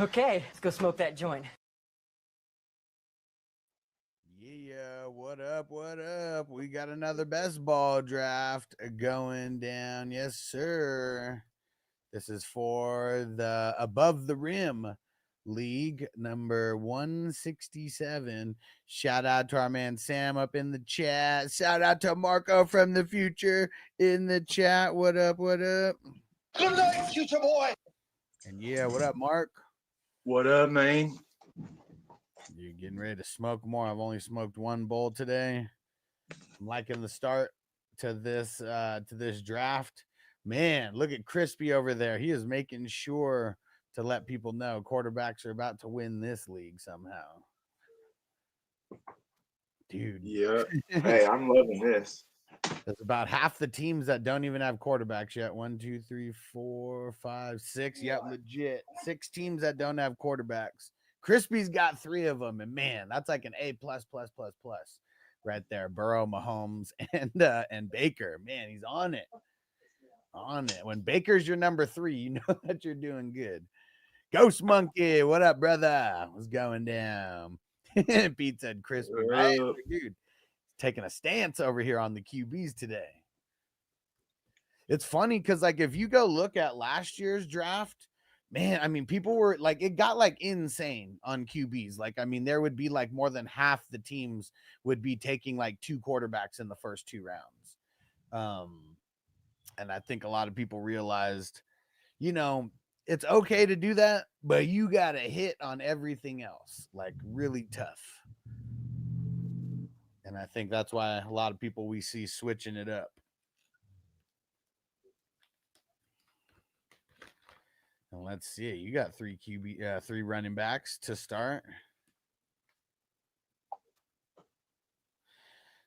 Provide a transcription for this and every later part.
Okay, let's go smoke that joint. Yeah, what up? What up? We got another best ball draft going down. Yes, sir. This is for the Above the Rim League number 167. Shout out to our man Sam up in the chat. Shout out to Marco from the future in the chat. What up? What up? Good night, future boy. And yeah, what up, Mark? What up, man? You're getting ready to smoke more. I've only smoked one bowl today. I'm liking the start to this draft. Man, look at Crispy over there. He is making sure to let people know quarterbacks are about to win this league somehow. Dude. Yeah. Hey, I'm loving this. There's about half the teams that don't even have quarterbacks yet. 1, 2, 3, 4, 5, 6. Yep, legit. 6 teams that don't have quarterbacks. Crispy's got 3 of them, and man, that's like an A++++ right there. Burrow, Mahomes, and Baker. Man, he's on it. On it. When Baker's your number 3, you know that you're doing good. Ghost Monkey, what up, brother? What's going down? Pete said Crispy, right? Dude, taking a stance over here on the QBs today. It's funny because, like, if you go look at last year's draft, man, I mean, people were like, it got like insane on QBs. Like, I mean, there would be like more than half the teams would be taking like 2 quarterbacks in the first 2 rounds. And I think a lot of people realized, you know, it's okay to do that, but you got to hit on everything else, like really tough. And I think that's why a lot of people we see switching it up. And let's see, you got 3 running backs to start.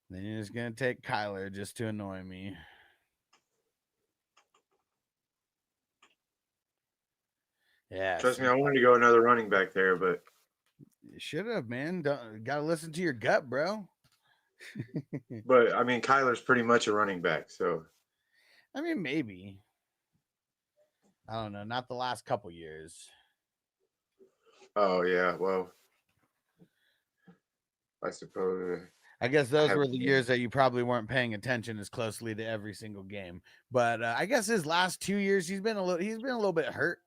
Then you're just gonna take Kyler just to annoy me. Yeah, Trust me, I wanted to go another running back there, but you should have, man. Gotta listen to your gut, bro. but I mean, Kyler's pretty much a running back, so I mean, maybe. I don't know. Not the last couple years. oh yeah, well, I suppose. I guess those were the years that you probably weren't paying attention as closely to every single game. But I guess his last 2 years, he's been a little bit hurt,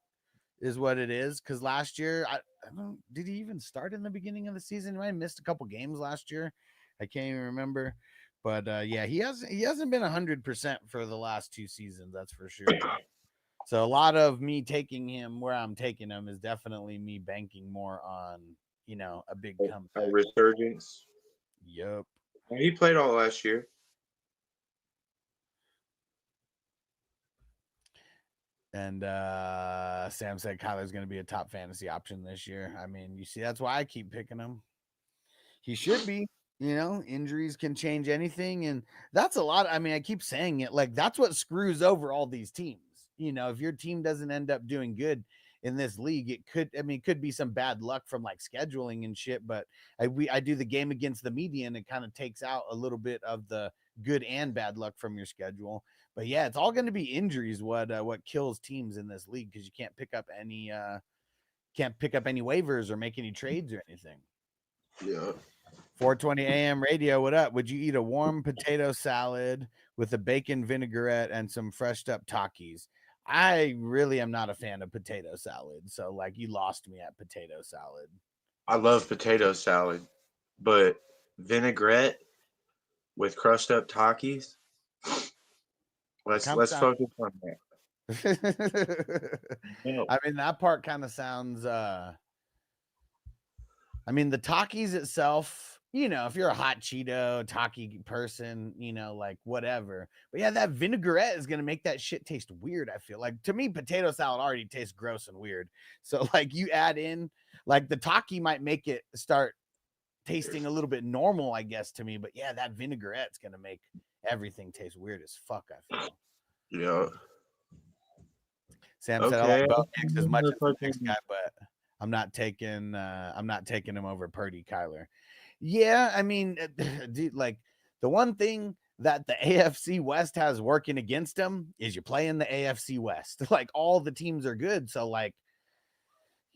is what it is. Because last year, I don't. Did he even start in the beginning of the season? He might have missed a couple games last year. I can't even remember. But yeah, he hasn't been 100% for the last 2 seasons. That's for sure. So a lot of me taking him where I'm taking him is definitely me banking more on, you know, a big comeback. A resurgence. Yep. He played all last year. And Sam said Kyler's going to be a top fantasy option this year. I mean, you see, that's why I keep picking him. He should be. You know, injuries can change anything. And that's a lot. I mean, I keep saying it. Like, that's what screws over all these teams. You know, if your team doesn't end up doing good in this league, it could be some bad luck from like scheduling and shit. But I do the game against the median. It kind of takes out a little bit of the good and bad luck from your schedule. But yeah, it's all going to be injuries. What kills teams in this league, because you can't pick up any waivers or make any trades or anything. Yeah. 4:20 a.m. radio. What up? Would you eat a warm potato salad with a bacon vinaigrette and some freshed up Takis? I really am not a fan of potato salad. So, like, you lost me at potato salad. I love potato salad, but vinaigrette with crushed up Takis. Let's focus on that. No. I mean, that part kind of sounds. I mean, the Takis itself. You know, if you're a hot Cheeto Taki person, you know, like whatever. But yeah, that vinaigrette is going to make that shit taste weird. I feel like, to me, potato salad already tastes gross and weird. So like you add in, like the Taki might make it start tasting a little bit normal, I guess, to me. But yeah, that vinaigrette's going to make everything taste weird as fuck, I feel. Yeah. Sam said, I like Bo Nix as much as the next guy, but I'm not taking him over Purdy Kyler. Yeah, I mean, dude, like the one thing that the AFC West has working against them is you play in the AFC West. Like all the teams are good, so like,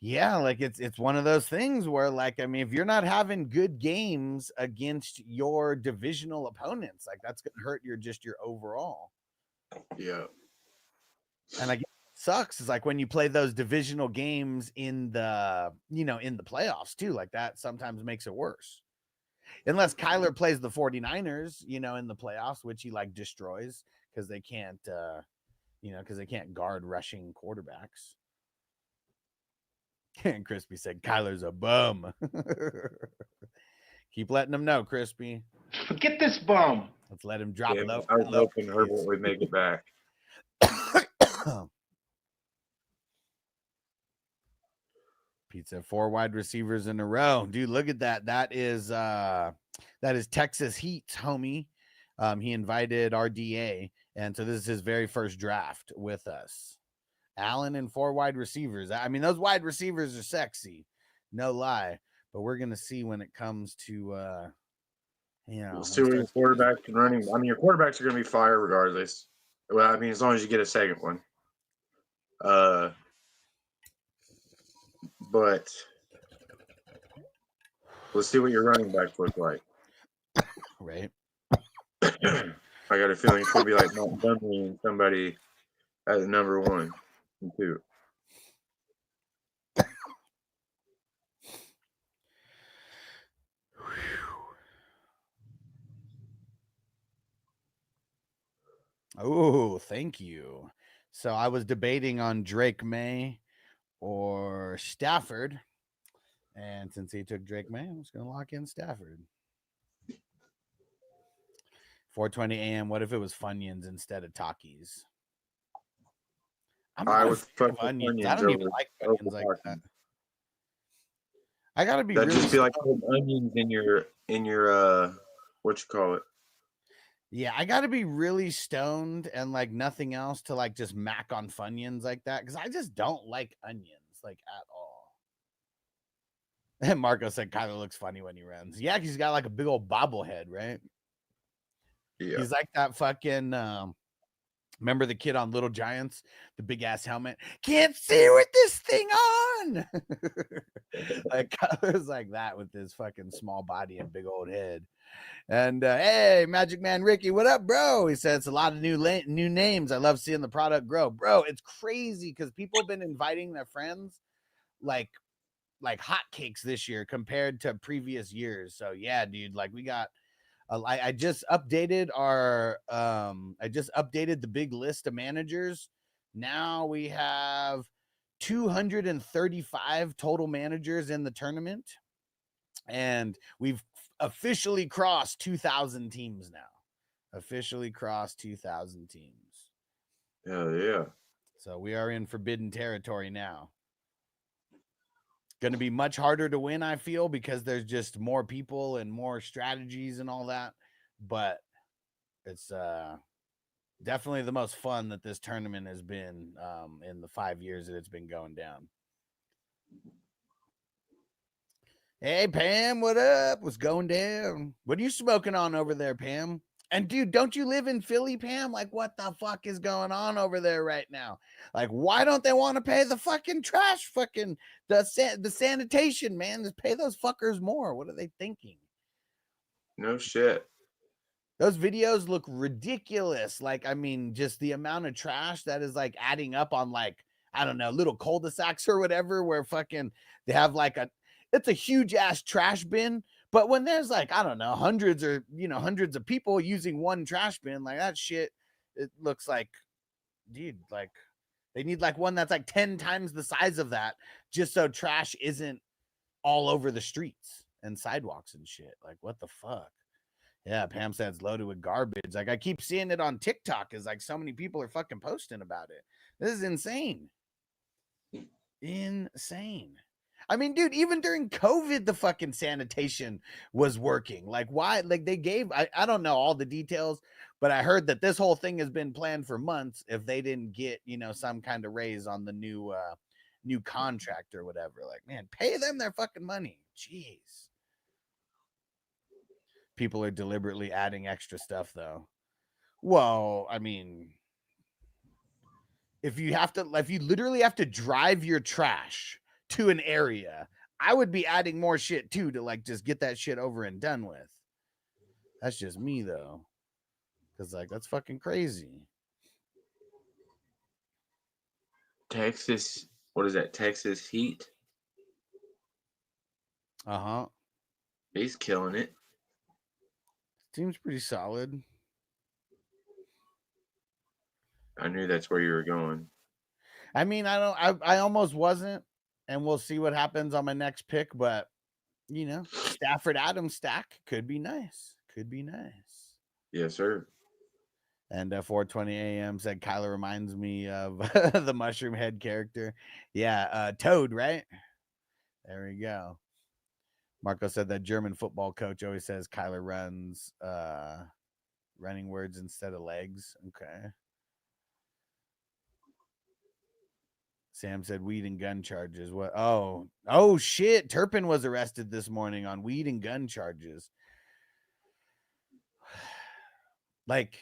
Yeah, like it's one of those things where, like, I mean, if you're not having good games against your divisional opponents, like that's gonna hurt your overall. Yeah. And I guess what sucks is like when you play those divisional games in the in the playoffs too, like that sometimes makes it worse. Unless Kyler plays the 49ers, in the playoffs, which he like destroys because they can't because they can't guard rushing quarterbacks. And Crispy said Kyler's a bum. Keep letting him know, Crispy. Forget this bum. Let's let him drop Yeah, low. I was hoping Herbert would make it back. Pizza, 4 wide receivers in a row. Dude, look at that. That is Texas Heat, homie. He invited our DA, and so this is his very first draft with us. Allen and 4 wide receivers. I mean, those wide receivers are sexy, no lie. But we're gonna see when it comes to We'll see what your quarterbacks and running. I mean, your quarterbacks are gonna be fire regardless. Well, I mean, as long as you get a second one. But let's see what your running backs look like. Right. I got a feeling it's gonna be like Montgomery and somebody at number 1 and 2. Oh, thank you. So I was debating on Drake May or Stafford. And since he took Drake May, I'm just going to lock in Stafford. 4:20 a.m. What if it was Funyuns instead of Takis? I would fuck with Funyuns. I don't even like Funyuns like that. I gotta be. That'd really just be like onions in your what you call it. Yeah, I gotta be really stoned and like nothing else to like just mac on Funyuns like that because I just don't like onions like at all. And Marco said Kyler looks funny when he runs. Yeah, he's got like a big old bobblehead, right? Yeah. He's like that fucking remember the kid on Little Giants, the big ass helmet? Can't see with this thing on. Like Kyler's like that with his fucking small body and big old head. And hey, Magic Man Ricky, what up, bro? He said it's a lot of new names. I love seeing the product grow, bro. It's crazy because people have been inviting their friends like hotcakes this year compared to previous years. So yeah, dude, like we got. I just updated the big list of managers. Now we have 235 total managers in the tournament, and we've officially crossed 2,000 teams now. Officially crossed 2,000 teams. Hell yeah. So we are in forbidden territory now. Going to be much harder to win, I feel, because there's just more people and more strategies and all that. But it's definitely the most fun that this tournament has been in the 5 years that it's been going down. Hey, Pam, what up? What's going down? What are you smoking on over there, Pam? And dude, don't you live in Philly, Pam? Like, what the fuck is going on over there right now? Like, why don't they want to pay the fucking trash, the sanitation, man? Just pay those fuckers more. What are they thinking? No shit. Those videos look ridiculous. Like, I mean, just the amount of trash that is like adding up on like, I don't know, little cul-de-sacs or whatever, where fucking they have like it's a huge ass trash bin. But when there's like, I don't know, hundreds of people using one trash bin, like that shit, it looks like, dude, like they need like one that's like 10 times the size of that just so trash isn't all over the streets and sidewalks and shit. Like, what the fuck? Yeah, Pam said it's loaded with garbage. Like, I keep seeing it on TikTok is like so many people are fucking posting about it. This is insane. Insane. I mean, dude, even during COVID, the fucking sanitation was working. Like, why? Like, they gave, I don't know all the details, but I heard that this whole thing has been planned for months if they didn't get, some kind of raise on the new contract or whatever. Like, man, pay them their fucking money. Jeez. People are deliberately adding extra stuff, though. Well, I mean, if you literally have to drive your trash to an area. I would be adding more shit too to like just get that shit over and done with. That's just me though. Cause like that's fucking crazy. Texas, what is that? Texas Heat. Uh-huh. He's killing it. Seems pretty solid. I knew that's where you were going. I mean, I almost wasn't, and we'll see what happens on my next pick, but you know, Stafford Adams stack could be nice. Could be nice. Yes, sir. And 4:20 a.m. said Kyler reminds me of the mushroom head character. Yeah, Toad, right? There we go. Marco said that German football coach always says Kyler runs running words instead of legs. Okay. Sam said weed and gun charges. What? Oh shit. Turpin was arrested this morning on weed and gun charges. Like,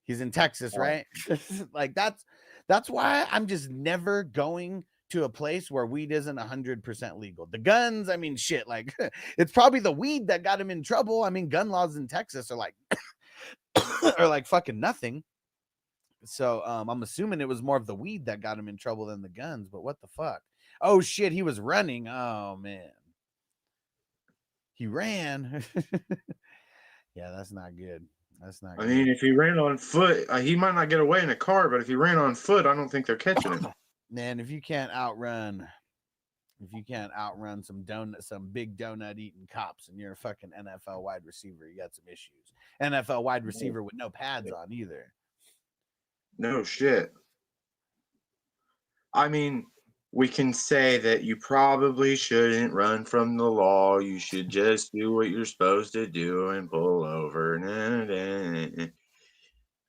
he's in Texas, right? Like that's why I'm just never going to a place where weed isn't 100% legal. The guns, I mean, shit, like it's probably the weed that got him in trouble. I mean, gun laws in Texas are like are like fucking nothing. So I'm assuming it was more of the weed that got him in trouble than the guns, but what the fuck? Oh shit, he was running. Oh man. He ran. Yeah, that's not good. That's not I good. mean, if he ran on foot, he might not get away in a car, but if he ran on foot, I don't think they're catching him. Man, if you can't outrun some big donut eating cops, and you're a fucking NFL wide receiver, you got some issues. NFL wide receiver with no pads on either. No shit. I mean, we can say that you probably shouldn't run from the law. You should just do what you're supposed to do and pull over.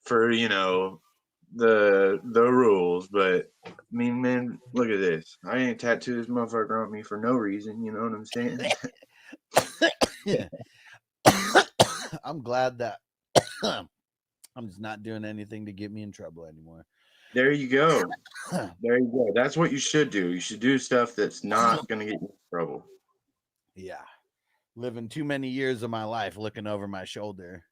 For, the rules. But I mean, man, look at this. I ain't tattooed this motherfucker on me for no reason. You know what I'm saying? Yeah. I'm glad that I'm just not doing anything to get me in trouble anymore. There you go. There you go. That's what you should do. You should do stuff that's not going to get you in trouble. Yeah. Living too many years of my life looking over my shoulder.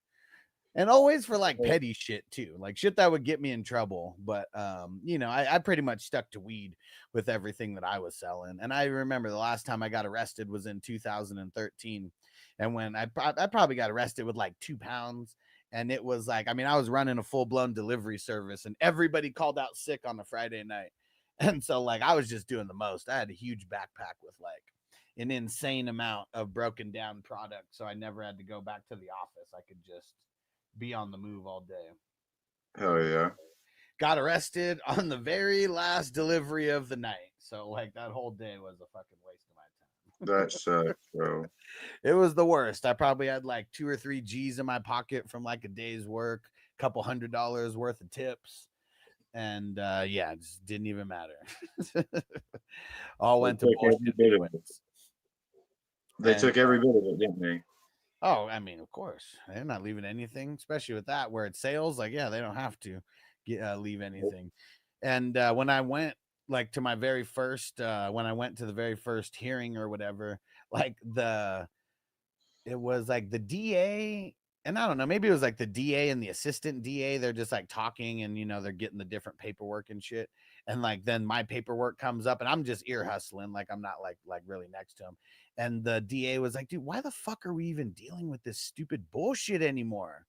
And always for like petty shit too, like shit that would get me in trouble. But I pretty much stuck to weed with everything that I was selling. And I remember the last time I got arrested was in 2013, and when I probably got arrested with like 2 pounds. And it was like, I mean, I was running a full-blown delivery service, and everybody called out sick on a Friday night. And so like I was just doing the most. I had a huge backpack with like an insane amount of broken down product, so I never had to go back to the office. I could just be on the move all day. Hell yeah. Got arrested on the very last delivery of the night. So like that whole day was a fucking waste of my time. That sucks, bro. It was the worst. I probably had like 2 or 3 G's in my pocket from like a day's work, a couple $100 worth of tips. And it just didn't even matter. All went to bullshit. They took every bit of it, didn't they? Oh, I mean, of course. They're not leaving anything, especially with that where it's sales. Like, yeah, they don't have to leave anything. And when I went like to my very first, when I went to the very first hearing or whatever, like it was like the DA, and I don't know, maybe it was like the DA and the assistant DA. They're just like talking and, they're getting the different paperwork and shit. And like, then my paperwork comes up and I'm just ear hustling. Like I'm not like really next to him. And the DA was like, dude, why the fuck are we even dealing with this stupid bullshit anymore?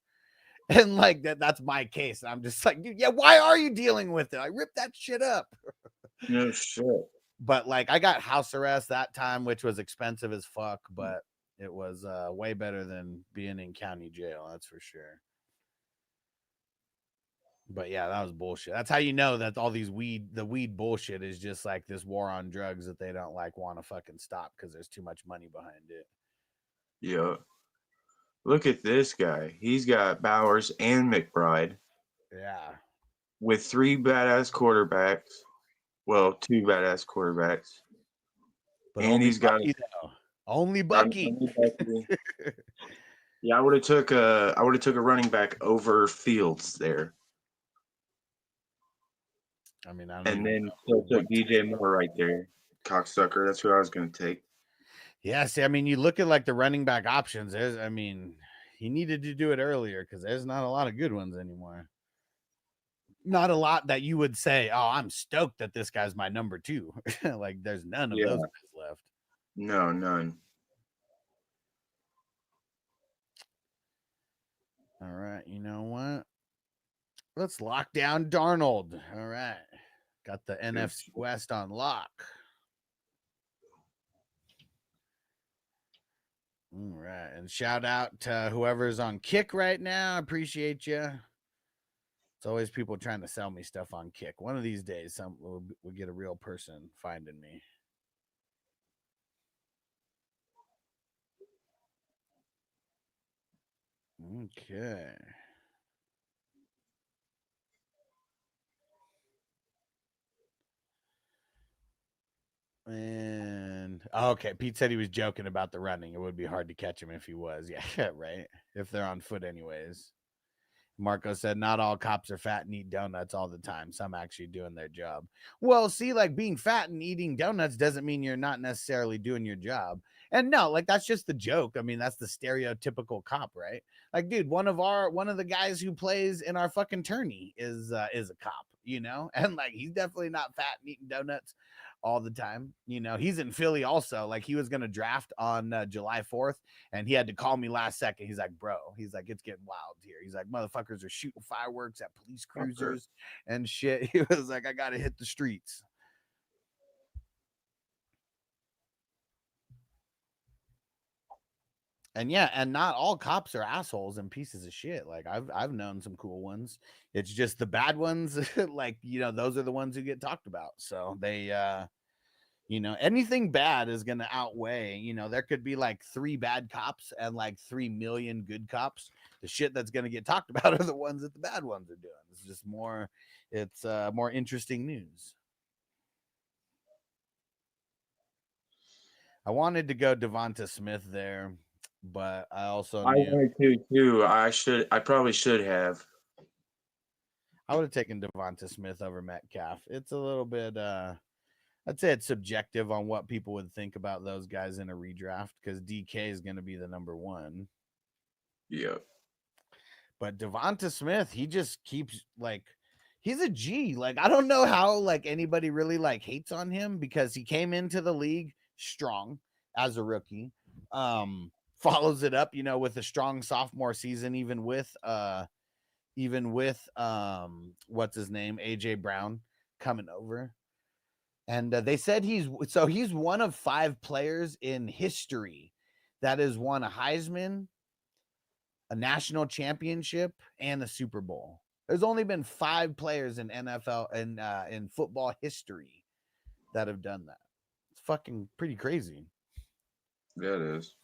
And like that's my case. And I'm just like, dude, yeah, why are you dealing with it? I ripped that shit up. No shit. But like I got house arrest that time, which was expensive as fuck, but it was way better than being in county jail, that's for sure. But yeah, that was bullshit. That's how you know that all these the weed bullshit is just like this war on drugs that they don't like want to fucking stop because there's too much money behind it. Yeah. Look at this guy. He's got Bowers and McBride. Yeah. With 3 badass quarterbacks. Well, 2 badass quarterbacks. But and he's Bucky, got only Bucky. Yeah, I would have took a running back over Fields there. I mean, and then still took DJ Moore right there. cocksucker. That's who I was going to take. Yeah, see, I mean, you look at like the running back options. He needed to do it earlier because there's not a lot of good ones anymore. Not a lot that you would say, "Oh, I'm stoked that this guy's my number 2." Like, there's none of those guys left. No, none. All right, you know what? Let's lock down Darnold. All right, got the NFC West on lock. All right, and shout out to whoever's on Kick right now. Appreciate you. It's always people trying to sell me stuff on Kick. One of these days, we'll get a real person finding me. Okay. And okay, Pete said he was joking about the running. It would be hard to catch him if he was. Yeah, right. If they're on foot anyways. Marco said, not all cops are fat and eat donuts all the time. Some actually doing their job. Well, see, like being fat and eating donuts doesn't mean you're not necessarily doing your job. And no, like that's just the joke. I mean, that's the stereotypical cop, right? Like, dude, one of the guys who plays in our fucking tourney is a cop, you know, and like he's definitely not fat and eating donuts all the time. You know, he's in Philly also. Like he was going to draft on July 4th and he had to call me last second. He's like, bro, he's like, it's getting wild here. He's like, motherfuckers are shooting fireworks at police cruisers and shit. He was like, I got to hit the streets. And yeah, and not all cops are assholes and pieces of shit. Like I've known some cool ones. It's just the bad ones, like, you know, those are the ones who get talked about. So they you know, anything bad is going to outweigh, you know, there could be like 3 bad cops and like 3 million good cops. The shit that's going to get talked about are the ones that the bad ones are doing. It's just more interesting news. I wanted to go Devonta Smith there, but I also I wanted to too. I probably should have. I would have taken Devonta Smith over Metcalf. It's a little bit I'd say it's subjective on what people would think about those guys in a redraft because DK is going to be the number 1. Yeah. But Devonta Smith, he just keeps like he's a G. Like I don't know how like anybody really like hates on him because he came into the league strong as a rookie. Follows it up, you know, with a strong sophomore season, even with what's his name, AJ Brown coming over. And they said he's one of 5 players in history that has won a Heisman, a national championship, and a Super Bowl. There's only been 5 players in NFL and in football history that have done that. It's fucking pretty crazy. Yeah, it is.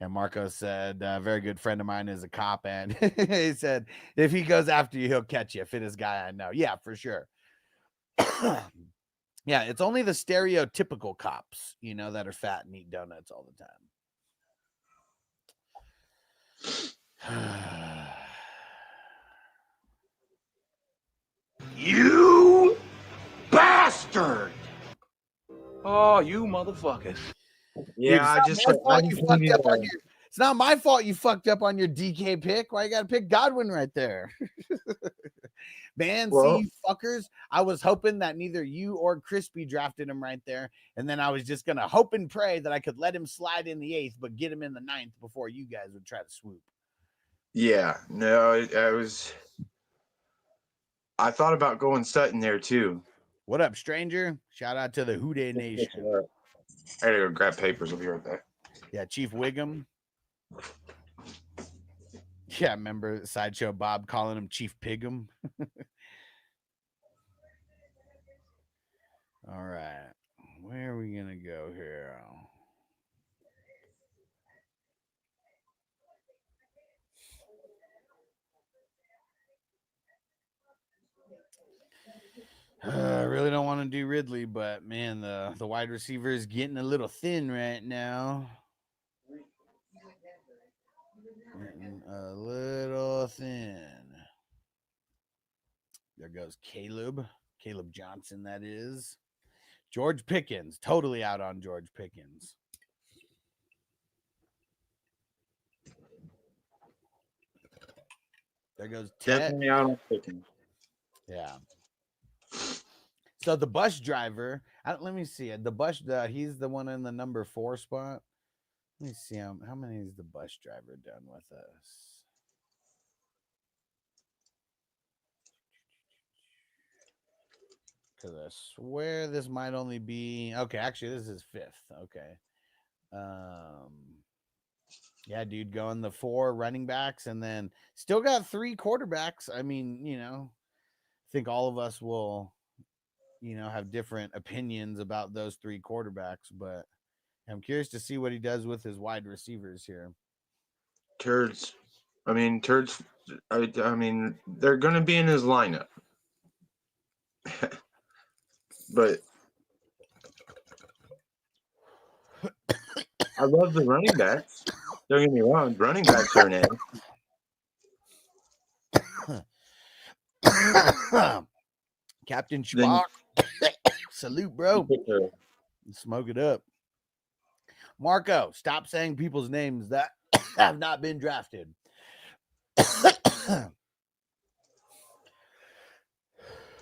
And Marco said, a very good friend of mine is a cop, and he said, if he goes after you, he'll catch you. Fittest guy I know. Yeah, for sure. Yeah, it's only the stereotypical cops, you know, that are fat and eat donuts all the time. You bastard! Oh, you motherfuckers. Yeah, Dude, it's not my fault you fucked up on your DK pick. Why you got to pick Godwin right there? Man, well, see, you fuckers. I was hoping that neither you or Crispy drafted him right there. And then I was just going to hope and pray that I could let him slide in the 8th, but get him in the 9th before you guys would try to swoop. Yeah, no, I thought about going Sutton there too. What up, stranger? Shout out to the Houday Nation. I gotta go grab papers. I'll be right back. Yeah, Chief Wiggum. Yeah, remember Sideshow Bob calling him Chief Pigum? All right. Where are we going to go here? I really don't want to do Ridley, but man, the wide receiver is getting a little thin right now. Getting a little thin. There goes Caleb. Caleb Johnson, that is. George Pickens, totally out on George Pickens. There goes Ted. Definitely out on picking. Yeah. So the bus driver, let me see it. The bus, he's the one in the number 4 spot. Let me see how many is the bus driver done with us. Because I swear this might only be okay. Actually, this is 5th. Okay. Yeah, dude, going the 4 running backs and then still got 3 quarterbacks. I mean, I think all of us will, have different opinions about those 3 quarterbacks, but I'm curious to see what he does with his wide receivers here. Turds. I mean, they're going to be in his lineup. But I love the running backs. Don't get me wrong. Running backs are an A. Captain Schbach. Salute, bro. Smoke it up. Marco, stop saying people's names that have not been drafted.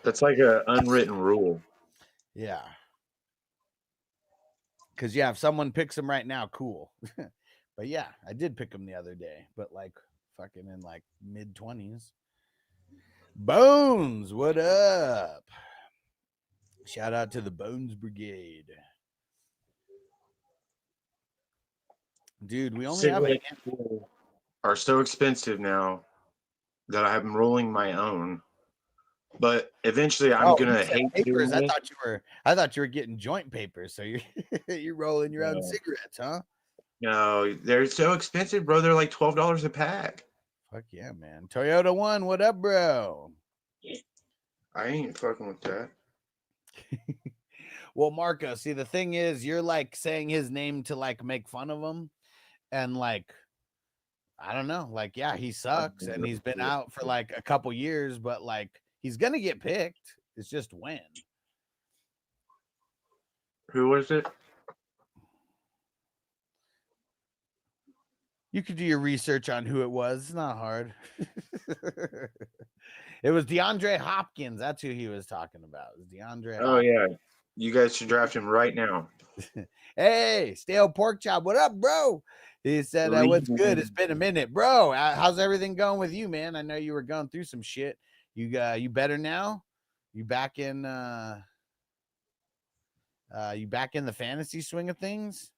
That's like an unwritten rule. Yeah. Because, yeah, if someone picks him right now, cool. But, yeah, I did pick him the other day. But, like, fucking in, like, mid-20s. Bones, what up? Shout out to the Bones Brigade. Dude, we only have a handful. Are so expensive now that I'm rolling my own. But eventually I'm gonna hate papers. doing I thought you were getting joint papers, so you're rolling your own cigarettes, huh? No, they're so expensive, bro. They're like $12 a pack. Fuck yeah, man. Toyota One, what up, bro? I ain't fucking with that. Well, Marco, see, the thing is, you're like saying his name to like make fun of him, and like, I don't know, like, yeah, he sucks, and he's been out for like a couple years, but like, he's gonna get picked. It's just when. Who was it? You could do your research on who it was. It's not hard. It was DeAndre Hopkins. That's who he was talking about. It was DeAndre. Oh, Hopkins. yeah. You guys should draft him right now. Hey, stale pork chop. What up, bro? He said, what's good? It's been a minute, bro. How's everything going with you, man? I know you were going through some shit. You better now? You back in the fantasy swing of things?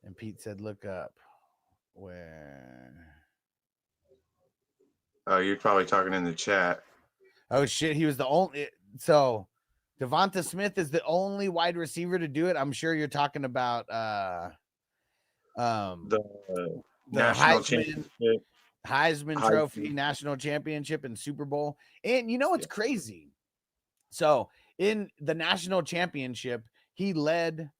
And Pete said, look up where. Oh, you're probably talking in the chat. Oh shit, he was the only. So Devonta Smith is the only wide receiver to do it. I'm sure you're talking about The national championship. Heisman Trophy, national championship, and Super Bowl. And you know what's crazy? So in the national championship, he led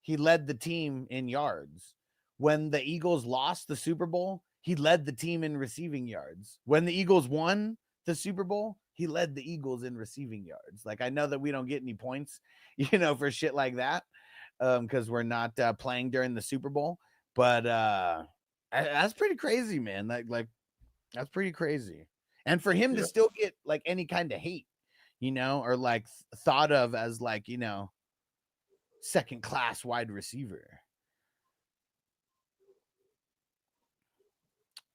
the team in yards. When the Eagles lost the Super Bowl, he led the team in receiving yards. When the Eagles won the Super Bowl, he led the Eagles in receiving yards. Like, I know that we don't get any points, for shit like that, because we're not playing during the Super Bowl. But that's pretty crazy, man. Like that's pretty crazy. And for him to still get like any kind of hate, or like thought of as like, second class wide receiver.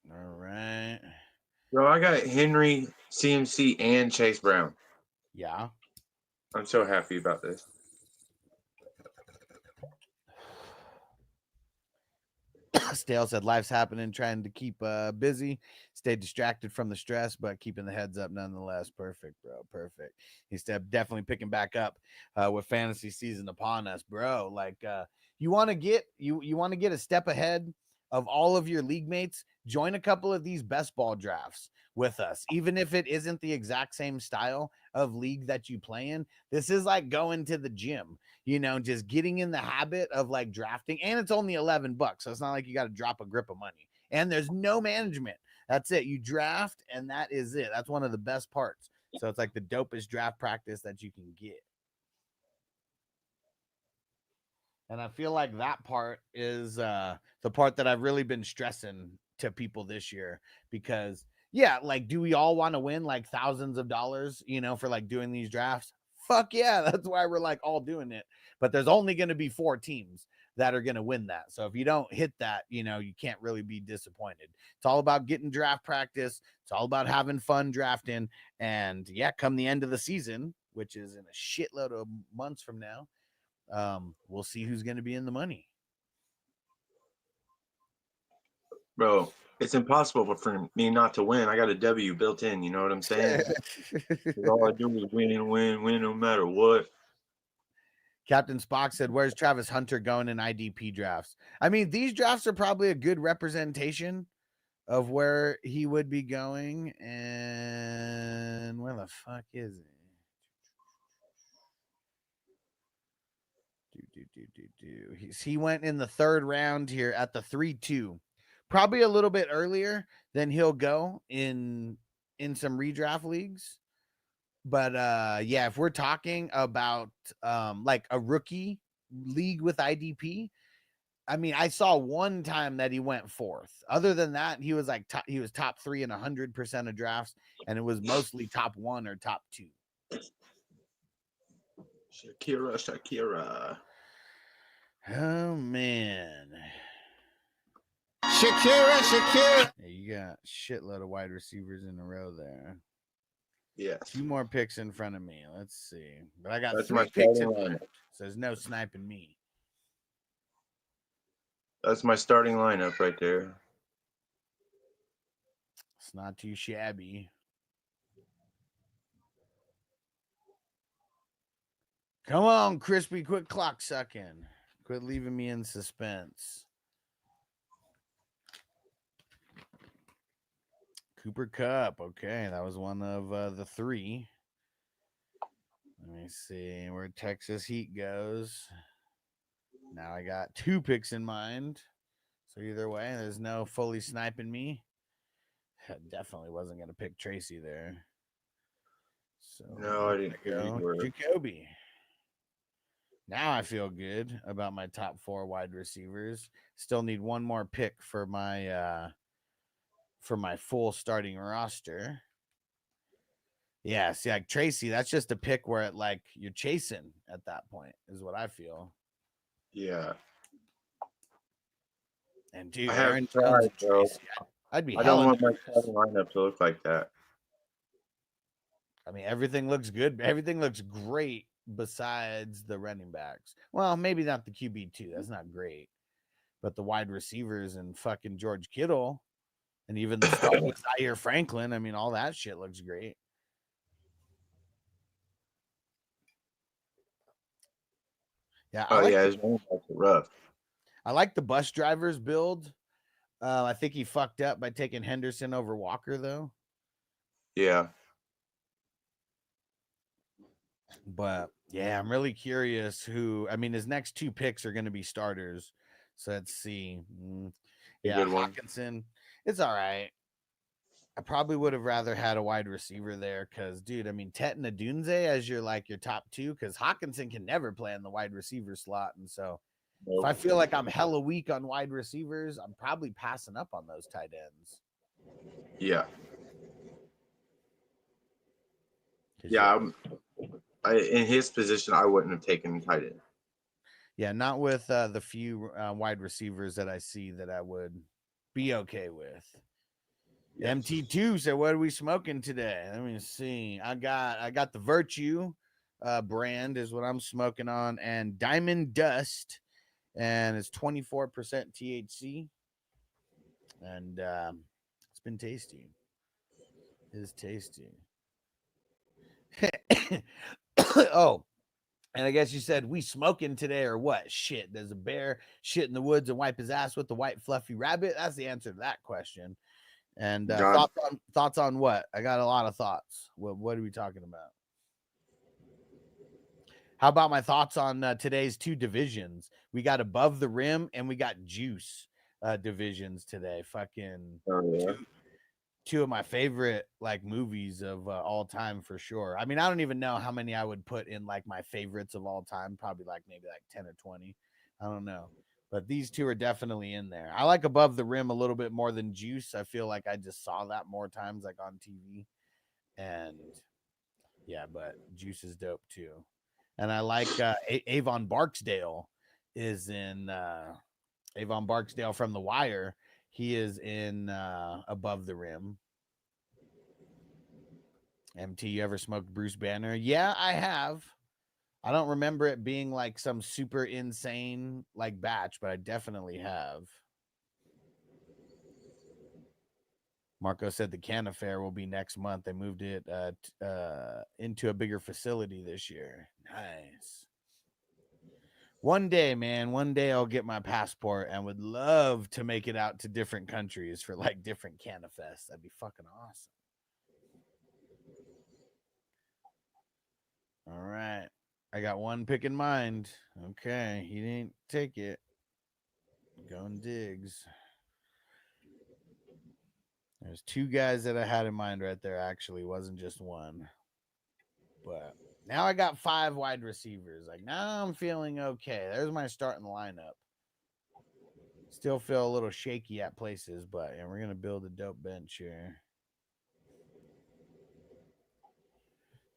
All right. Bro, I got Henry, CMC, and Chase Brown. Yeah. I'm so happy about this. Stale said life's happening, trying to keep busy, stay distracted from the stress, but keeping the heads up nonetheless. Perfect, bro. Perfect. He's definitely picking back up with fantasy season upon us, bro. Like you want to get a step ahead of all of your league mates. Join a couple of these best ball drafts with us, even if it isn't the exact same style of league that you play in. This is like going to the gym, just getting in the habit of like drafting. And it's only $11, so it's not like you got to drop a grip of money. And there's no management. That's it. You draft, and that is it. That's one of the best parts. So it's like the dopest draft practice that you can get. And I feel like that part is the part that I've really been stressing to people this year because, yeah, like, do we all want to win like thousands of dollars, for like doing these drafts? Fuck yeah. That's why we're like all doing it. But there's only going to be 4 teams that are going to win that. So if you don't hit that, you can't really be disappointed. It's all about getting draft practice. It's all about having fun drafting. And yeah, come the end of the season, which is in a shitload of months from now, we'll see who's going to be in the money. Bro, it's impossible for me not to win. I got a W built in. You know what I'm saying? All I do is win, no matter what. Captain Spock said, where's Travis Hunter going in IDP drafts? I mean, these drafts are probably a good representation of where he would be going. And where the fuck is he? He went in the 3rd round here at the 3-2. Probably a little bit earlier than he'll go in some redraft leagues. But yeah, if we're talking about like a rookie league with IDP, I mean, I saw one time that he went 4th. Other than that, he was like he was top 3 in 100% of drafts, and it was mostly top 1 or top 2. Shakira. Oh man. Shakira. Yeah, you got a shitload of wide receivers in a row there. Yes. 2 more picks in front of me. Let's see. But I got That's 3 my picks starting in front. lineup. So there's no sniping me. That's my starting lineup right there. It's not too shabby. Come on, Crispy, quit clock sucking. Quit leaving me in suspense. Cooper Kupp. Okay, that was one of the 3. Let me see where Texas Heat goes. Now I got 2 picks in mind. So either way, there's no fully sniping me. I definitely wasn't going to pick Tracy there. So No, I didn't think you were. Jacoby. Now I feel good about my top 4 wide receivers. Still need one more pick for my full starting roster. Yeah, see, like Tracy, that's just a pick where like you're chasing at that point, is what I feel. Yeah. And dude, I have Aaron tried, Jones and bro. Tracy, I'd be I don't hella want my nervous. starting lineup to look like that. I mean, everything looks good. Everything looks great besides the running backs. Well, maybe not the QB2. That's not great. But the wide receivers and fucking George Kittle and even the start with Zaire Franklin, I mean, all that shit looks great. Yeah, His running backs are rough. I like the bus driver's build. I think he fucked up by taking Henderson over Walker, though. Yeah. But yeah, I'm really curious who. I mean, his next 2 picks are going to be starters. So let's see. Yeah, Hawkinson. It's all right. I probably would have rather had a wide receiver there because, dude, I mean, Tet and Adunze as your top 2 because Hawkinson can never play in the wide receiver slot. And so if I feel like I'm hella weak on wide receivers, I'm probably passing up on those tight ends. Yeah. Yeah. In his position, I wouldn't have taken tight end. Yeah, not with the few wide receivers that I see that I would be okay with. Yes. MT2 said, what are we smoking today? Let me see. I got the Virtue brand is what I'm smoking on, and Diamond Dust, and it's 24% THC, and it's been tasty. It is tasty. Oh, and I guess you said we smoking today or what? Shit, does a bear shit in the woods and wipe his ass with the white fluffy rabbit? That's the answer to that question. And thoughts on what? I got a lot of thoughts. What are we talking about? How about my thoughts on today's 2 divisions? We got Above the Rim and we got Juice divisions today. Fucking two of my favorite like movies of all time for sure. I mean, I don't even know how many I would put in like my favorites of all time. Probably like maybe like 10 or 20. I don't know. But these two are definitely in there. I like Above the Rim a little bit more than Juice. I feel like I just saw that more times like on TV. And yeah, but Juice is dope too. And I like Avon Barksdale is in Avon Barksdale from The Wire. He is in Above the Rim. MT, you ever smoked Bruce Banner? Yeah, I have. I don't remember it being like some super insane like batch, but I definitely have. Marco said the Can Affair will be next month. They moved it into a bigger facility this year. Nice. One day, man, one day I'll get my passport and would love to make it out to different countries for like different Canafests. That'd be fucking awesome. All right. I got one pick in mind. Okay. He didn't take it. Going digs. There's two guys that I had in mind right there, actually. Wasn't just one. But now I got 5 wide receivers. Like, now I'm feeling okay. There's my starting lineup. Still feel a little shaky at places, but yeah, we're going to build a dope bench here.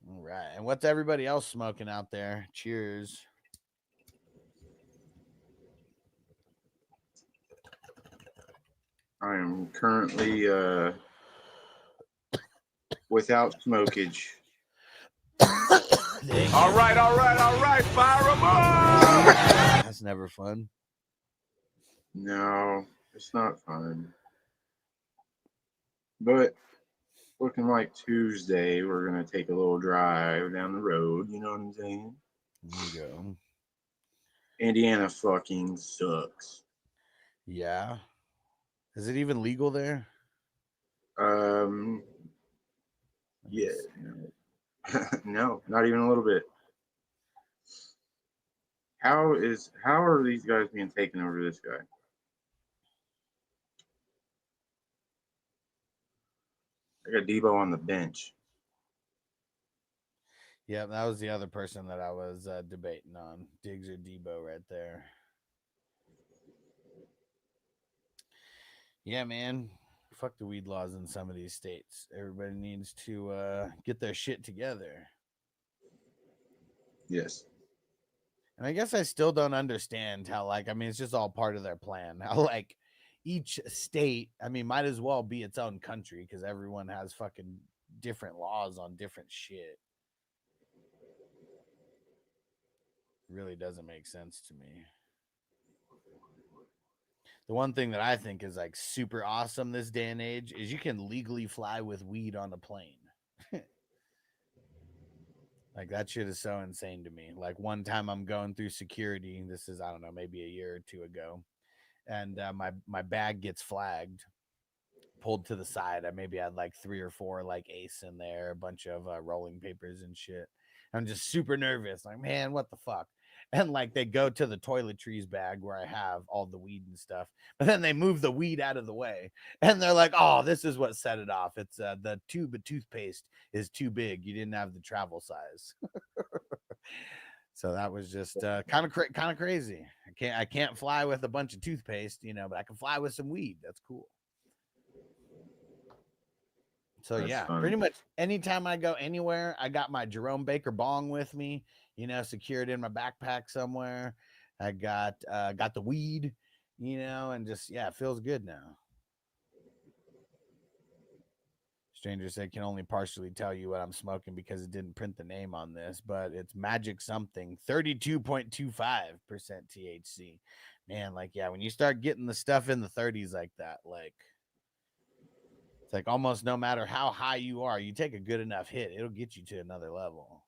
All right. And what's everybody else smoking out there? Cheers. I am currently without smokage. All right. Fire them up. That's never fun. No, it's not fun. But looking like Tuesday, we're gonna take a little drive down the road. You know what I'm saying? There you go. Indiana fucking sucks. Yeah. Is it even legal there? Yeah. No, not even a little bit. How are these guys being taken over this guy? I got Debo on the bench. Yeah, that was the other person that I was debating on. Diggs or Debo right there. Yeah, man. Fuck the weed laws in some of these states. Everybody needs to get their shit together. Yes. And I guess I still don't understand how, like, I mean, it's just all part of their plan. How, like, each state, I mean, might as well be its own country because everyone has fucking different laws on different shit. Really doesn't make sense to me. The one thing that I think is like super awesome this day and age is you can legally fly with weed on a plane. Like that shit is so insane to me. Like one time I'm going through security. This is, I don't know, maybe a year or two ago. And my bag gets flagged, pulled to the side. I maybe had like 3 or 4 like ace in there, a bunch of rolling papers and shit. I'm just super nervous. Like, man, what the fuck? And like they go to the toiletries bag where I have all the weed and stuff, but then they move the weed out of the way, and they're like, "Oh, this is what set it off. It's the tube of toothpaste is too big. You didn't have the travel size." So that was just kind of crazy. I can't fly with a bunch of toothpaste, you know, but I can fly with some weed. That's cool. So That's yeah, fun. pretty much anytime I go anywhere, I got my Jerome Baker bong with me, you know, secured in my backpack somewhere. I got the weed, you know, and just yeah, it feels good now. Stranger said can only partially tell you what I'm smoking because it didn't print the name on this, but it's Magic something, 32.25% THC. Man, like yeah, when you start getting the stuff in the 30s like that, like it's like almost no matter how high you are, you take a good enough hit, it'll get you to another level.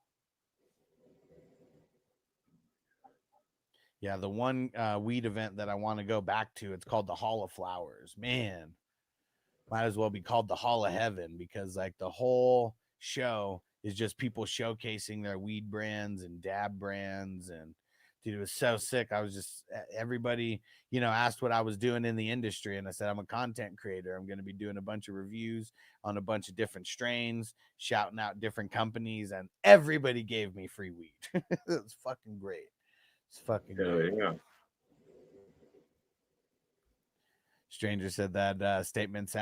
Yeah, the one weed event that I want to go back to, it's called the Hall of Flowers. Man, might as well be called the Hall of Heaven because like the whole show is just people showcasing their weed brands and dab brands, and Dude, it was so sick. I was just everybody, asked what I was doing in the industry, and I said I'm a content creator. I'm going to be doing a bunch of reviews on a bunch of different strains, shouting out different companies, and everybody gave me free weed. It was fucking great. It's fucking great. Yeah. Stranger said that statement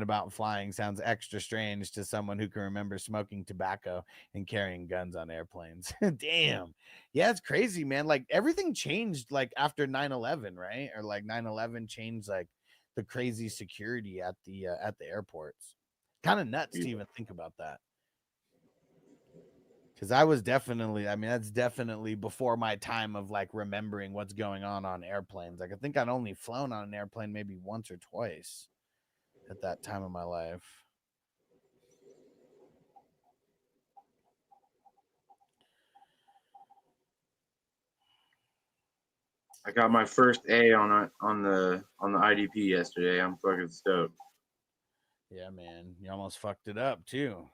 about flying sounds extra strange to someone who can remember smoking tobacco and carrying guns on airplanes. Damn. Yeah, it's crazy, man. Like everything changed like after 9/11, right? Or like 9/11 changed like the crazy security at the airports. Kind of nuts to even think about that. Because that's definitely before my time of like remembering what's going on airplanes. Like I think I'd only flown on an airplane maybe once or twice at that time of my life. I got my first A on the IDP yesterday. I'm fucking stoked. Yeah, man. You almost fucked it up too.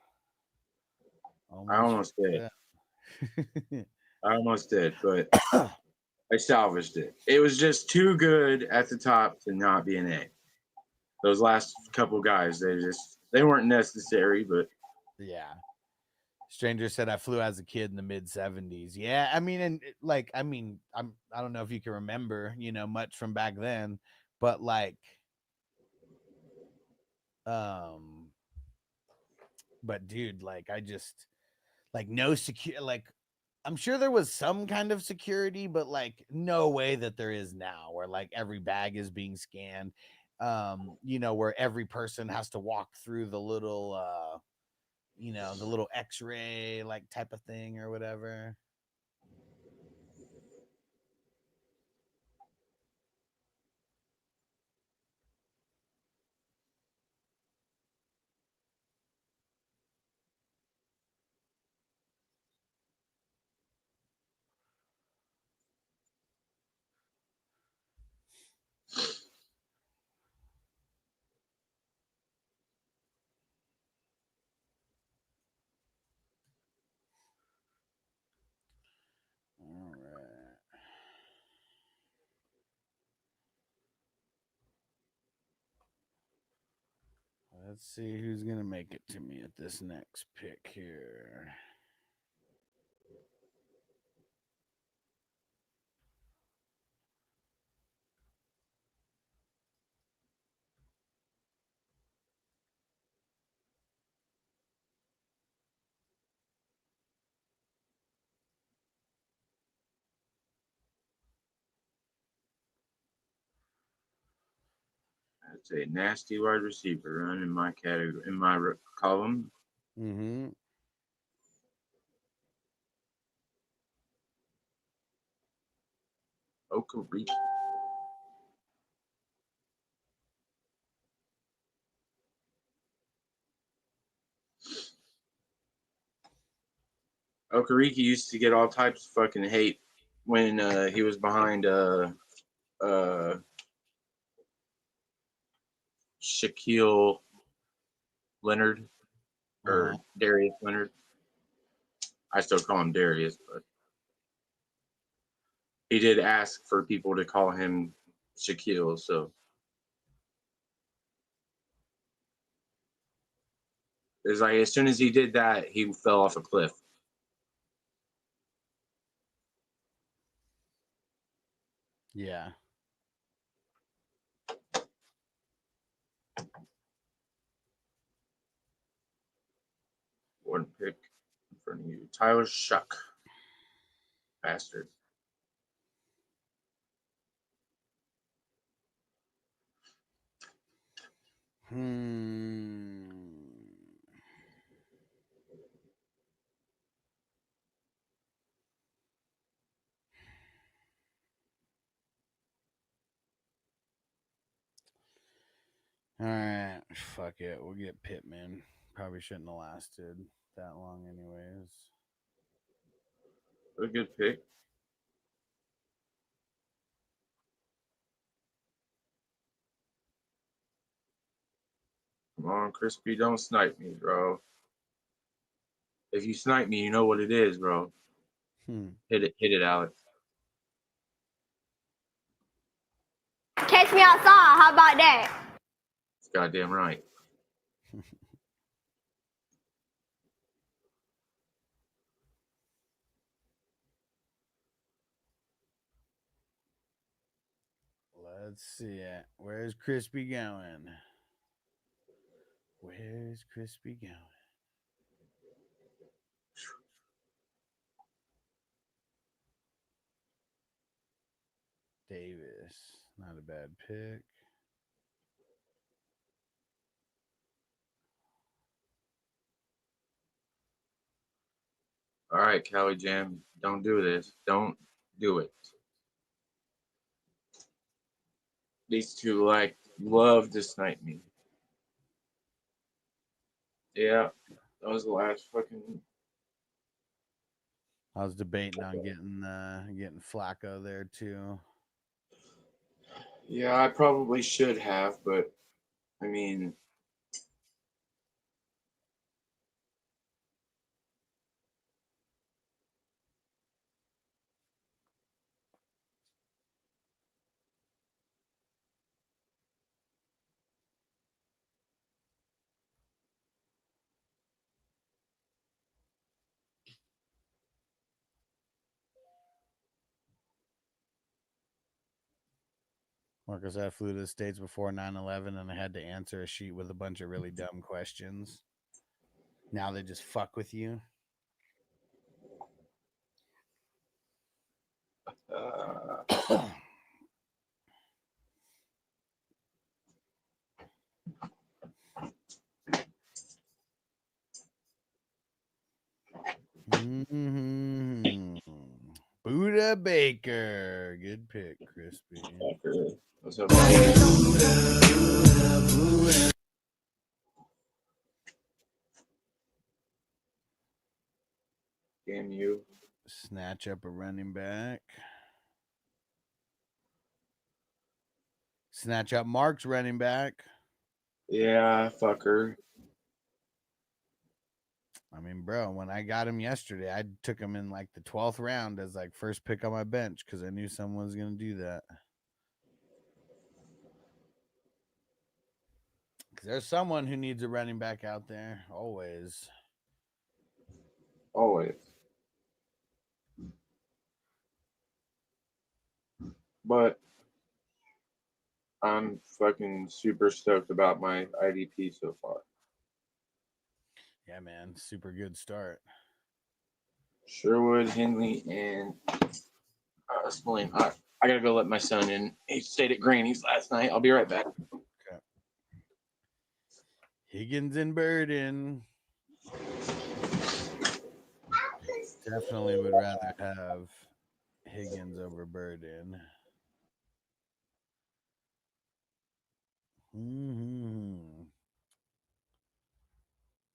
I almost did. I almost did, but I salvaged it. It was just too good at the top to not be an A. Those last couple guys, they weren't necessary, but yeah. Stranger said I flew as a kid in the mid 70s. Yeah, I don't know if you can remember, much from back then, but like but dude, like I just like no secure, like I'm sure there was some kind of security, but like no way that there is now, where like every bag is being scanned, where every person has to walk through the little the little x-ray like type of thing or whatever. All right. Let's see who's gonna make it to me at this next pick here. That's a nasty wide receiver run in my category, in my column. Mm-hmm. Okariki. Okariki used to get all types of fucking hate when he was behind Shaquille Leonard or Darius Leonard. I still call him Darius, but he did ask for people to call him Shaquille, so it's like as soon as he did that, he fell off a cliff. Yeah. One pick in front of you. Tyler Shuck. Bastard. All right. Fuck it. We'll get Pittman. Probably shouldn't have lasted that long anyways. A good pick. Come on, Crispy, don't snipe me, bro. If you snipe me, you know what it is, bro. Hit it, Alex. Catch me outside. How about that? It's goddamn right. Let's see it. Where's Crispy going? Where's Crispy going? Davis, not a bad pick. All right, Cali Jam, don't do this. Don't do it. These two love to snipe me. Yeah, that was the last fucking. I was debating on getting Flacco there too. Yeah, I probably should have, but I mean, Marcus, I flew to the States before 9/11 and I had to answer a sheet with a bunch of really dumb questions. Now they just fuck with you. Buddha Baker. Good pick, Crispy. what's up? Damn you. Snatch up a running back. Snatch up Mark's running back. Yeah, fucker. I mean, bro, when I got him yesterday, I took him in like the 12th round as like first pick on my bench because I knew someone was going to do that. Because there's someone who needs a running back out there, always. Always. But I'm fucking super stoked about my IDP so far. Yeah, man, super good start. Sherwood, Henley, and Spillane. I gotta go let my son in. He stayed at Granny's last night. I'll be right back. Okay. Higgins and Burden. Definitely would rather have Higgins over Burden.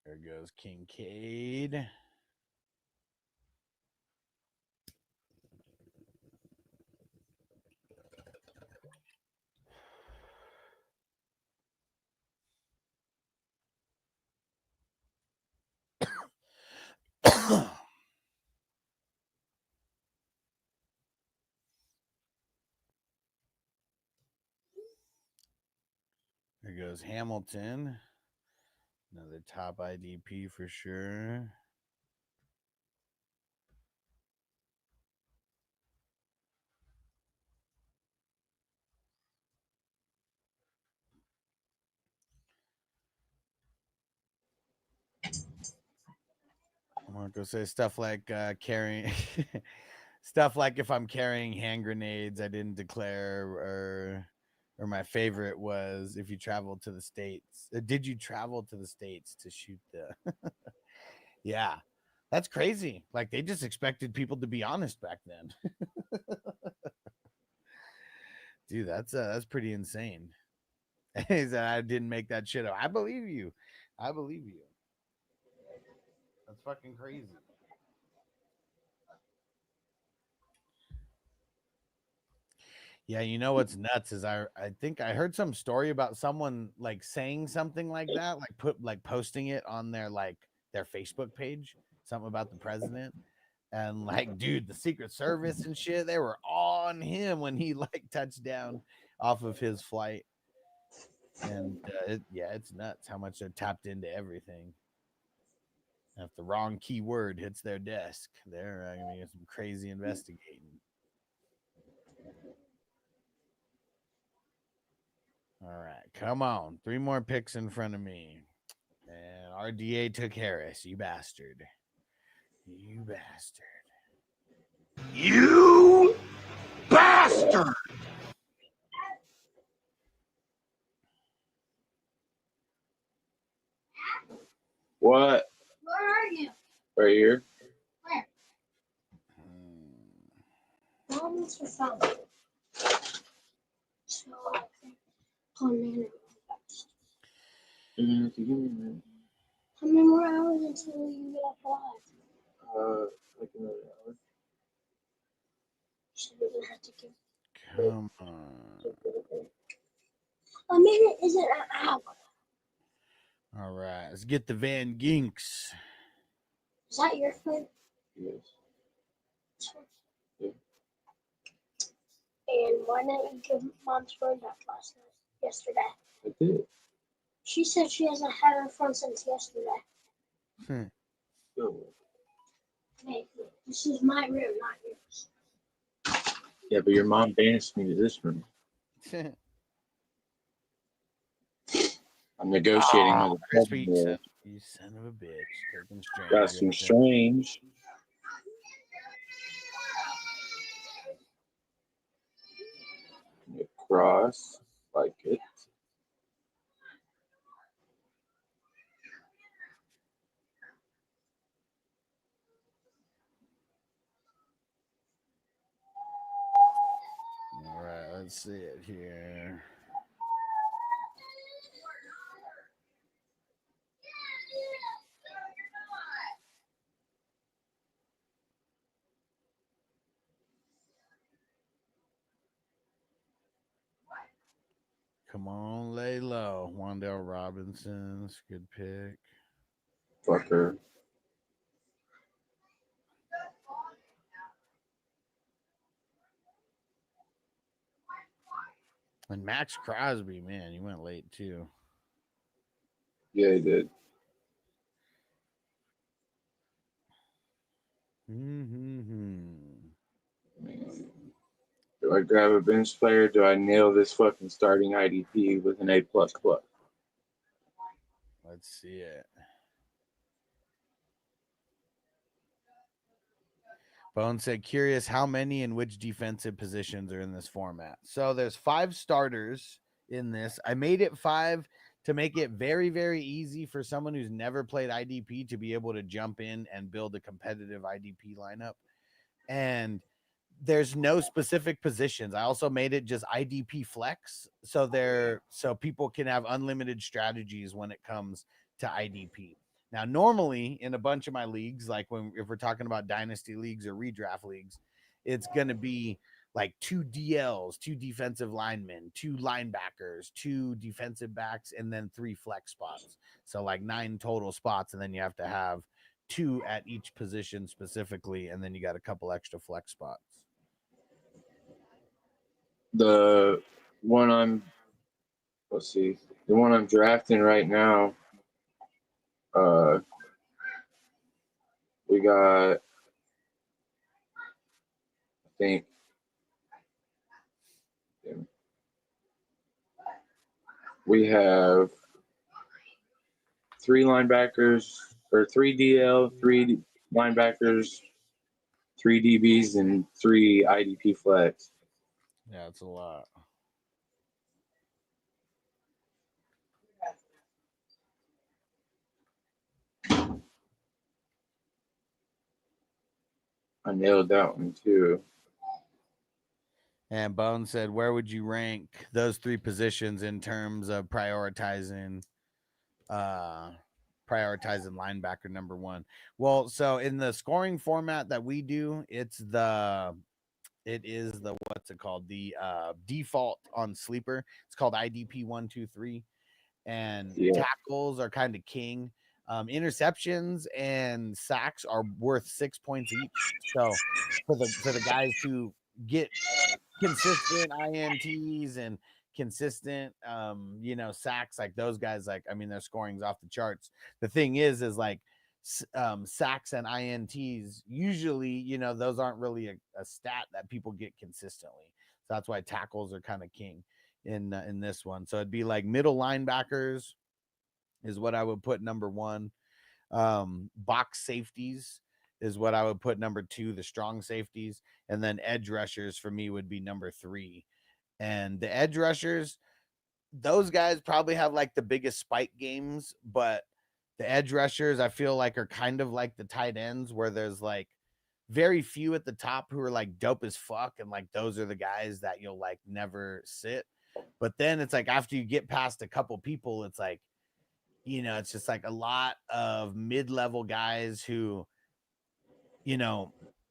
There goes Kincaid. There goes Hamilton. Another top IDP for sure. I'm going to say stuff like carrying stuff like if I'm carrying hand grenades I didn't declare, or my favorite was if you travel to the States. Did you travel to the States to shoot the Yeah. That's crazy. Like they just expected people to be honest back then. Dude, that's pretty insane. He said I didn't make that shit up. I believe you. I believe you. That's fucking crazy. Yeah, you know what's nuts is I think I heard some story about someone like saying something like that, like posting it on their Facebook page, something about the president. And like, dude, the Secret Service and shit, they were on him when he like touched down off of his flight. And it's nuts how much they're tapped into everything. If the wrong keyword hits their desk, they're going to get some crazy investigating. All right, come on. 3 more picks in front of me. And RDA took Harris, you bastard. You bastard. You bastard! What? Where are you? Right here? Where? Mom's for fun. So I can call Nana. How many more hours until you get off live? Like another hour. So we're gonna have to give. Come on. A minute isn't an hour. All right, let's get the Van Ginks. Is that your phone? Yes. Yeah. And why didn't you give Mom's phone back yesterday? I did. She said she hasn't had her phone since yesterday. Oh. Hey, this is my room, not yours. Yeah, but your mom banished me to this room. I'm negotiating with the Crispy, president. you son of a bitch. Taking strange. Got some strange. Cross, like it. All right, let's see it here. Come on, lay low. Wandale Robinson's good pick. Fucker. And Max Crosby, man, you went late too. Yeah, he did. Do I grab a bench player? Do I nail this fucking starting IDP with an A++? Let's see it. Bone said, curious how many and which defensive positions are in this format. So there's 5 starters in this. I made it 5 to make it very, very easy for someone who's never played IDP to be able to jump in and build a competitive IDP lineup. And there's no specific positions. I also made it just IDP flex. So people can have unlimited strategies when it comes to IDP. Now, normally in a bunch of my leagues, like if we're talking about dynasty leagues or redraft leagues, it's going to be like 2 DLs, 2 defensive linemen, 2 linebackers, 2 defensive backs, and then 3 flex spots. So like 9 total spots. And then you have to have 2 at each position specifically. And then you got a couple extra flex spots. The one I'm drafting right now, we got, I think, we have 3 linebackers, or 3 DL, 3 linebackers, 3 DBs, and 3 IDP flex. Yeah, it's a lot. I nailed that one too. And Bone said, where would you rank those 3 positions in terms of prioritizing linebacker number 1? Well, so in the scoring format that we do, it is the what's it called? The default on sleeper. It's called IDP 1, 2, 3. And tackles are kind of king. Interceptions and sacks are worth 6 points each. So for the guys who get consistent INTs and consistent sacks, like those guys, like I mean their scoring's off the charts. The thing is like sacks and INTs usually, those aren't really a stat that people get consistently. So that's why tackles are kind of king in this one. So it'd be like middle linebackers is what I would put number 1. Box safeties is what I would put number 2, the strong safeties, and then edge rushers for me would be number 3. And the edge rushers, those guys probably have like the biggest spike games, but the edge rushers I feel like are kind of like the tight ends where there's like very few at the top who are like dope as fuck, and like those are the guys that you'll like never sit. But then it's like after you get past a couple people, it's like, it's just like a lot of mid-level guys who,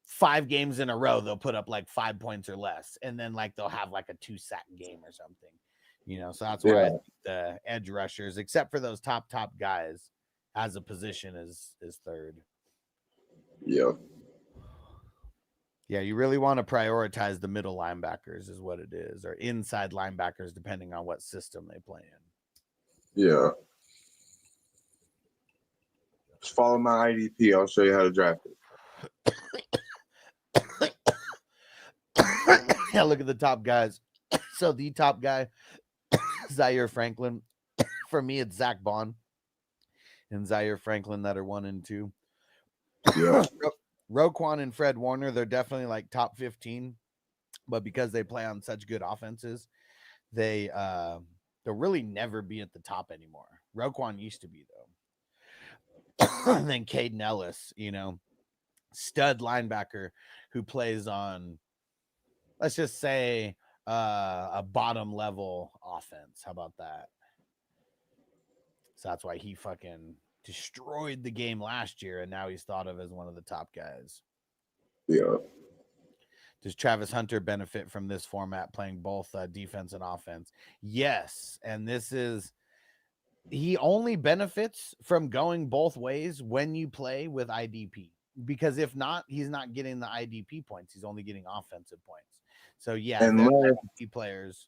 5 games in a row, they'll put up like 5 points or less. And then like, they'll have like a 2-sack game or something, so that's why I think the edge rushers, except for those top guys as a position is third. Yeah. Yeah. You really want to prioritize the middle linebackers is what it is, or inside linebackers, depending on what system they play in. Yeah. Just follow my IDP. I'll show you how to draft it. Yeah, look at the top guys. So the top guy, Zaire Franklin. For me, it's Zach Bond and Zaire Franklin that are 1 and 2. Yeah. Roquan and Fred Warner, they're definitely like top 15, but because they play on such good offenses, they'll really never be at the top anymore. Roquan used to be though. And then Caden Ellis, stud linebacker who plays on, let's just say, a bottom level offense. How about that? So that's why he fucking destroyed the game last year, and now he's thought of as one of the top guys. Yeah. Does Travis Hunter benefit from this format, playing both defense and offense? Yes, and he only benefits from going both ways when you play with IDP, because if not, he's not getting the IDP points. He's only getting offensive points. So yeah, and IDP players,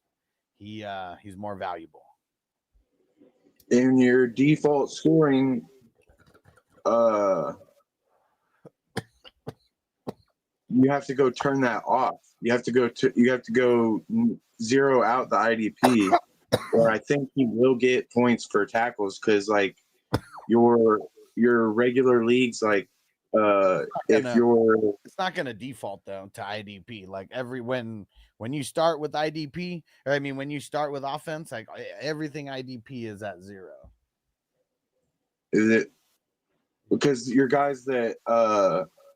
he's more valuable. In your default scoring, you have to go turn that off. You have to go zero out the IDP, or I think he will get points for tackles, because like your regular leagues, like it's not gonna default though to IDP. Like when you start with IDP, or I mean when you start with offense, like everything IDP is at 0. Is it because your guys that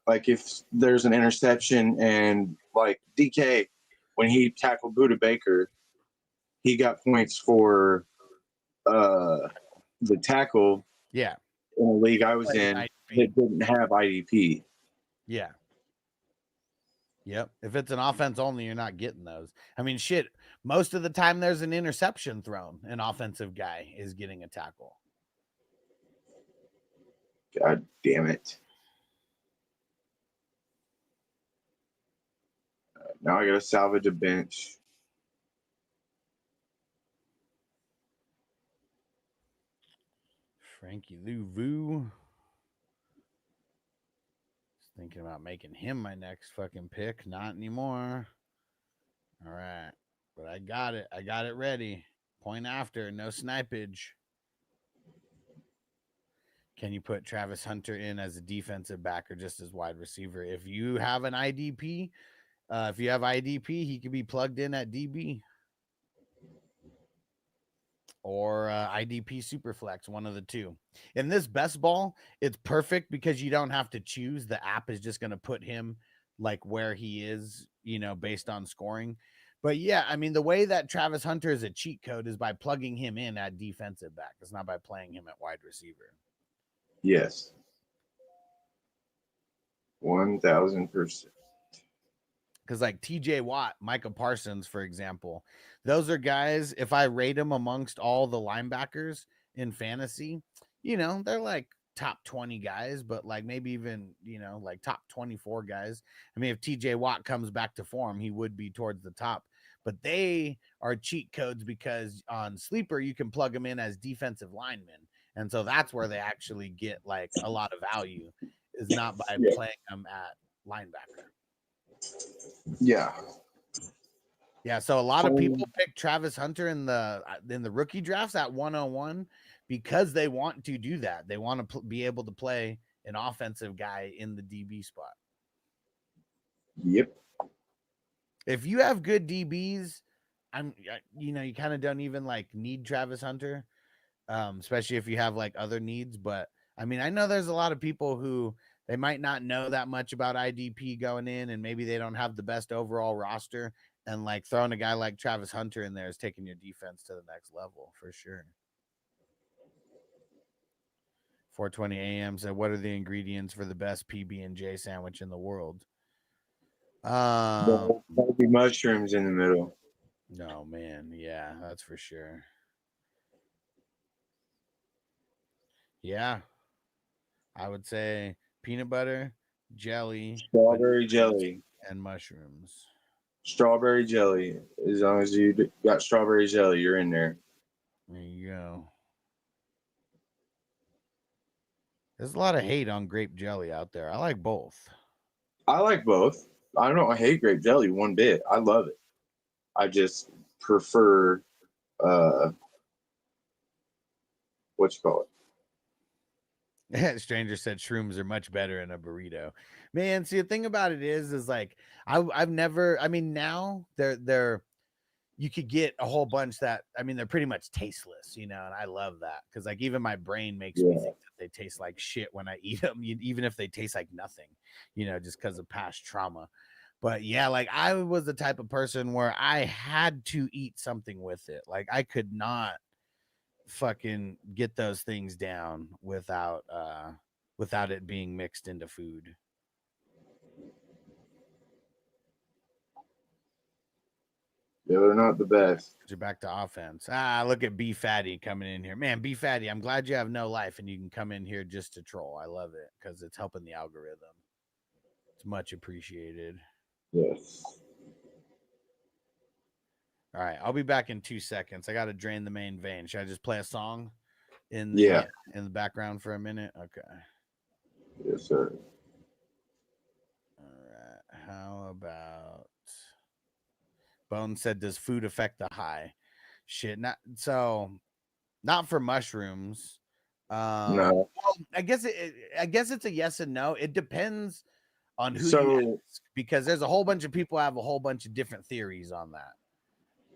like if there's an interception, and like DK, when he tackled Buda Baker, he got points for the tackle. Yeah. In the league I was in, it didn't have IDP. Yeah. Yep. If it's an offense only, you're not getting those. I mean, shit, most of the time there's an interception thrown, an offensive guy is getting a tackle. God damn it. Now I got to salvage a bench. Frankie Louvu. Thinking about making him my next fucking pick. Not anymore. All right. But I got it. I got it ready. Point after. No snipage. Can you put Travis Hunter in as a defensive back or just as wide receiver? If you have an IDP, if you have IDP, he could be plugged in at DB. Or IDP Superflex, one of the two. In this best ball, it's perfect because you don't have to choose. The app is just going to put him like where he is, based on scoring. But yeah, I mean, the way that Travis Hunter is a cheat code is by plugging him in at defensive back. It's not by playing him at wide receiver. Yes. 1000%. Because like TJ Watt, Micah Parsons, for example, those are guys, if I rate them amongst all the linebackers in fantasy, they're like top 20 guys, but like maybe even, like top 24 guys. I mean, if TJ Watt comes back to form, he would be towards the top. But they are cheat codes because on Sleeper, you can plug them in as defensive linemen. And so that's where they actually get like a lot of value, is not by playing them at linebacker. Yeah. Yeah, so a lot of people pick Travis Hunter in the rookie drafts at 101 because they want to do that. They want to be able to play an offensive guy in the DB spot. Yep. If you have good DBs, you kind of don't even like need Travis Hunter, especially if you have like other needs. But I mean, I know there's a lot of people who they might not know that much about IDP going in, and maybe they don't have the best overall roster. And like throwing a guy like Travis Hunter in there is taking your defense to the next level for sure. 4:20 a.m. said, "What are the ingredients for the best PB&J sandwich in the world?" There'll be mushrooms in the middle. No, man. Yeah, that's for sure. Yeah, I would say peanut butter, jelly, Strawberry jelly, and mushrooms. Strawberry jelly. As long as you got strawberry jelly, you're in there. There you go. There's a lot of hate on grape jelly out there. I like both. I like both. I don't hate grape jelly one bit. I love it. I just prefer what you call it. Stranger said shrooms are much better in a burrito. Man, see, the thing about it is like I've never. I mean, now they're you could get a whole bunch that, I mean, they're pretty much tasteless, and I love that because like even my brain makes me think that they taste like shit when I eat them, even if they taste like nothing, just because of past trauma. But yeah, like I was the type of person where I had to eat something with it. Like I could not fucking get those things down without it being mixed into food. Yeah, they're not the best. You're back to offense. Look at B Fatty coming in here. Man, B Fatty, I'm glad you have no life and you can come in here just to troll. I love it because it's helping the algorithm. It's much appreciated. Yes. All right, I'll be back in 2 seconds. I got to drain the main vein. Should I just play a song in the background for a minute? Okay. Yes, sir. All right. How about Bone said, "Does food affect the high?" Shit, not for mushrooms. No. I guess it's a yes and no. It depends on who you ask, because there's a whole bunch of people have a whole bunch of different theories on that.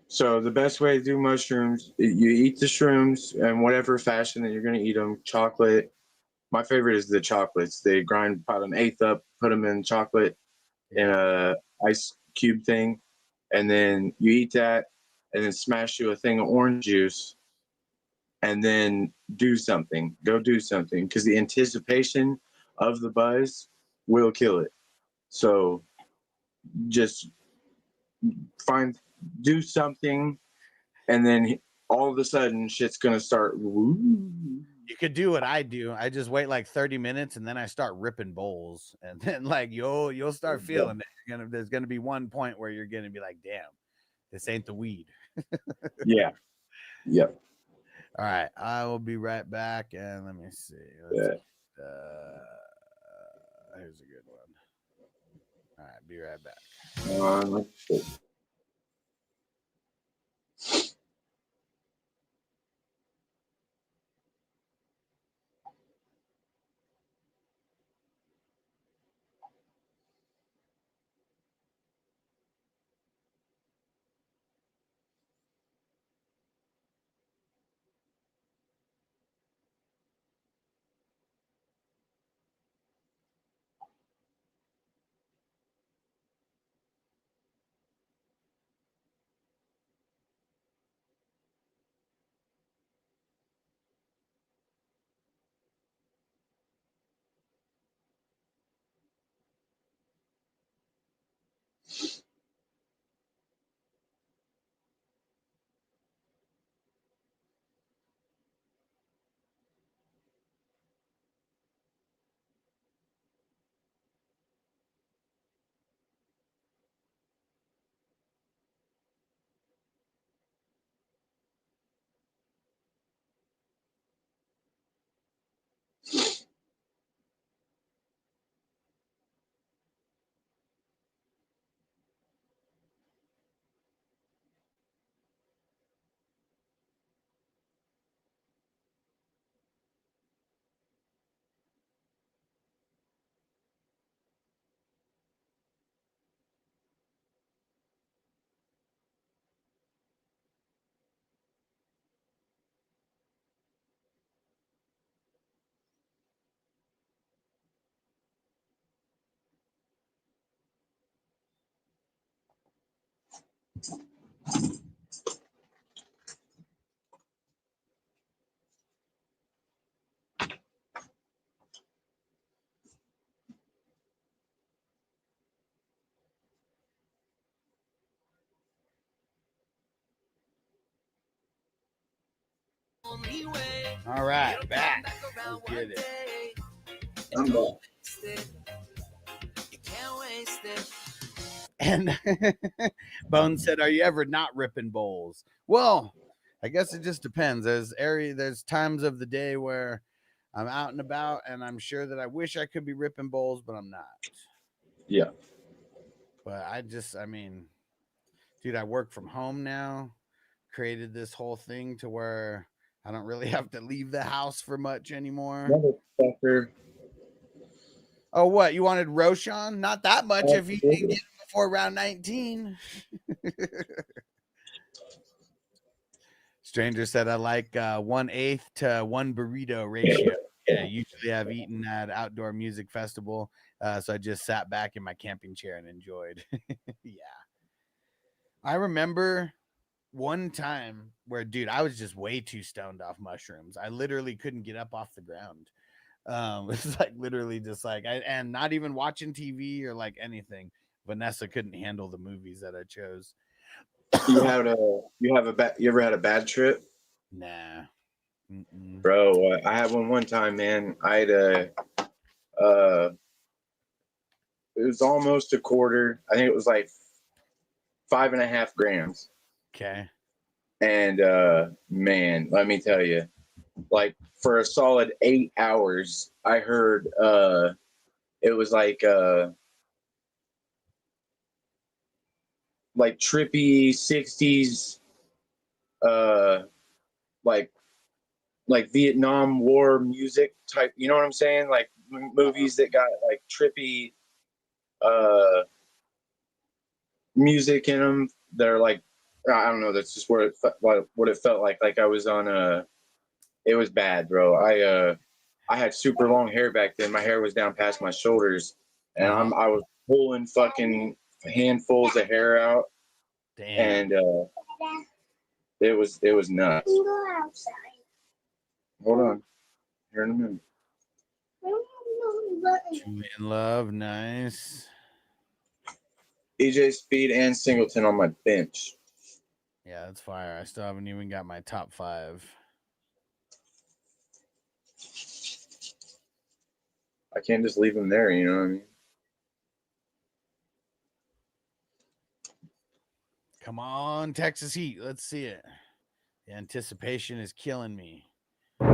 So the best way to do mushrooms, you eat the shrooms in whatever fashion that you're going to eat them. Chocolate. My favorite is the chocolates. They grind about an eighth up, put them in chocolate in a ice cube thing, and then you eat that, and then smash you a thing of orange juice, and then do something. Go do something, because the anticipation of the buzz will kill it. So just do something, and then all of a sudden shit's gonna start. Woo. You could do what I do. I just wait like 30 minutes and then I start ripping bowls, and then like you'll start feeling it. There's gonna be one point where you're gonna be like, damn, this ain't the weed. Yeah. Yep. All right, I will be right back, and let me see. Here's a good one. All right, be right back. All right, back. Let's get it. I'm back. And Bones said, "Are you ever not ripping bowls?" Well, I guess it just depends. There's times of the day where I'm out and about, and I'm sure that I wish I could be ripping bowls, but I'm not. Yeah. But I mean, dude, I work from home now. Created this whole thing to where I don't really have to leave the house for much anymore. Motherfucker. Oh, what? You wanted Roshan? Not that much if you didn't get him before round 19. Stranger said, I like 1/8 to 1 burrito ratio. Yeah, usually I've eaten at outdoor music festival. So I just sat back in my camping chair and enjoyed. Yeah. I remember one time where, dude, I was just way too stoned off mushrooms. I literally couldn't get up off the ground. It's like literally just like and not even watching TV or like anything. Vanessa couldn't handle the movies that I chose. You ever had a bad trip? Nah. Mm-mm. Bro, I had one time, man. I had it was almost a quarter. I think it was like 5.5 grams. Okay. And man, let me tell you, like for a solid 8 hours, I heard it was like trippy 60s like Vietnam War music type, you know what I'm saying? Like movies that got like trippy music in them. They're like, I don't know, that's just what it felt like. Like I was on it was bad, bro. I had super long hair back then. My hair was down past my shoulders, and I was pulling fucking handfuls of hair out. Damn. And it was nuts. Go outside. Hold on, here in a minute. Two in love, nice. EJ Speed and Singleton on my bench. Yeah, that's fire. I still haven't even got my top 5. I can't just leave them there, you know what I mean? Come on, Texas Heat. Let's see it. The anticipation is killing me. You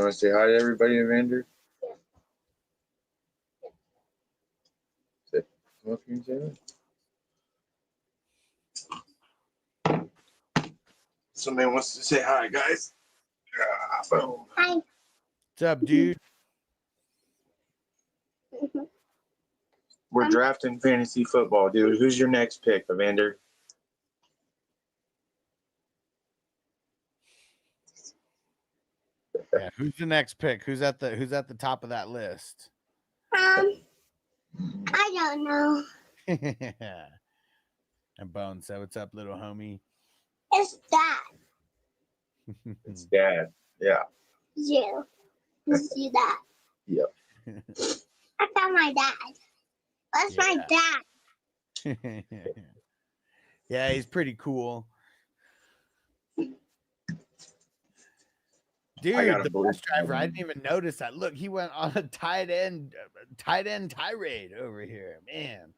want to say hi to everybody, Evander? Come up here and say that. Somebody wants to say hi, guys. Boom. Hi. What's up, dude? We're drafting fantasy football, dude. Who's your next pick, Evander? Yeah, who's the next pick? Who's at the top of that list? I don't know. Yeah. And Bone said, "What's up, little homie?" It's Dad. It's Dad. Yeah. You. See that? Yep. I found my dad. That's my dad. Yeah, he's pretty cool. Dude, the bus driver, I didn't even notice that. Look, he went on a tight end tirade over here. Man,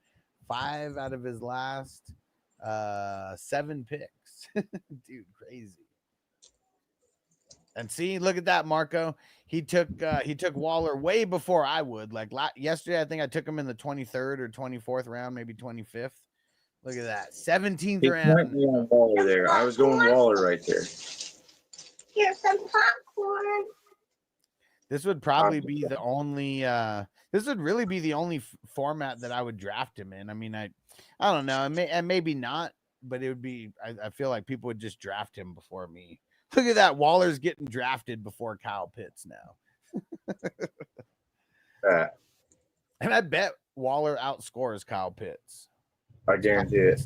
5 out of his last 7 picks. Dude, crazy. And see, look at that, Marco. He took Waller way before I would. Like yesterday, I think I took him in the 23rd or 24th round, maybe 25th. Look at that, 17th round. Me on Waller there. I was going Waller right there. Here's some popcorn. This would probably be the only. This would really be the only format that I would draft him in. I mean, I don't know, and maybe not, but it would be. I feel like people would just draft him before me. Look at that, Waller's getting drafted before Kyle Pitts now. And I bet Waller outscores Kyle Pitts. I guarantee it.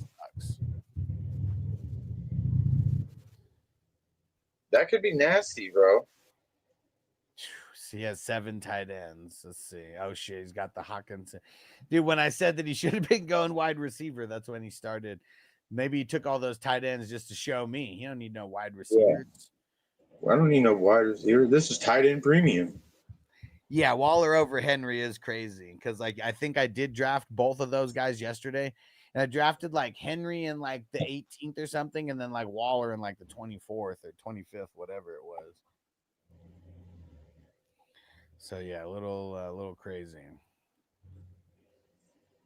That could be nasty, bro. He has 7 tight ends. Let's see. Oh shit, he's got the Hawkinson. Dude, when I said that he should have been going wide receiver, that's when he started. Maybe he took all those tight ends just to show me. He don't need no wide receivers. I don't need no wide receiver. This is tight end premium. Yeah, Waller over Henry is crazy because like I think I did draft both of those guys yesterday, and I drafted like Henry in like the 18th or something, and then like Waller in like the 24th or 25th, whatever it was. So yeah, a little crazy.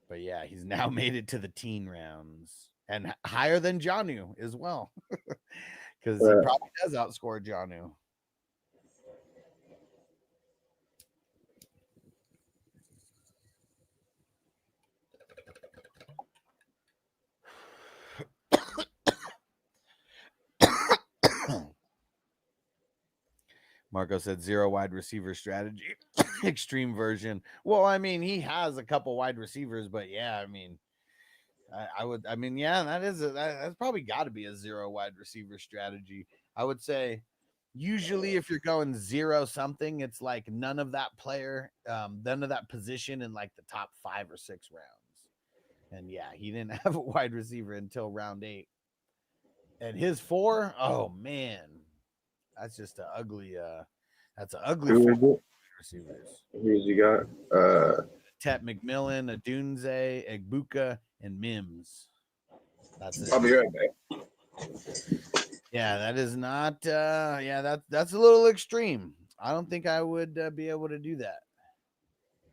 But yeah, he's now made it to the teen rounds and higher than Jonnu as well, because he probably does outscore Jonnu. Marco said 0 wide receiver strategy, extreme version. Well, I mean, he has a couple wide receivers, but yeah, I mean, yeah, that's probably got to be a 0 wide receiver strategy. I would say usually if you're going 0 something, it's like none of that player, none of that position in like the top 5 or 6 rounds. And yeah, he didn't have a wide receiver until round 8. And his 4, oh man. That's just an ugly. That's an ugly receivers. Who's you got? Tet McMillan, Adunze, Egbuka, and Mims. That's it. I'll be right back. Yeah, that is not. Yeah, that's a little extreme. I don't think I would be able to do that.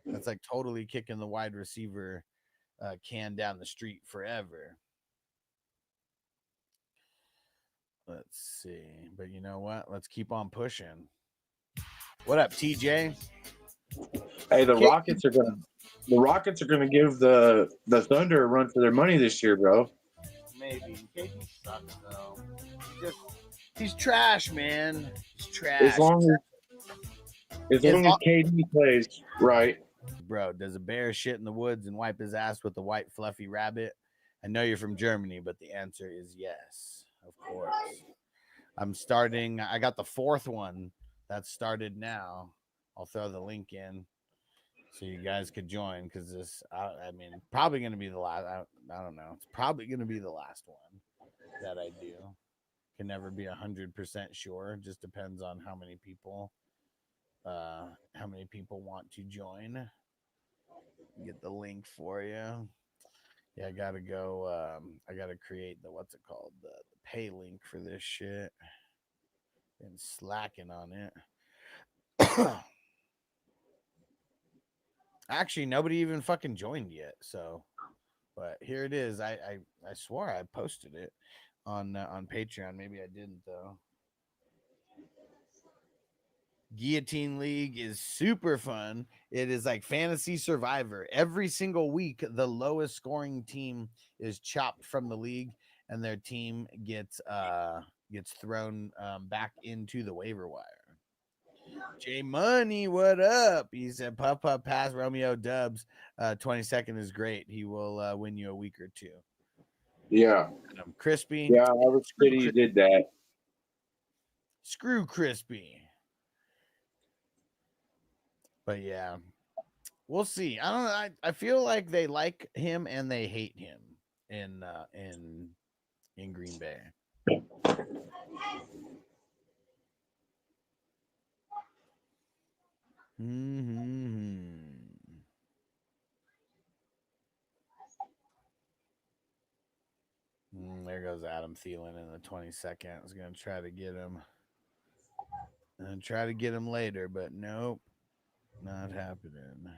That's like totally kicking the wide receiver can down the street forever. Let's see. But you know what? Let's keep on pushing. What up, TJ? Hey, the Rockets are gonna give the Thunder a run for their money this year, bro. Maybe. KD sucks though. He's trash, man. He's trash. As long as KD plays right. Bro, does a bear shit in the woods and wipe his ass with a white fluffy rabbit? I know you're from Germany, but the answer is yes, of course. I'm starting. I got the 4th one that started now. I'll throw the link in so you guys could join because this, I mean, probably going to be the last. I don't know. It's probably going to be the last one that I do. Can never be 100% sure. It just depends on how many people want to join. Get the link for you. Yeah, I gotta go. I gotta create the what's it called, the pay link for this shit. Been slacking on it. Actually, nobody even fucking joined yet. So, but here it is. I swore I posted it on Patreon. Maybe I didn't though. Guillotine League is super fun. It is like Fantasy Survivor. Every single week, the lowest scoring team is chopped from the league, and their team gets thrown back into the waiver wire. J Money, what up? He said, "Puff puff pass Romeo Dubs. 22nd is great. He will win you a week or 2." Yeah. Crispy. Yeah, I was pity you did that. Screw Crispy. But yeah, we'll see. I don't know. I feel like they like him and they hate him in Green Bay. There goes Adam Thielen in the 22nd. I was gonna try to get him. And try to get him later, but nope. Not happening.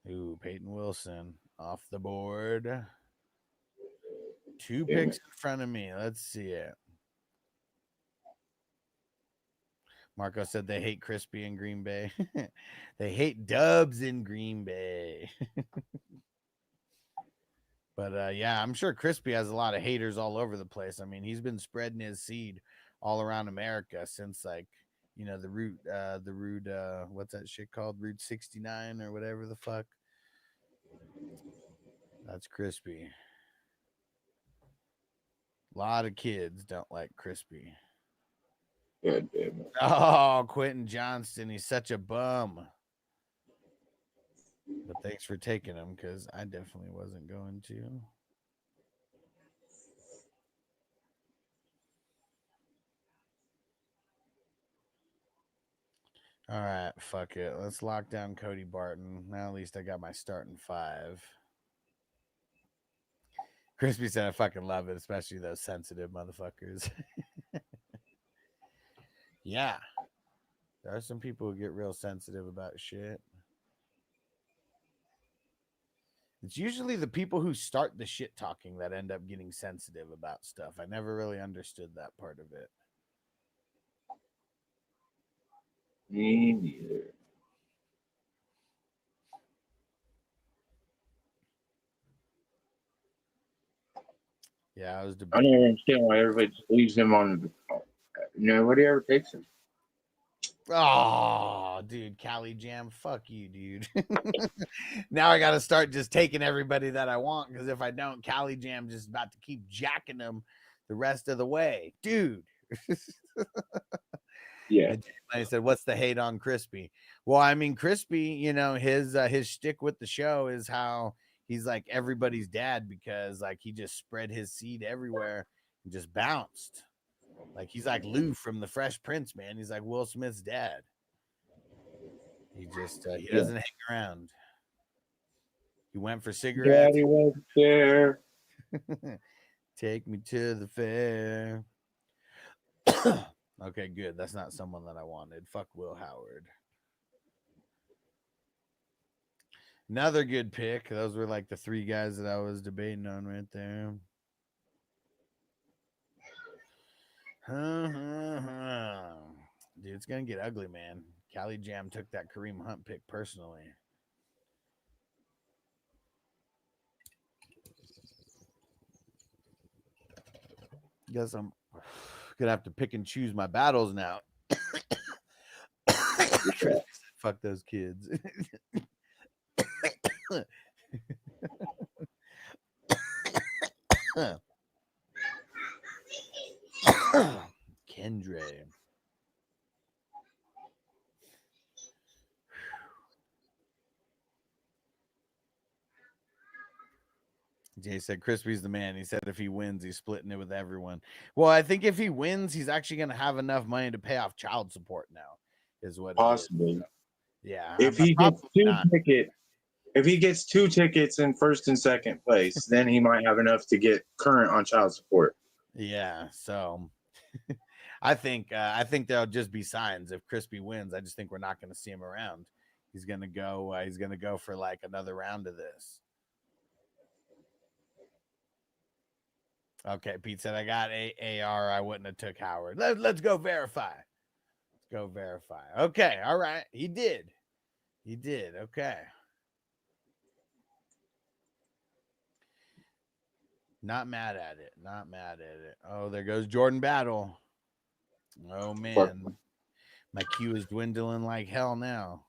Ooh, Peyton Wilson off the board. 2 picks in front of me. Let's see it. Marco said they hate Crispy in Green Bay. They hate Dubs in Green Bay. But yeah, I'm sure Crispy has a lot of haters all over the place. I mean, he's been spreading his seed all around America since like, you know, the route, what's that shit called? Route 69 or whatever the fuck. That's Crispy. A lot of kids don't like Crispy. God damn it. Oh, Quentin Johnston. He's such a bum. But thanks for taking him because I definitely wasn't going to. All right, fuck it. Let's lock down Cody Barton. Now at least I got my starting 5. Crispy said I fucking love it, especially those sensitive motherfuckers. Yeah. There are some people who get real sensitive about shit. It's usually the people who start the shit talking that end up getting sensitive about stuff. I never really understood that part of it. Me neither. Yeah, I was I don't debating. even understand why everybody just leaves him on the. Nobody ever takes him. Oh, dude, Cali Jam, fuck you, dude. Now I got to start just taking everybody that I want because if I don't, Cali Jam just about to keep jacking them the rest of the way, dude. Yeah. I said, "What's the hate on Crispy?" Well, I mean, Crispy, you know, his shtick with the show is how he's like everybody's dad because like he just spread his seed everywhere and just bounced. Like he's like Lou from the Fresh Prince, man. He's like Will Smith's dad. He just he doesn't hang around. He went for cigarettes. Daddy was there. Take me to the fair. Okay, good. That's not someone that I wanted. Fuck Will Howard. Another good pick. Those were like the 3 guys that I was debating on right there. Dude, it's gonna get ugly, man. Cali Jam took that Kareem Hunt pick personally. Guess I'm gonna have to pick and choose my battles now. Fuck those kids. Kendre. Jay said Crispy's the man. He said if he wins, he's splitting it with everyone. Well, I think if he wins, he's actually going to have enough money to pay off child support now, is what Possibly. it is. Yeah. If he gets 2 tickets, if he gets 2 tickets in first and second place, then he might have enough to get current on child support. Yeah. So I think there'll just be signs if Crispy wins. I just think we're not going to see him around. He's going to go. He's going to go for like another round of this. Okay, Pete said I got AR. I wouldn't have took Howard. Let's go verify. Let's go verify. Okay, all right. He did. Okay. Not mad at it. Oh, there goes Jordan Battle. Oh man, my queue is dwindling like hell now.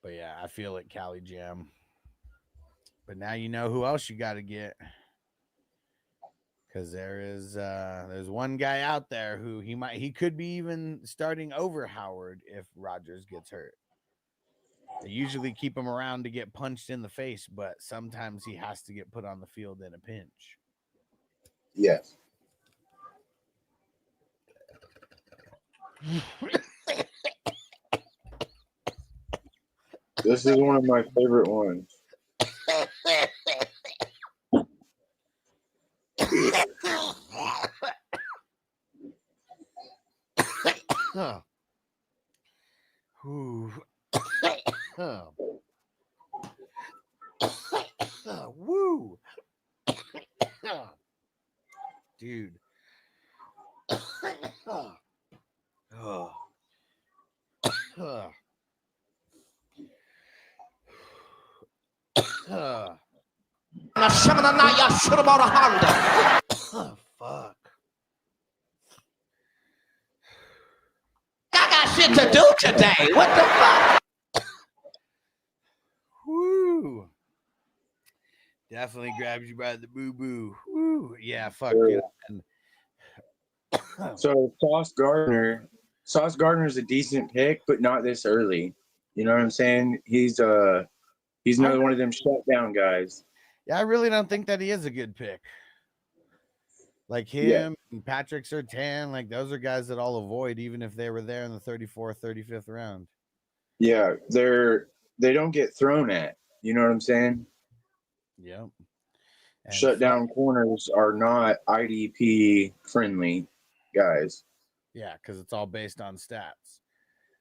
But yeah, I feel it, Cali Jam. But now you know who else you got to get. Because there's one guy out there who he could be even starting over Howard if Rodgers gets hurt. They usually keep him around to get punched in the face, but sometimes he has to get put on the field in a pinch. Yes. This is one of my favorite ones. Woo. Dude. Fuck. I got shit to do today. What the fuck? Woo. Definitely grabs you by the boo boo. Woo. Yeah, fuck Sure. you. So Sauce Gardner's a decent pick, but not this early. You know what I'm saying? He's another one of them shutdown guys. Yeah, I really don't think that he is a good pick. Like him and Patrick Surtain, like those are guys that I'll avoid even if they were there in the 34th, 35th round. Yeah, they don't get thrown at. You know what I'm saying? Yep. And Shutdown corners are not IDP friendly guys. Yeah, because it's all based on stats.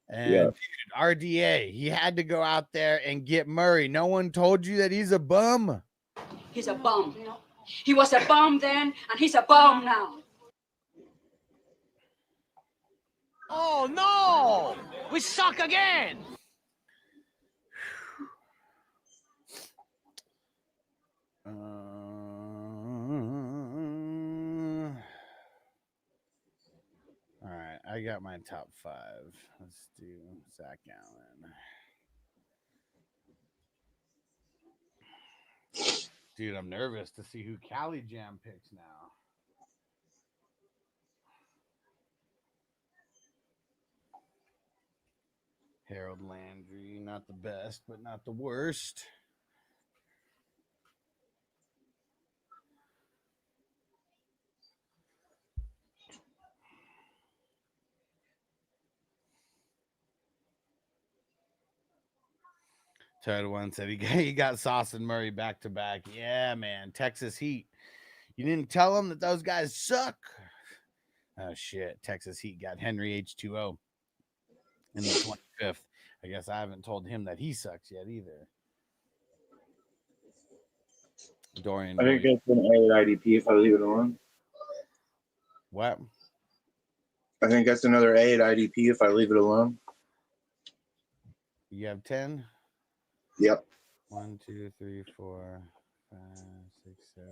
And Yeah. dude, RDA, he had to go out there and get Murray. No one told you that he's a bum. He's a bum. He was a bum then, and he's a bum now. Oh no! We suck again! All right, I got my top 5. Let's do Zach Allen. Dude, I'm nervous to see who Cali Jam picks now. Harold Landry, not the best, but not the worst. Toad one said he got Sauce and Murray back to back. Yeah, man. Texas Heat. You didn't tell them that those guys suck. Oh, shit. Texas Heat got Henry H2O in the 25th. I guess I haven't told him that he sucks yet either. Dorian. I think that's an A at IDP if I leave it alone. What? I think that's another A at IDP if I leave it alone. You have 10? Yep. 1, 2, 3, 4, 5, 6, 7,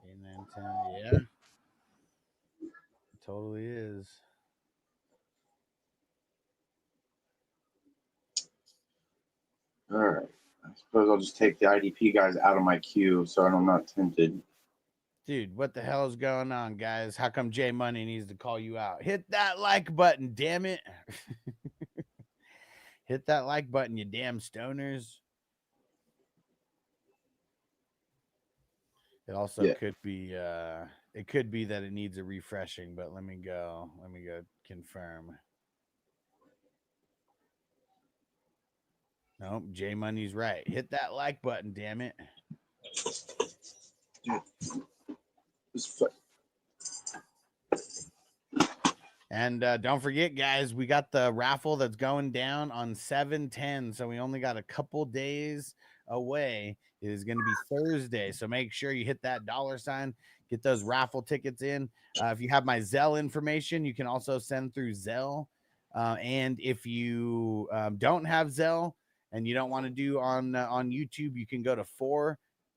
8, 9, 10. Yeah. It totally is. All right. I suppose I'll just take the IDP guys out of my queue so I'm not tempted. Dude, what the hell is going on, guys? How come J Money needs to call you out? Hit that like button, damn it. Hit that like button, you damn stoners. It also could be that it needs a refreshing, but let me go confirm. Nope, J Money's right. Hit that like button, damn it. And don't forget, guys, we got the raffle that's going down on 7/10, so we only got a couple days away. It is going to be Thursday, so make sure you hit that $, get those raffle tickets in. If you have my Zelle information, you can also send through Zelle. And if you don't have Zelle and you don't want to do on YouTube, you can go to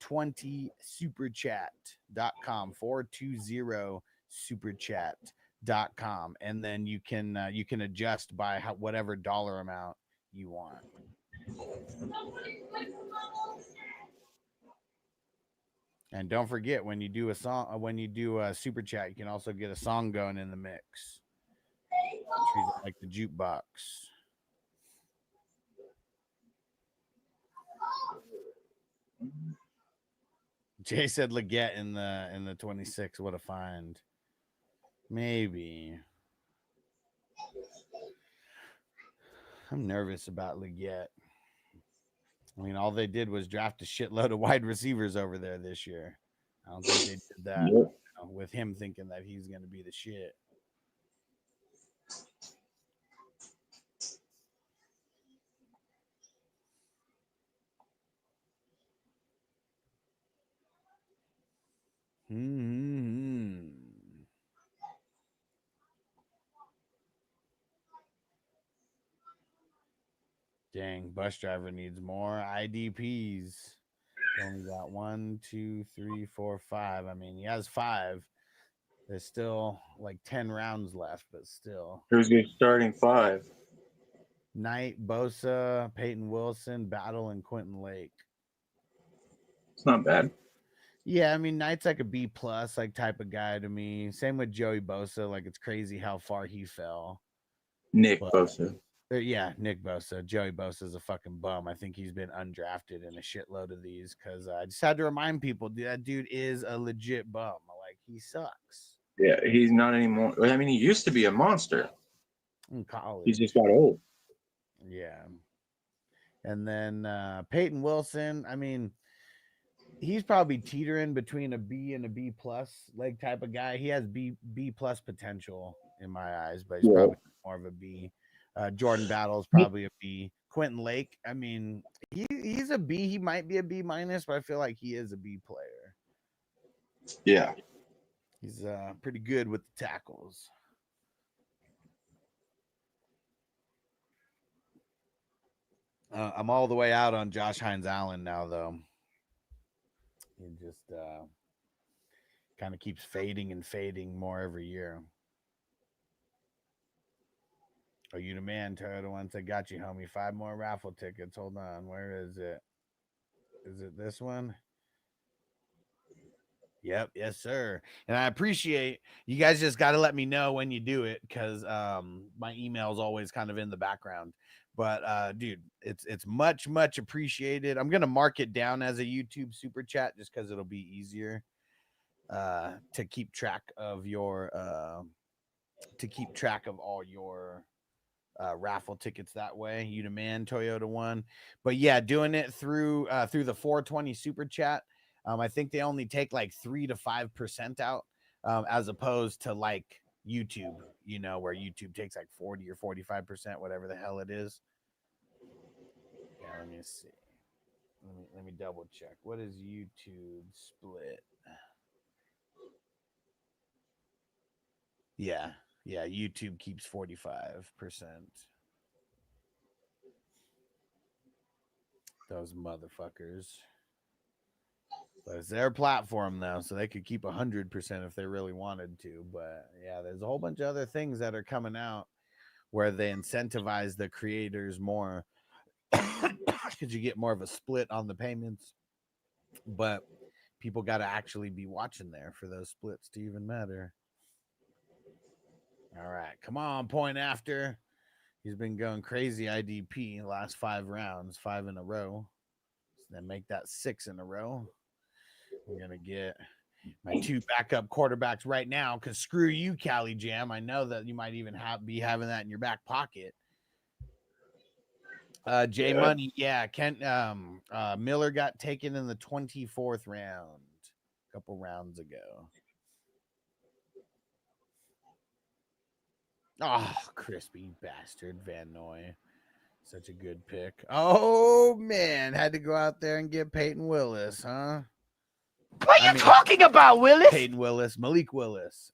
420superchat.com, 420superchat.com, and then you can adjust by whatever dollar amount you want. And don't forget, when you do a super chat, you can also get a song going in the mix. Treat it like the jukebox. Jay said Leggett in the 26. What a find. Maybe. I'm nervous about Leggett. I mean, all they did was draft a shitload of wide receivers over there this year. I don't think they did that with him thinking that he's going to be the shit. Dang, bus driver needs more IDPs. Only got 1, 2, 3, 4, 5. I mean, he has 5. There's still like 10 rounds left, but still. Who's your starting 5? Knight, Bosa, Peyton Wilson, Battle, and Quentin Lake. It's not bad. Yeah, I mean, Knight's like a B plus like type of guy to me. Same with Joey Bosa. Like it's crazy how far he fell. Nick But, Bosa. yeah, Nick Bosa. Joey Bosa is a fucking bum. I think he's been undrafted in a shitload of these because I just had to remind people that dude is a legit bum. Like he sucks. Yeah, he's not anymore. I mean, he used to be a monster. In college. He just got old. Yeah. And then Peyton Wilson, I mean, he's probably teetering between a B and a B plus like type of guy. He has B plus potential in my eyes, but he's probably more of a B. Jordan Battle's probably a B. Quentin Lake, I mean, he's a B. He might be a B minus, but I feel like he is a B player. Yeah. He's pretty good with the tackles. I'm all the way out on Josh Hines Allen now, though. He just kind of keeps fading and fading more every year. Oh, you the man, Toyota once I got you, homie. 5 more raffle tickets. Hold on. Where is it? Is it this one? Yep. Yes, sir. And I appreciate you guys. Just got to let me know when you do it because my email is always kind of in the background. But dude, it's much appreciated. I'm gonna mark it down as a YouTube super chat just because it'll be easier to keep track of your all your raffle tickets that way. You the man, Toyota one. But yeah, doing it through the 420 super chat. I think they only take like 3 to 5% out, as opposed to like YouTube, you know, where YouTube takes like 40 or 45%, whatever the hell it is. Yeah, let me see. Let me double check. What is YouTube split? Yeah, YouTube keeps 45%. Those motherfuckers. But it's their platform though, so they could keep 100% if they really wanted to. But yeah, there's a whole bunch of other things that are coming out where they incentivize the creators more because you get more of a split on the payments. But people got to actually be watching there for those splits to even matter. All right, come on, point after. He's been going crazy IDP last 5 rounds, 5 in a row. So then make that 6 in a row. I'm going to get my 2 backup quarterbacks right now because screw you, Cali Jam. I know that you might even be having that in your back pocket. Jay Money, yeah. Miller got taken in the 24th round a couple rounds ago. Oh, crispy bastard, Van Noy. Such a good pick. Oh, man. Had to go out there and get Peyton Willis, huh? What are you talking about, Willis? Peyton Willis, Malik Willis.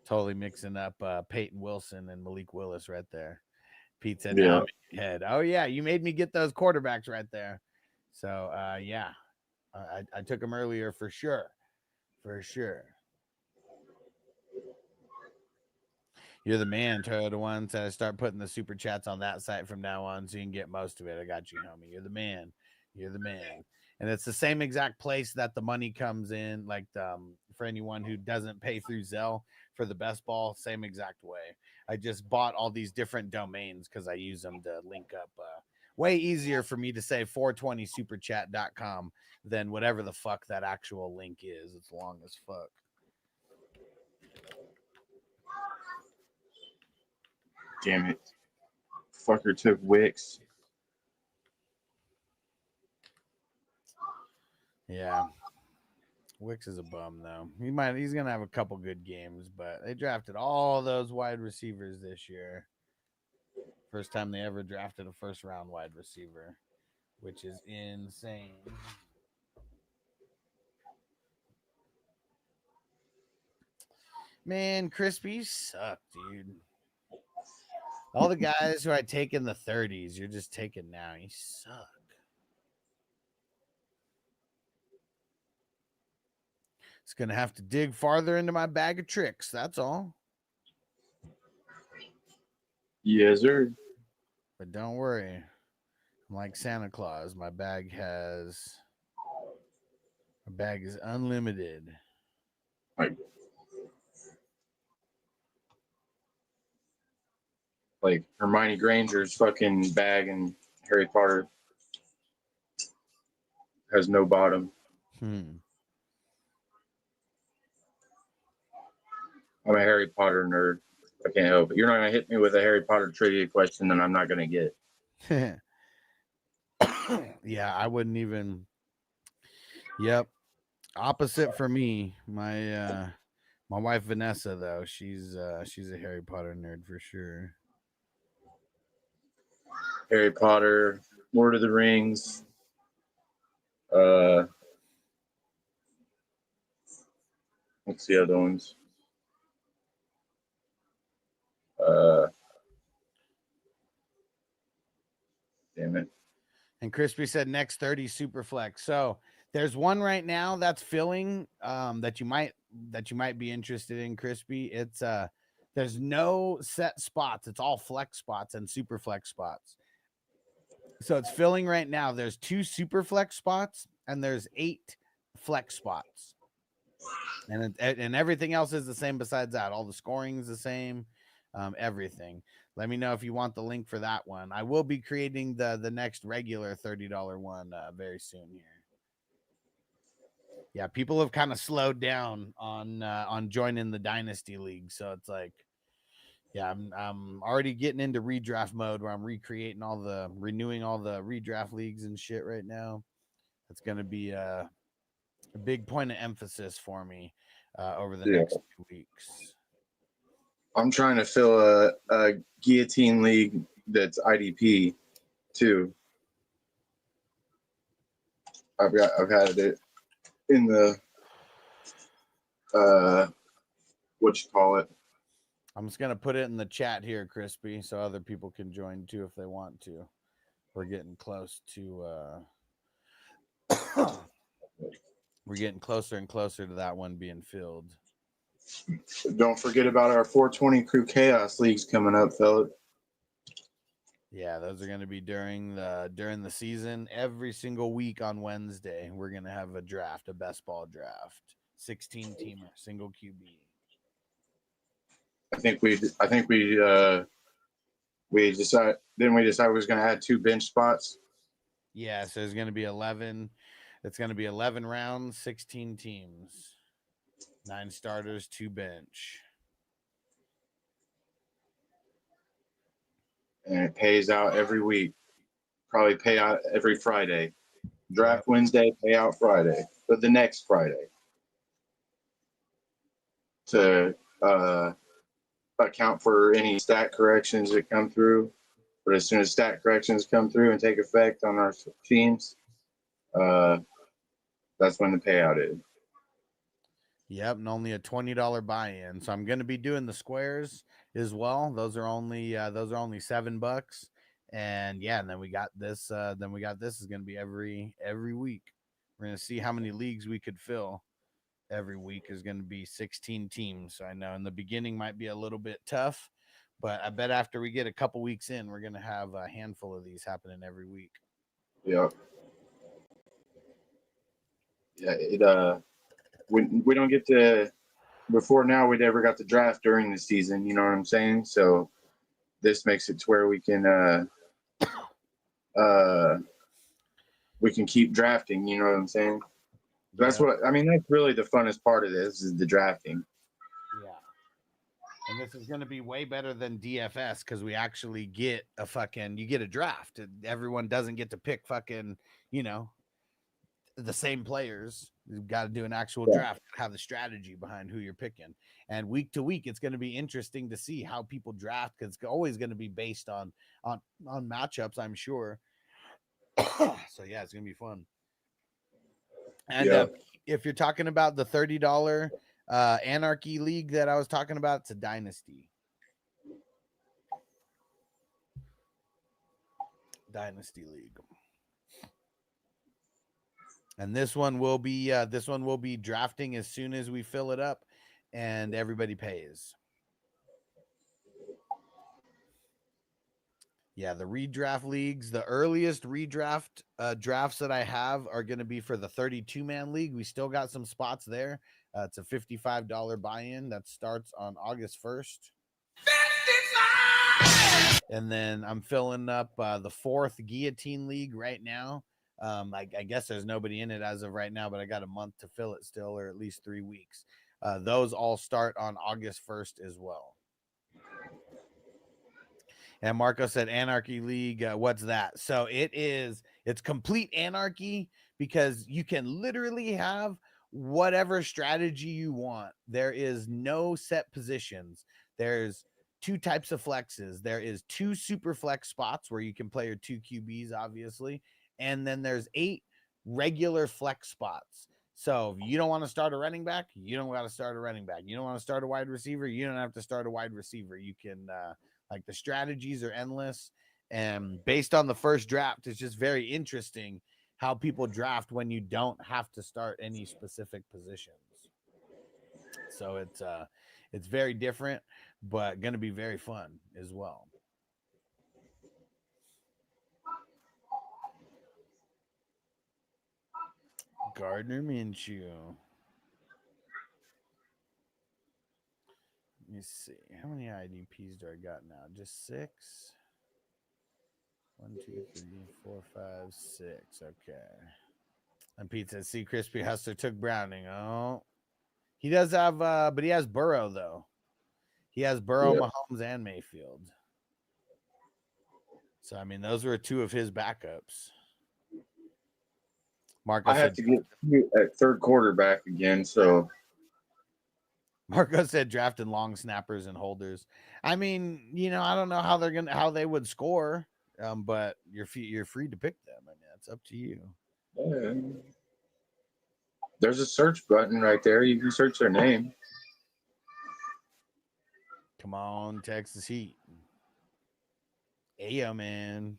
Totally mixing up Peyton Wilson and Malik Willis right there. Pete said, "Now I'm in your head." Oh, yeah. You made me get those quarterbacks right there. So, yeah. I took them earlier for sure. For sure. You're the man, Toyota One. So I start putting the super chats on that site from now on so you can get most of it. I got you, homie. You're the man. You're the man. And it's the same exact place that the money comes in, like for anyone who doesn't pay through Zelle for the best ball, same exact way. I just bought all these different domains because I use them to link up. Way easier for me to say 420superchat.com than whatever the fuck that actual link is. It's long as fuck. Damn it. Fucker took Wicks. Yeah. Wicks is a bum though. He's gonna have a couple good games, but they drafted all those wide receivers this year. First time they ever drafted a first round wide receiver, which is insane. Man, Crispy suck, dude. All the guys who I take in the 30s, you're just taking now. You suck. It's gonna have to dig farther into my bag of tricks. That's all. Yes, sir. But don't worry. I'm like Santa Claus. My bag is unlimited. Like Hermione Granger's fucking bag in Harry Potter has no bottom. I'm a Harry Potter nerd. I can't help it. You're not gonna hit me with a Harry Potter trivia question that I'm not gonna get. Yeah, I wouldn't even. Yep. Opposite for me. My wife Vanessa though, she's a Harry Potter nerd for sure. Harry Potter, Lord of the Rings. What's the other ones? Damn it. And Crispy said next 30 super flex. So there's one right now that's filling that you might be interested in, Crispy. It's there's no set spots. It's all flex spots and super flex spots. So it's filling right now. There's 2 super flex spots and there's 8 flex spots. And everything else is the same besides that. All the scoring is the same. Everything. Let me know if you want the link for that one. I will be creating the next regular $30 one very soon here. Yeah, people have kind of slowed down on joining the Dynasty League, so it's like, yeah, I'm already getting into redraft mode where I'm renewing all the redraft leagues and shit right now. That's going to be a big point of emphasis for me over the next 2 weeks. I'm trying to fill a guillotine league that's IDP too. I've had it in the what you call it. I'm just gonna put it in the chat here, Crispy, so other people can join too if they want to. We're getting close to we're getting closer and closer to that one being filled. Don't forget about our 420 Crew Chaos Leagues coming up, fella. Yeah, those are going to be during the season. Every single week on Wednesday, we're going to have a draft, a best ball draft, 16 teamer, single QB. I think we decided we was going to add 2 bench spots. Yeah, so there's going to be 11. It's going to be 11 rounds, 16 teams, 9 starters, 2 bench. And it pays out every week. Probably pay out every Friday. Draft Wednesday, pay out Friday, but the next Friday. To account for any stat corrections that come through. But as soon as stat corrections come through and take effect on our teams, that's when the payout is. Yep, and only a $20 buy-in. So I'm going to be doing the squares as well. Those are only $7. And yeah, and then we got this. This is going to be every week. We're going to see how many leagues we could fill. Every week is going to be 16 teams. So I know in the beginning might be a little bit tough, but I bet after we get a couple weeks in, we're going to have a handful of these happening every week. Yeah. Yeah. We don't get to, before now, we never got to draft during the season. You know what I'm saying? So this makes it to where we can keep drafting. You know what I'm saying? That's what I mean. That's really the funnest part of this is the drafting. Yeah. And this is going to be way better than DFS because we actually get you get a draft. Everyone doesn't get to pick the same players. You've got to do an actual draft, have the strategy behind who you're picking. And week to week, it's going to be interesting to see how people draft because it's always going to be based on matchups, I'm sure. So yeah, it's going to be fun. And if you're talking about the $30 Anarchy League that I was talking about, it's a Dynasty League. And this one will be drafting as soon as we fill it up and everybody pays. Yeah, the redraft leagues, the earliest redraft drafts that I have are going to be for the 32-man league. We still got some spots there. It's a $55 buy-in that starts on August 1st. 55! And then I'm filling up the 4th guillotine league right now. I guess there's nobody in it as of right now, but I got a month to fill it still, or at least 3 weeks. Those all start on August 1st as well. And Marco said Anarchy League. What's that? So it's complete anarchy because you can literally have whatever strategy you want. There is no set positions. There's 2 types of flexes. There is 2 super flex spots where you can play your 2 QBs, obviously. And then there's 8 regular flex spots. So if you don't want to start a running back, you don't got to start a running back. You don't want to start a wide receiver, you don't have to start a wide receiver. You can like the strategies are endless, and based on the first draft, it's just very interesting how people draft when you don't have to start any specific positions. So it's very different, but going to be very fun as well. Gardner Minshew. Let me see. How many IDPs do I got now? Just 6? 1, 2, 3, 4, 5, 6. Okay. And Pete says, see, Crispy Hustler took Browning. Oh, he does have, but he has Burrow, though. He has Burrow, Mahomes, and Mayfield. So, I mean, those were 2 of his backups. Marco I have to get at third quarterback again, so. Marco said drafting long snappers and holders. I mean, I don't know how they would score, but you're free to pick them. I mean, it's up to you. Yeah. There's a search button right there. You can search their name. Come on, Texas Heat. Ayo, man.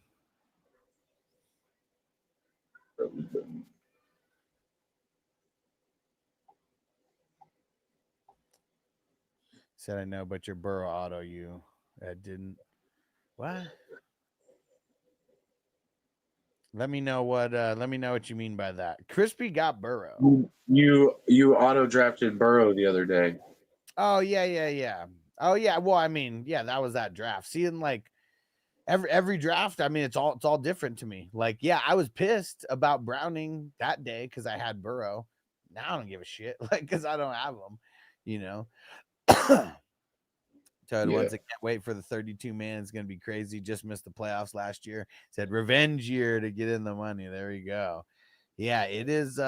Said I know, but your Burrow auto you. That didn't. What? Let me know what you mean by that. Crispy got Burrow. You auto drafted Burrow the other day. Oh yeah. Oh yeah. Well, I mean, yeah, that was that draft. Seeing like every draft, I mean, it's all different to me. Like, yeah, I was pissed about Browning that day because I had Burrow. Now I don't give a shit, like, because I don't have him. Todd once I can't wait for the 32 man. It's gonna be crazy. Just missed the playoffs last year. Said revenge year to get in the money. There you go. Yeah, it is.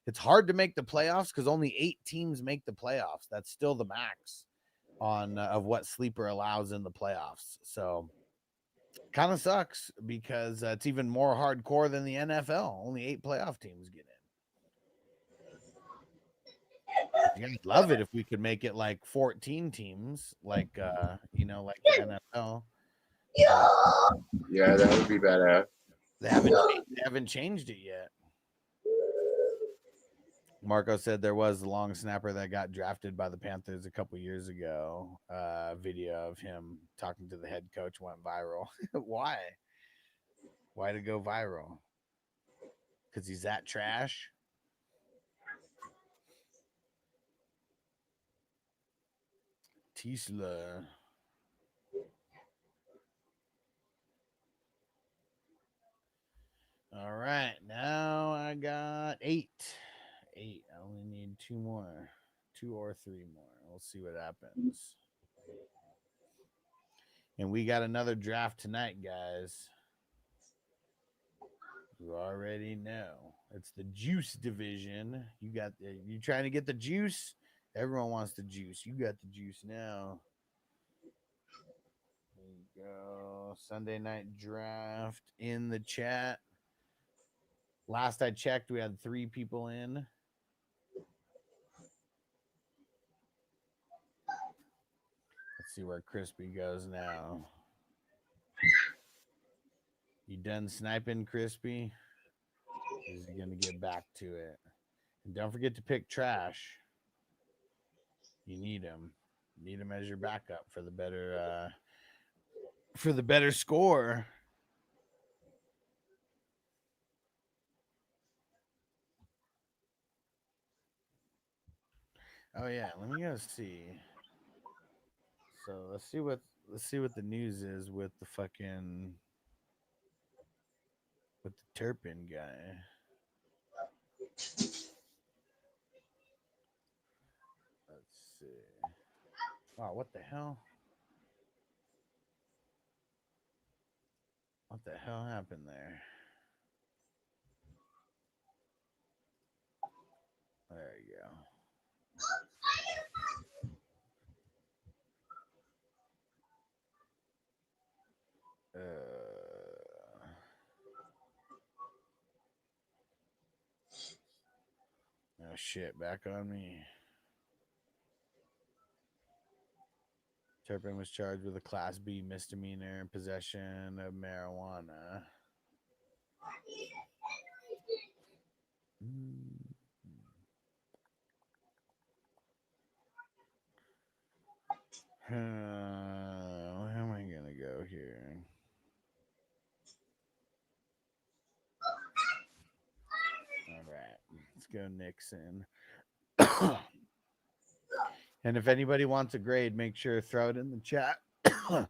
It's hard to make the playoffs because only 8 teams make the playoffs. That's still the max on of what Sleeper allows in the playoffs. So kind of sucks because it's even more hardcore than the NFL. Only 8 playoff teams get in. I'd love it if we could make it like 14 teams, like like the NFL. Yeah, that would be badass. They haven't changed it yet. Marco said there was a long snapper that got drafted by the Panthers a couple years ago. Video of him talking to the head coach went viral. Why? Why to go viral? Because he's that trash. Tesla. All right, now I got 8. I only need 2 more, 2 or 3 more. We'll see what happens. And we got another draft tonight, guys. You already know it's the juice division. You trying to get the juice? Everyone wants the juice. You got the juice now. There you go. Sunday night draft in the chat. Last I checked, we had 3 people in. Let's see where Crispy goes now. You done sniping, Crispy? Is he going to get back to it? And don't forget to pick trash. You need him. You need him as your backup for the better for the better score. Oh yeah, let me go see. So let's see what the news is with the fucking with the Turpin guy. Let's see. Oh, what the hell? What the hell happened there? There you go. Oh shit, back on me. Turpin was charged with a Class B misdemeanor in possession of marijuana. Where am I gonna go here? All right, let's go Nixon. And if anybody wants a grade, make sure to throw it in the chat. I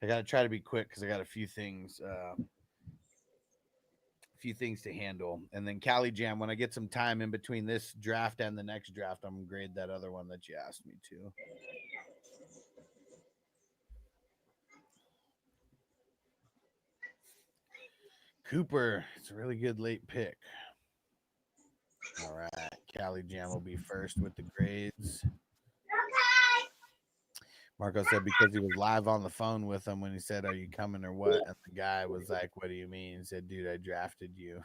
gotta try to be quick because I got a few things to handle. And then Cali Jam, when I get some time in between this draft and the next draft, I'm gonna grade that other one that you asked me to. Cooper, it's a really good late pick. All right, Cali Jam will be first with the grades. Marco said because he was live on the phone with him when he said, "Are you coming or what?" And the guy was like, "What do you mean?" He said, "Dude, I drafted you."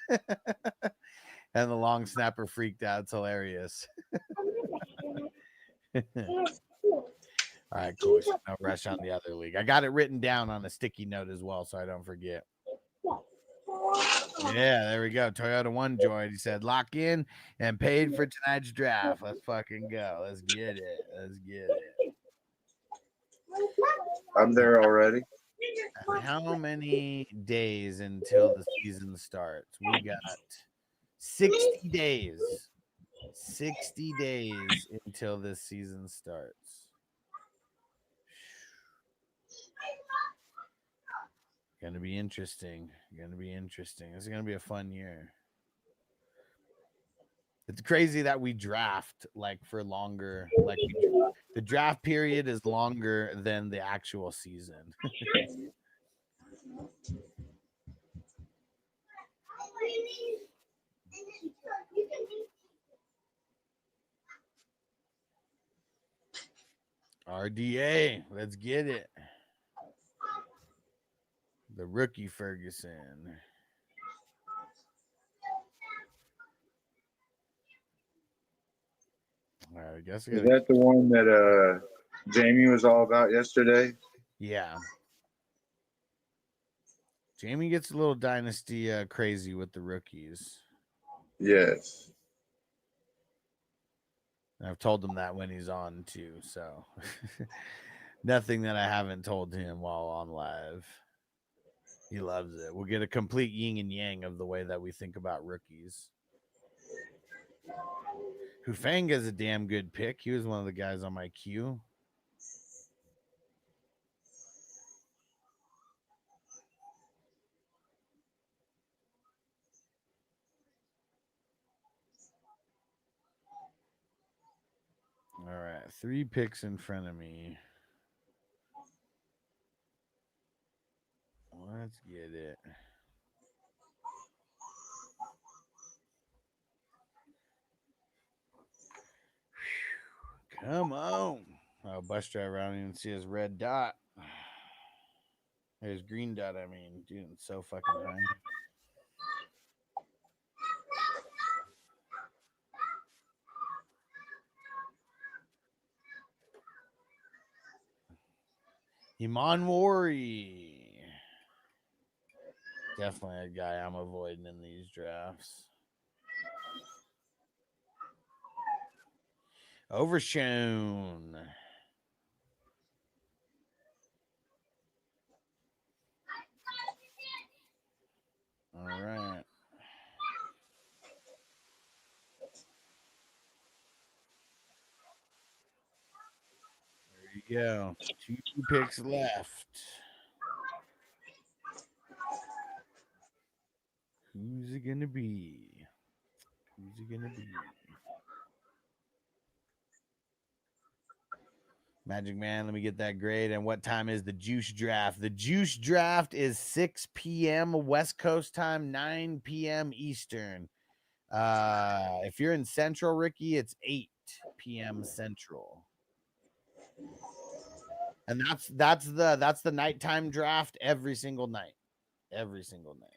And the long snapper freaked out. It's hilarious. All right, cool. So no rush on the other league. I got it written down on a sticky note as well, so I don't forget. Yeah, there we go. Toyota One joined. He said, "Lock in and paid for tonight's draft. Let's fucking go. Let's get it. Let's get it." I'm there already. How many days until the season starts? We got 60 days. 60 days until this season starts. Gonna be interesting. This is gonna be a fun year. It's crazy that we draft like for longer. Like the draft period is longer than the actual season. RDA, let's get it. The rookie Ferguson. All right, I guess Is that the one that Jamie was all about yesterday? Yeah. Jamie gets a little dynasty crazy with the rookies. Yes. I've told him that when he's on too, so nothing that I haven't told him while on live. He loves it. We'll get a complete yin and yang of the way that we think about rookies. Hufanga's a damn good pick. He was one of the guys on my queue. All right, 3 picks in front of me. Let's get it. Come on. Oh, bus driver, I don't even see his red dot. His green dot, I mean. Dude, it's so fucking high. Iman Wari. Definitely a guy I'm avoiding in these drafts. Overshown. go. 2 picks left. Who's it gonna be? Who's it gonna be? Magic Man, let me get that grade. And what time is the Juice Draft? The Juice Draft is 6 p.m. West Coast time, 9 p.m. Eastern. If you're in Central, Ricky, it's 8 p.m. Central. And that's the nighttime draft every single night. Every single night.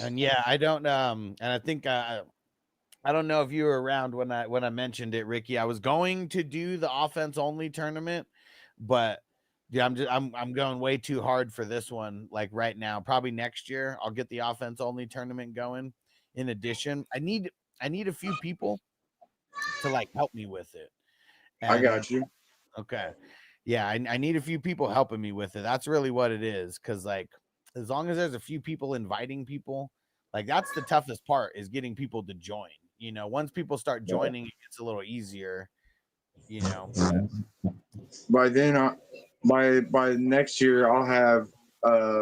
And yeah, I don't and I think I don't know if you were around when I mentioned it, Ricky. I was going to do the offense only tournament, but yeah, I'm going way too hard for this one. Like right now, probably next year I'll get the offense only tournament going. In addition, I need a few people to like help me with it. And, I got you. Okay. Yeah, I need a few people helping me with it. That's really what it is. Cause like as long as there's a few people inviting people, like that's the toughest part is getting people to join. You know, once people start joining, it gets a little easier, you know. By then, by next year, I'll have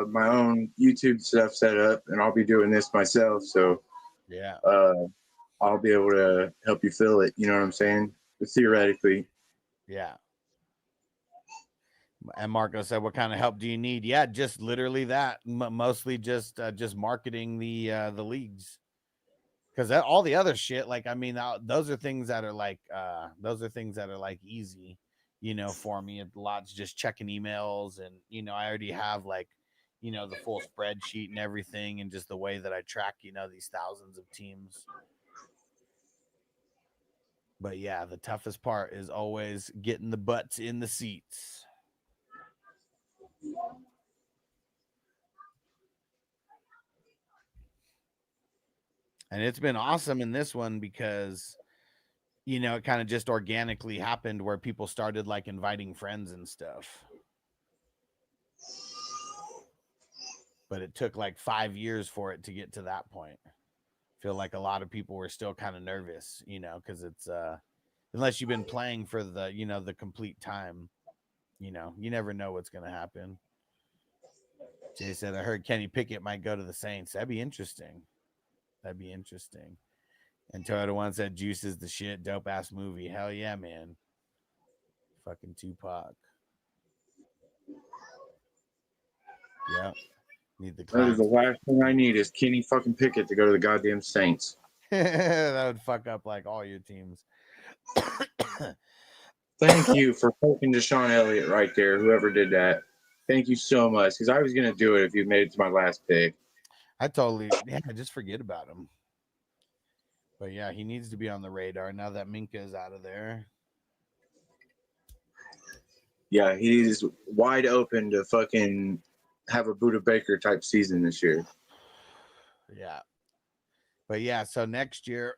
my own YouTube stuff set up, and I'll be doing this myself. So Yeah. I'll be able to help you fill it. You know what I'm saying? Theoretically. Yeah. And Marco said, "What kind of help do you need?" Yeah, just literally that. Mostly just marketing the leagues, because all the other shit, like I mean, those are things that are like easy, you know, for me. A lot's just checking emails, and you know, I already have like, you know, the full spreadsheet and everything, and just the way that I track, you know, these thousands of teams. But yeah, the toughest part is always getting the butts in the seats. And it's been awesome in this one because, you know, it kind of just organically happened where people started like inviting friends and stuff. But it took like 5 years for it to get to that point. I feel like a lot of people were still kind of nervous, you know, because it's unless you've been playing for the, you know, the complete time, you know, you never know what's going to happen. Jay said, I heard Kenny Pickett might go to the Saints. That'd be interesting. That'd be interesting. And Toyota One said, Juice is the shit. Dope ass movie. Hell yeah, man. Fucking Tupac. Yeah. Need the That is the clowns. last thing I need is Kenny fucking Pickett to go to the goddamn Saints. That would fuck up like all your teams. Thank you for poking Deshaun Elliott right there, whoever did that. Thank you so much, because I was going to do it if you made it to my last pick. I just forget about him. But yeah, he needs to be on the radar now that Minka is out of there. Yeah, he's wide open to fucking have a Buda Baker type season this year. Yeah. But yeah, so next year,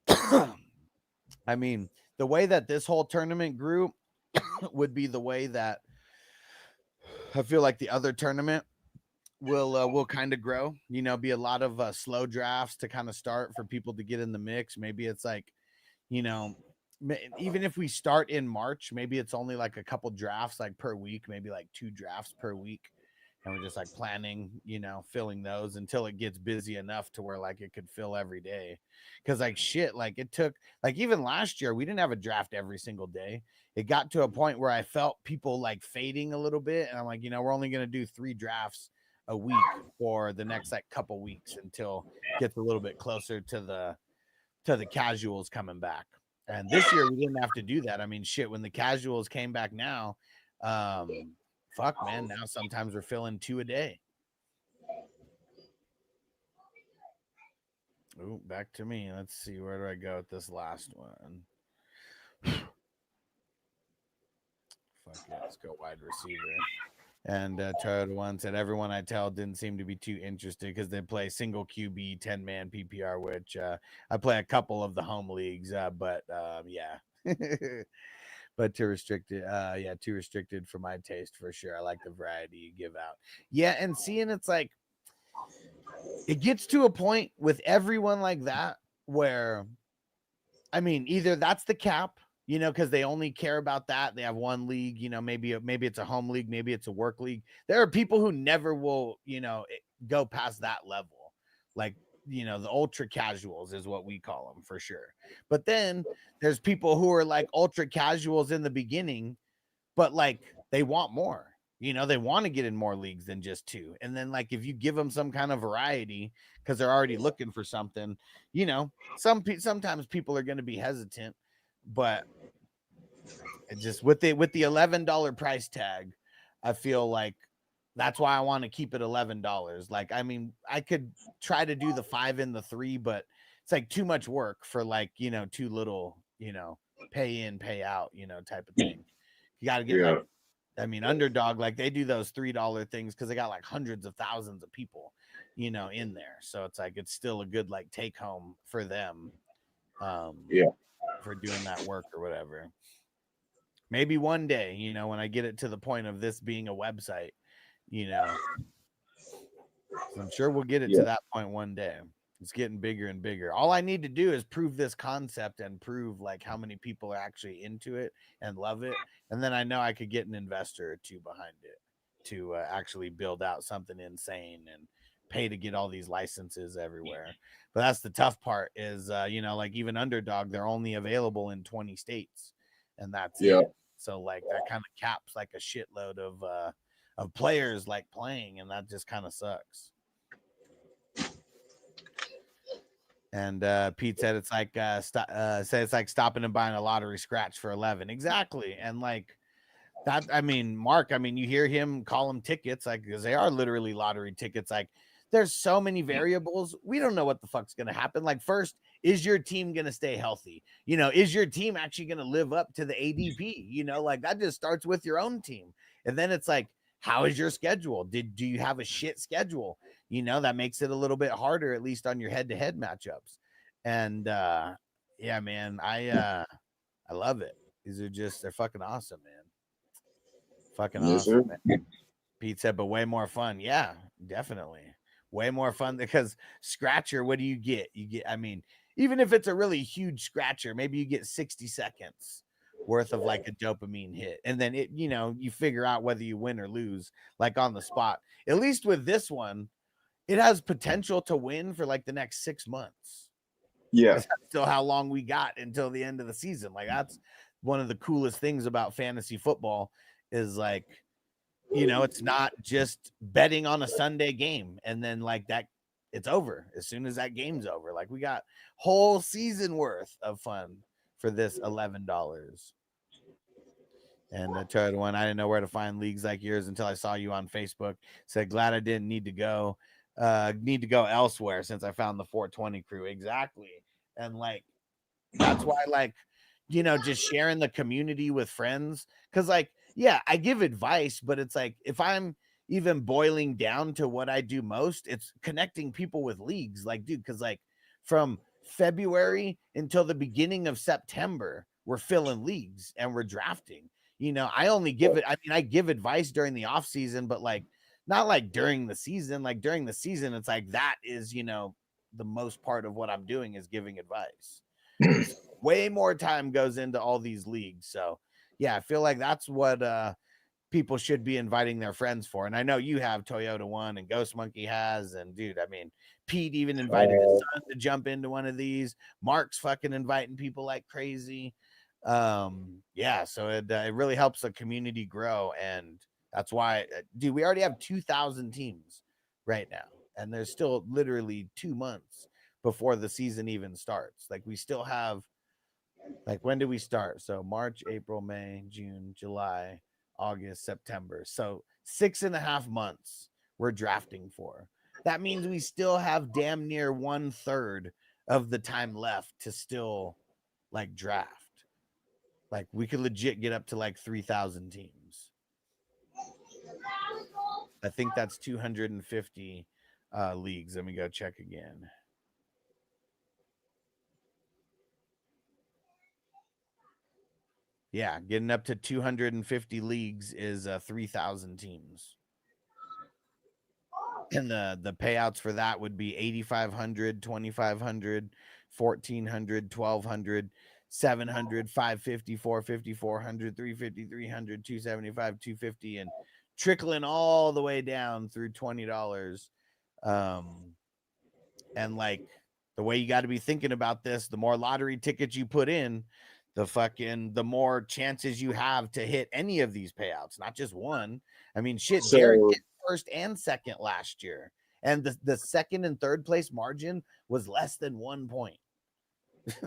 I mean, the way that this whole tournament grew would be the way that I feel like the other tournament will kind of grow, you know, be a lot of slow drafts to kind of start for people to get in the mix. Maybe it's like, you know, even if we start in March, maybe it's only like a couple drafts like per week, maybe like 2 drafts per week. And we're just like planning, you know, filling those until it gets busy enough to where like it could fill every day. Cause like shit, like it took like even last year, we didn't have a draft every single day. It got to a point where I felt people like fading a little bit. And I'm like, you know, we're only going to do 3 drafts a week for the next like couple weeks until it gets a little bit closer to the casuals coming back. And this year we didn't have to do that. I mean, shit, when the casuals came back now, fuck, man, now sometimes we're filling 2 a day. Ooh, back to me. Let's see, where do I go with this last one? Fuck it, let's go wide receiver. And Toyota One said everyone I tell didn't seem to be too interested because they play single QB 10-man PPR, which I play a couple of the home leagues, but yeah. But too restricted. Too restricted for my taste for sure. I like the variety you give out. Yeah, and seeing it's like it gets to a point with everyone like that where I mean, either that's the cap, you know, because they only care about that. They have one league, you know, maybe it's a home league, maybe it's a work league. There are people who never will, you know, go past that level. Like, you know, the ultra casuals is what we call them for sure. But then there's people who are like ultra casuals in the beginning, but like they want more. You know, they want to get in more leagues than just 2. And then like if you give them some kind of variety because they're already looking for something, you know, sometimes people are going to be hesitant, but it just with the $11 price tag, I feel like that's why I want to keep it $11. Like, I mean, I could try to do the 5 and the 3, but it's like too much work for like, you know, too little, you know, pay in, pay out, you know, type of thing. You got to get like, I mean, Underdog, like they do those $3 things because they got like hundreds of thousands of people, you know, in there. So it's like it's still a good like take home for them, for doing that work or whatever. Maybe one day, you know, when I get it to the point of this being a website, you know, so I'm sure we'll get it to that point one day. It's getting bigger and bigger. All I need to do is prove this concept and prove like how many people are actually into it and love it. And then I know I could get an investor or 2 behind it to actually build out something insane and pay to get all these licenses everywhere. But that's the tough part is, you know, like even Underdog, they're only available in 20 states and that's it. So like that kind of caps like a shitload of players like playing, and that just kind of sucks. And Pete said it's like said it's like stopping and buying a lottery scratch for 11. Exactly. And like that, I mean, Mark, I mean, you hear him call them tickets, like because they are literally lottery tickets. Like there's so many variables. We don't know what the fuck's gonna happen. Like, first, is your team gonna stay healthy? You know, is your team actually gonna live up to the ADP? You know, like that just starts with your own team. And then it's like, how is your schedule? Do you have a shit schedule? You know, that makes it a little bit harder, at least on your head-to-head matchups. And yeah, man, I love it. These are just, they're fucking awesome, man. Fucking awesome. Man. Pete said, but way more fun. Yeah, definitely. Way more fun because Scratcher, what do you get? You get, I mean, even if it's a really huge Scratcher, maybe you get 60 seconds worth of like a dopamine hit. And then it, you know, you figure out whether you win or lose, like on the spot. At least with this one, it has potential to win for like the next 6 months. Yeah. That's still how long we got until the end of the season. Like that's one of the coolest things about fantasy football is like, you know, it's not just betting on a Sunday game and then like that it's over as soon as that game's over. Like we got whole season worth of fun for this $11. And I tried one. I didn't know where to find leagues like yours until I saw you on Facebook. Said glad I didn't need to go elsewhere since I found the 420 crew. Exactly. And like that's why, like, you know, just sharing the community with friends, because like, yeah, I give advice, but it's like if I'm even boiling down to what I do most, it's connecting people with leagues. Like, dude, because like from February until the beginning of September, we're filling leagues and we're drafting. You know, I only give it, I mean, I give advice during the off season, but like not like during the season. Like during the season, it's like that is, you know, the most part of what I'm doing is giving advice. Way more time goes into all these leagues. So yeah, I feel like that's what people should be inviting their friends for. And I know you have Toyota One and Ghost Monkey has, and dude, I mean, Pete even invited his son to jump into one of these. Mark's fucking inviting people like crazy. Yeah, so it really helps the community grow, and that's why, dude, we already have 2,000 teams right now, and there's still literally 2 months before the season even starts. Like we still have, like, when do we start? So March, April, May, June, July, August, September. So 6.5 months we're drafting for. That means we still have damn near 1/3 of the time left to still like draft. Like we could legit get up to like 3,000 teams. I think that's 250 leagues. Let me go check again. Yeah, getting up to 250 leagues is 3,000 teams. And the payouts for that would be 8,500, 2,500, 1,400, 1,200, 700, 550, 450, 400, 350, 300, 275, 250, and trickling all the way down through $20. And like the way you got to be thinking about this, the more lottery tickets you put in, the more chances you have to hit any of these payouts, not just one. I mean, shit, Derek hit first and second last year, and the second and third place margin was less than 1 point.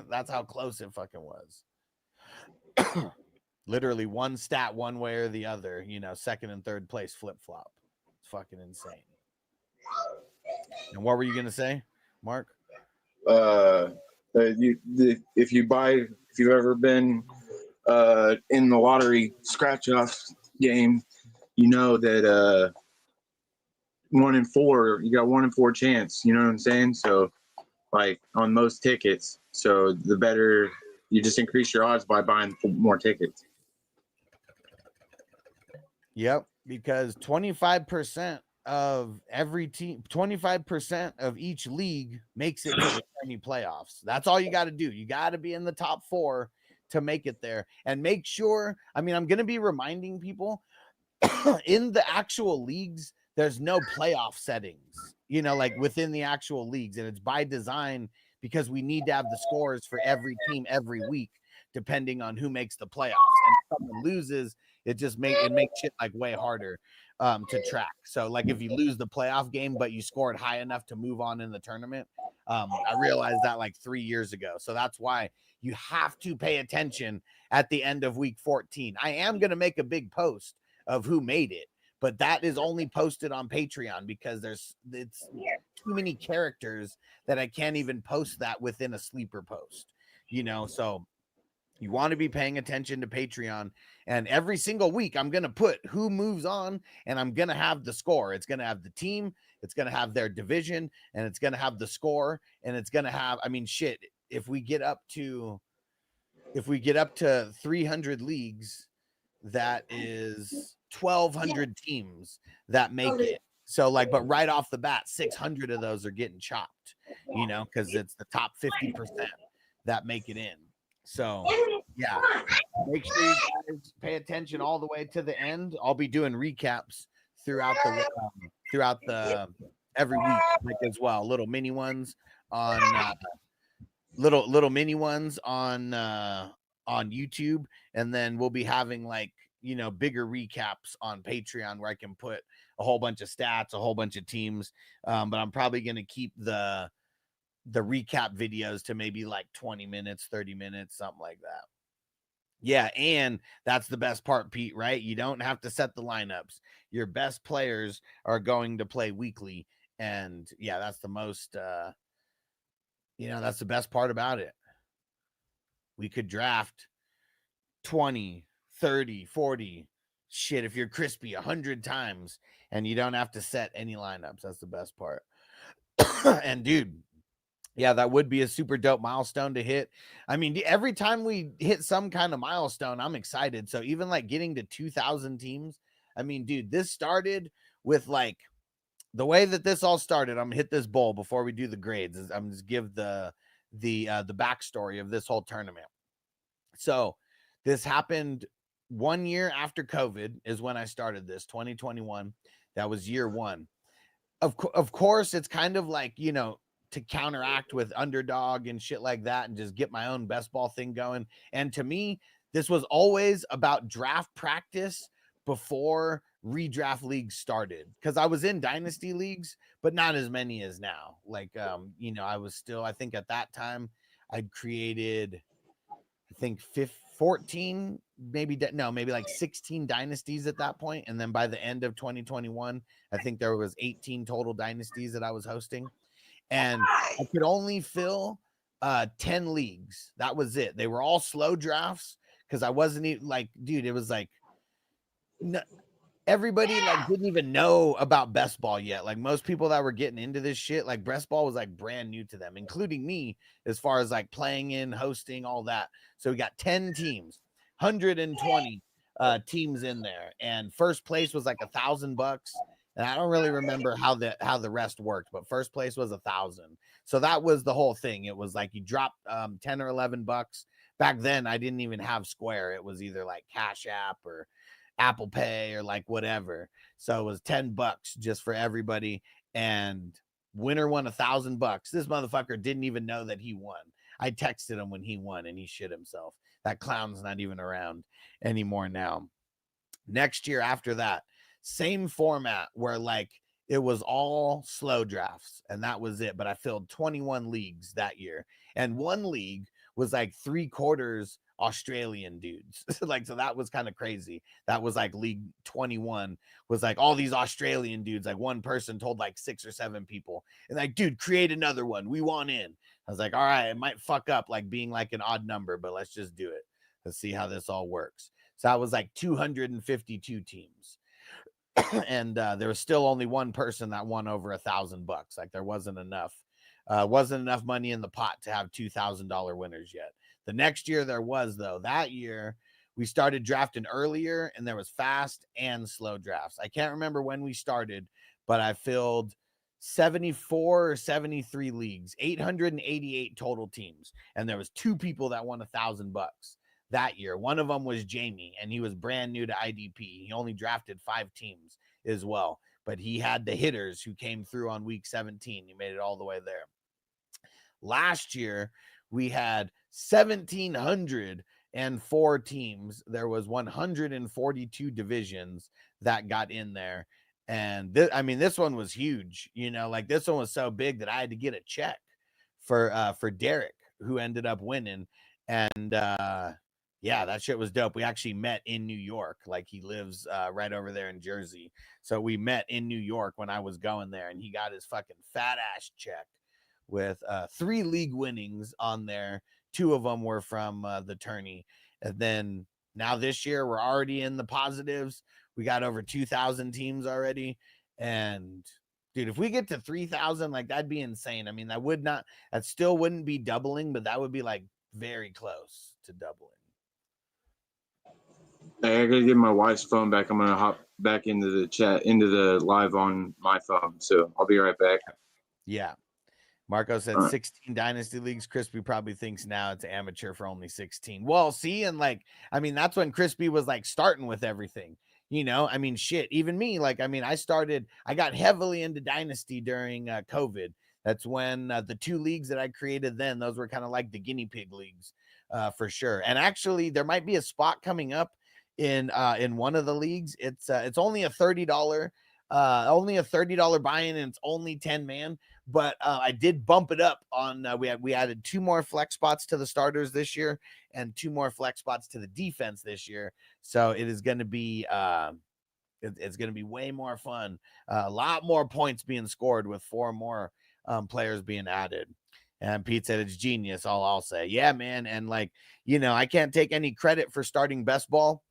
That's how close it fucking was. Literally one stat one way or the other, second and third place flip-flop. It's fucking insane. And what were you gonna say, Mark? If you've ever been in the lottery scratch-off game, you know that 1 in 4, you got 1 in 4 chance. You know what I'm saying? So, like on most tickets, so the better you just increase your odds by buying more tickets. Yep, because 25% of every team, 25% of each league makes it to the semi playoffs. That's all you got to do. You got to be in the top 4 to make it there. And make sure, I'm going to be reminding people in the actual leagues, there's no playoff settings, like within the actual leagues. And it's by design because we need to have the scores for every team every week, depending on who makes the playoffs. And if someone loses, it makes shit like way harder to track. So like if you lose the playoff game, but you scored high enough to move on in the tournament, I realized that like 3 years ago. So that's why you have to pay attention at the end of week 14. I am going to make a big post of who made it, but that is only posted on Patreon because it's too many characters that I can't even post that within a sleeper post, so you want to be paying attention to Patreon. And every single week, I'm going to put who moves on, and I'm going to have the score. It's going to have the team, it's going to have their division, and it's going to have the score, and it's going to have, shit, if we get up to 300 leagues, that is 1,200 teams that make it. So but right off the bat, 600 of those are getting chopped, because it's the top 50% that make it in. So yeah, make sure you guys pay attention all the way to the end. I'll be doing recaps throughout the every week as well. Little mini ones on little mini ones on YouTube, and then we'll be having bigger recaps on Patreon where I can put a whole bunch of stats, a whole bunch of teams. But I'm probably going to keep the recap videos to maybe 20 minutes, 30 minutes, something like that. Yeah. And that's the best part, Pete, right? You don't have to set the lineups. Your best players are going to play weekly. And yeah, that's the most, that's the best part about it. We could draft 20, 30, 40, shit, if you're crispy 100 times and you don't have to set any lineups. That's the best part. And dude, yeah, that would be a super dope milestone to hit. Every time we hit some kind of milestone, I'm excited. So even getting to 2,000 teams, dude, this started with the way that this all started. I'm gonna hit this bowl before we do the grades. I'm just give the backstory of this whole tournament. So this happened 1 year after COVID is when I started this, 2021. That was year 1. Of course, it's kind of to counteract with Underdog and shit like that and just get my own best ball thing going. And to me, this was always about draft practice before redraft leagues started, because I was in dynasty leagues, but not as many as now. I was still, I think at that time I'd created, I think 14, maybe 16 dynasties at that point. And then by the end of 2021, I think there was 18 total dynasties that I was hosting. And I could only fill 10 leagues. That was it. They were all slow drafts because I wasn't even dude, it was no, everybody didn't even know about best ball yet. Most people that were getting into this shit, best ball was brand new to them, including me, as far as playing in, hosting, all that. So we got 10 teams, 120 teams in there, and first place was $1,000. and I don't really remember how the rest worked, but first place was 1,000. So that was the whole thing. It was like you dropped 10 or 11 bucks. Back then, I didn't even have Square. It was either like Cash App or Apple Pay or like whatever. So it was 10 bucks just for everybody, and winner won $1,000. This motherfucker didn't even know that he won. I texted him when he won, and he shit himself. That clown's not even around anymore now. Next year after that, same format where like it was all slow drafts, and that was it. But I filled 21 leagues that year, and one league was like 3/4 Australian dudes. Like, so that was kind of crazy. That was like league 21 was like all these Australian dudes. Like one person told like 6 or 7 people, and like, dude, create another one. We want in. I was like, all right, it might fuck up like being like an odd number, but let's just do it. Let's see how this all works. So that was like 252 teams. And there was still only one person that won over $1,000. Like there wasn't enough money in the pot to have $2,000 winners yet. The next year there was, though. That year we started drafting earlier, and there was fast and slow drafts. I can't remember when we started, but I filled 74 or 73 leagues, 888 total teams, and there was 2 people that won $1,000 that year. One of them was Jamie, and he was brand new to IDP. He only drafted 5 teams as well, but he had the hitters who came through on week 17. He made it all the way there. Last year we had 1,704 teams. There was 142 divisions that got in there. And this one was huge, like this one was so big that I had to get a check for Derek, who ended up winning. And yeah, that shit was dope. We actually met in New York. Like he lives right over there in Jersey. So we met in New York when I was going there, and he got his fucking fat ass check with 3 league winnings on there. 2 of them were from the tourney. And then now this year we're already in the positives. We got over 2,000 teams already. And dude, if we get to 3,000, like that'd be insane. I mean, that still wouldn't be doubling, but that would be like very close to doubling. Hey, I gotta get my wife's phone back. I'm gonna hop back into the chat, into the live on my phone. So I'll be right back. Yeah. Marco said right. 16 dynasty leagues. Crispy probably thinks now it's amateur for only 16. Well, see, and like, I mean, that's when Crispy was like starting with everything, I mean, shit, even me, like, I mean, I got heavily into dynasty during COVID. That's when the 2 leagues that I created then, those were kind of like the guinea pig leagues for sure. And actually there might be a spot coming up in one of the leagues. It's only a $30 buy-in, and it's only 10 man, but I did bump it up on we added 2 more flex spots to the starters this year and 2 more flex spots to the defense this year. So it is going to be it's going to be way more fun. A lot more points being scored with 4 more players being added. And Pete said it's genius. All I'll say. Yeah, man. And like, I can't take any credit for starting best ball.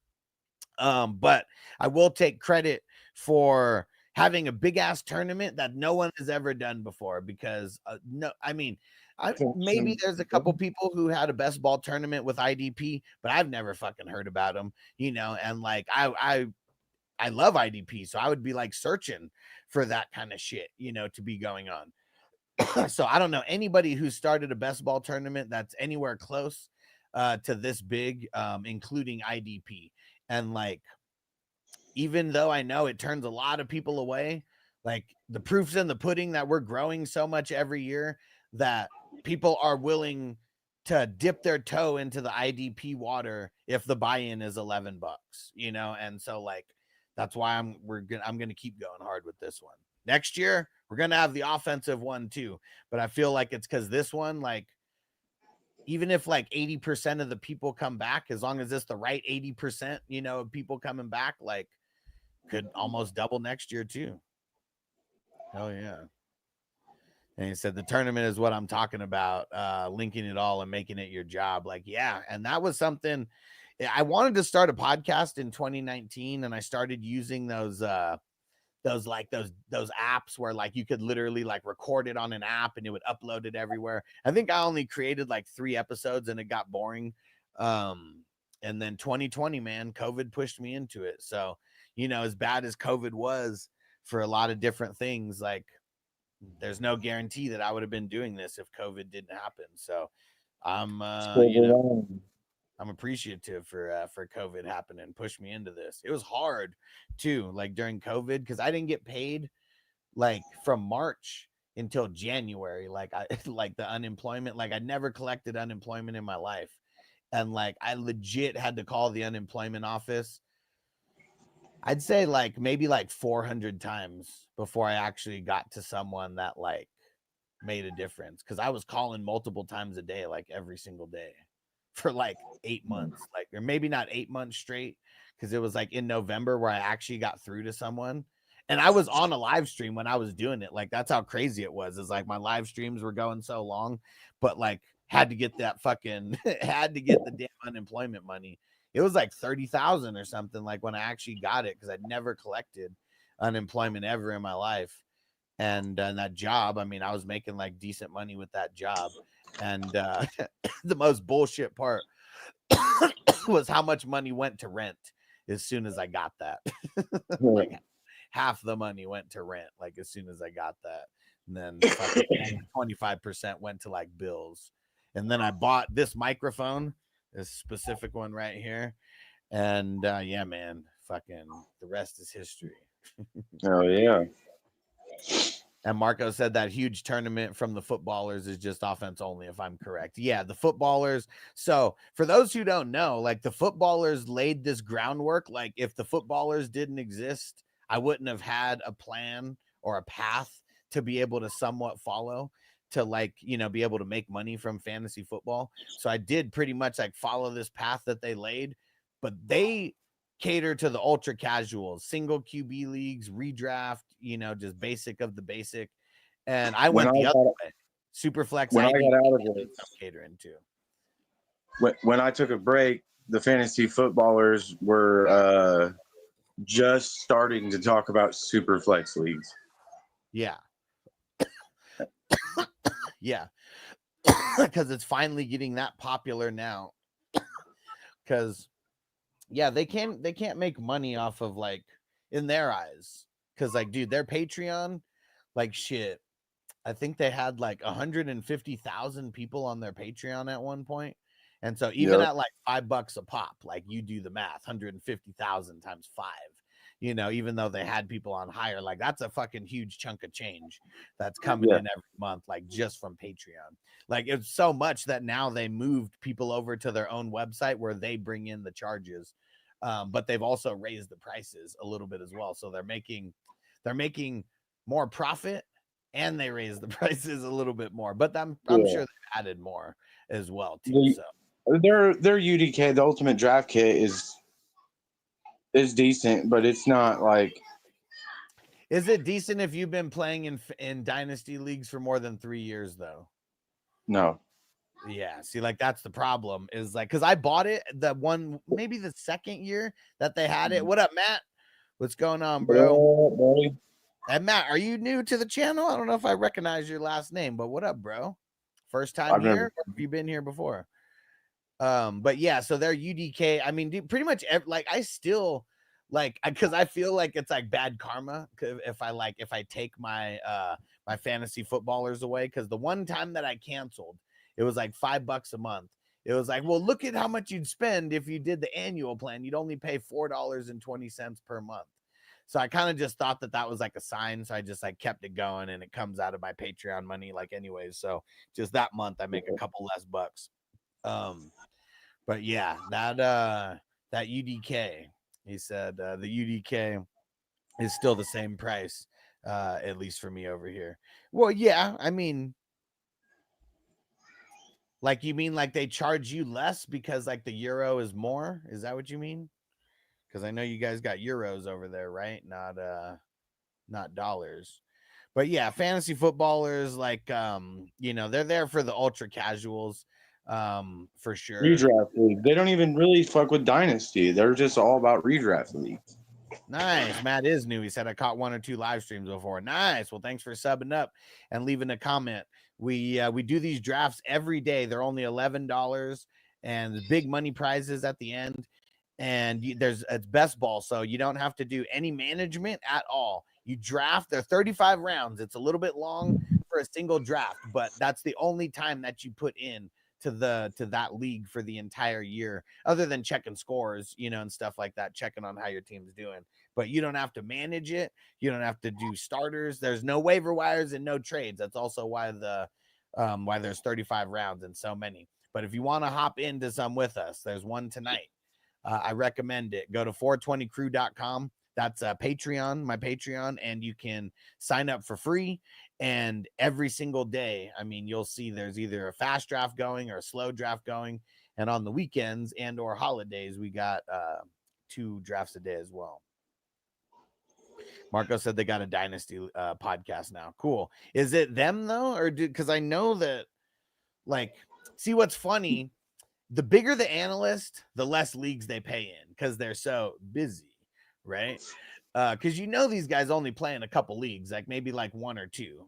But I will take credit for having a big ass tournament that no one has ever done before, because maybe there's a couple people who had a best ball tournament with IDP, but I've never fucking heard about them, and like, I love IDP. So I would be like searching for that kind of shit, to be going on. So I don't know anybody who started a best ball tournament that's anywhere close to this big, including IDP. And like, even though I know it turns a lot of people away, like the proof's in the pudding that we're growing so much every year that people are willing to dip their toe into the IDP water if the buy-in is $11, and so like, that's why I'm going to keep going hard with this one. Next year, we're going to have the offensive one too, but I feel like it's because this one, like, even if like 80% of the people come back, as long as it's the right 80%, of people coming back, like, could almost double next year too. Oh yeah. And he said the tournament is what I'm talking about, linking it all and making it your job. Like, yeah. And that was something I wanted to start a podcast in 2019, and I started using those apps where like you could literally like record it on an app and it would upload it everywhere. I think I only created like 3 episodes and it got boring. And then 2020, man, COVID pushed me into it. So, as bad as COVID was for a lot of different things. Like, there's no guarantee that I would have been doing this if COVID didn't happen. So I'm I'm appreciative for COVID happening, push me into this. It was hard too, like during COVID, because I didn't get paid like from March until January. Like I like the unemployment, like I never collected unemployment in my life. And like I legit had to call the unemployment office. I'd say like maybe like 400 times before I actually got to someone that like made a difference, because I was calling multiple times a day, like every single day for like 8 months, like, or maybe not 8 months straight, because it was like in November where I actually got through to someone. And I was on a live stream when I was doing it. Like, that's how crazy it was. Is like my live streams were going so long, but like had to get that fucking had to get the damn unemployment money. It was like 30,000 or something, like when I actually got it, because I'd never collected unemployment ever in my life. And that job, I mean, I was making like decent money with that job. And the most bullshit part was how much money went to rent as soon as I got that. Like half the money went to rent, like as soon as I got that. And then 25% went to like bills. And then I bought this microphone, this specific one right here. And yeah, man, fucking the rest is history. Oh yeah. And Marco said that huge tournament from the footballers is just offense only, if I'm correct. Yeah, the footballers. So for those who don't know, like the footballers laid this groundwork. Like if the footballers didn't exist, I wouldn't have had a plan or a path to be able to somewhat follow to like, you know, be able to make money from fantasy football. So I did pretty much like follow this path that they laid, but they cater to the ultra casuals, single QB leagues, redraft, you know, just basic of the basic. And I went the other way. Super flex. When I got out of it, catering to. When I took a break, the fantasy footballers were just starting to talk about super flex leagues. Yeah. Yeah. Because it's finally getting that popular now. Because yeah, they can't make money off of like in their eyes. Because like, dude, their Patreon, like shit. I think they had like 150,000 people on their Patreon at one point. And so even at like $5 a pop, like you do the math, 150,000 times 5, you know, even though they had people on higher, like that's a fucking huge chunk of change that's coming in every month, like just from Patreon. Like it's so much that now they moved people over to their own website where they bring in the charges. But they've also raised the prices a little bit as well. So they're making more profit, and they raise the prices a little bit more, but I'm sure they've added more as well too. So their UDK, the Ultimate Draft Kit, is decent, but it's not like. Is it decent if you've been playing in dynasty leagues for more than 3 years though? No. Yeah, see, like that's the problem. Is like because I bought it maybe the second year that they had it. What up, Matt? What's going on, bro? And Matt, are you new to the channel? I don't know if I recognize your last name, but what up, bro? First time here? Or have you been here before? But yeah, so they're UDK. I mean, dude, pretty much like I still like, because I feel like it's like bad karma if I take my my fantasy footballers away, because the one time that I canceled, it was like $5 a month. It was like, well, look at how much you'd spend if you did the annual plan. You'd only pay $4.20 per month. So I kind of just thought that was like a sign. So I just like kept it going, and it comes out of my Patreon money like anyways. So just that month I make a couple less bucks. But yeah, that UDK, he said the UDK is still the same price, at least for me over here. Well, yeah, I mean, like you mean like they charge you less because like the euro is more? Is that what you mean? Because I know you guys got euros over there, right? Not dollars. But yeah, fantasy footballers, like you know, they're there for the ultra casuals, for sure. Redraft league. They don't even really fuck with dynasty. They're just all about redraft leagues. Nice. Matt is new. He said I caught 1 or 2 live streams before. Nice. Well, thanks for subbing up and leaving a comment. We do these drafts every day. They're only $11, and the big money prizes at the end. and it's best ball, so you don't have to do any management at all. You draft. They're 35 rounds. It's a little bit long for a single draft, but that's the only time that you put in to that league for the entire year, other than checking scores, and stuff like that, checking on how your team's doing. But you don't have to manage it. You don't have to do starters. There's no waiver wires and no trades. That's also why why there's 35 rounds and so many. But if you want to hop into some with us, there's one tonight. I recommend it. Go to 420crew.com. That's Patreon, my Patreon, and you can sign up for free. And every single day, you'll see there's either a fast draft going or a slow draft going. And on the weekends and or holidays, we got 2 drafts a day as well. Marco said they got a Dynasty podcast now. Cool. Is it them though? Or because I know that, see what's funny, the bigger the analyst, the less leagues they pay in because they're so busy, right? Because these guys only play in a couple leagues, maybe 1 or 2,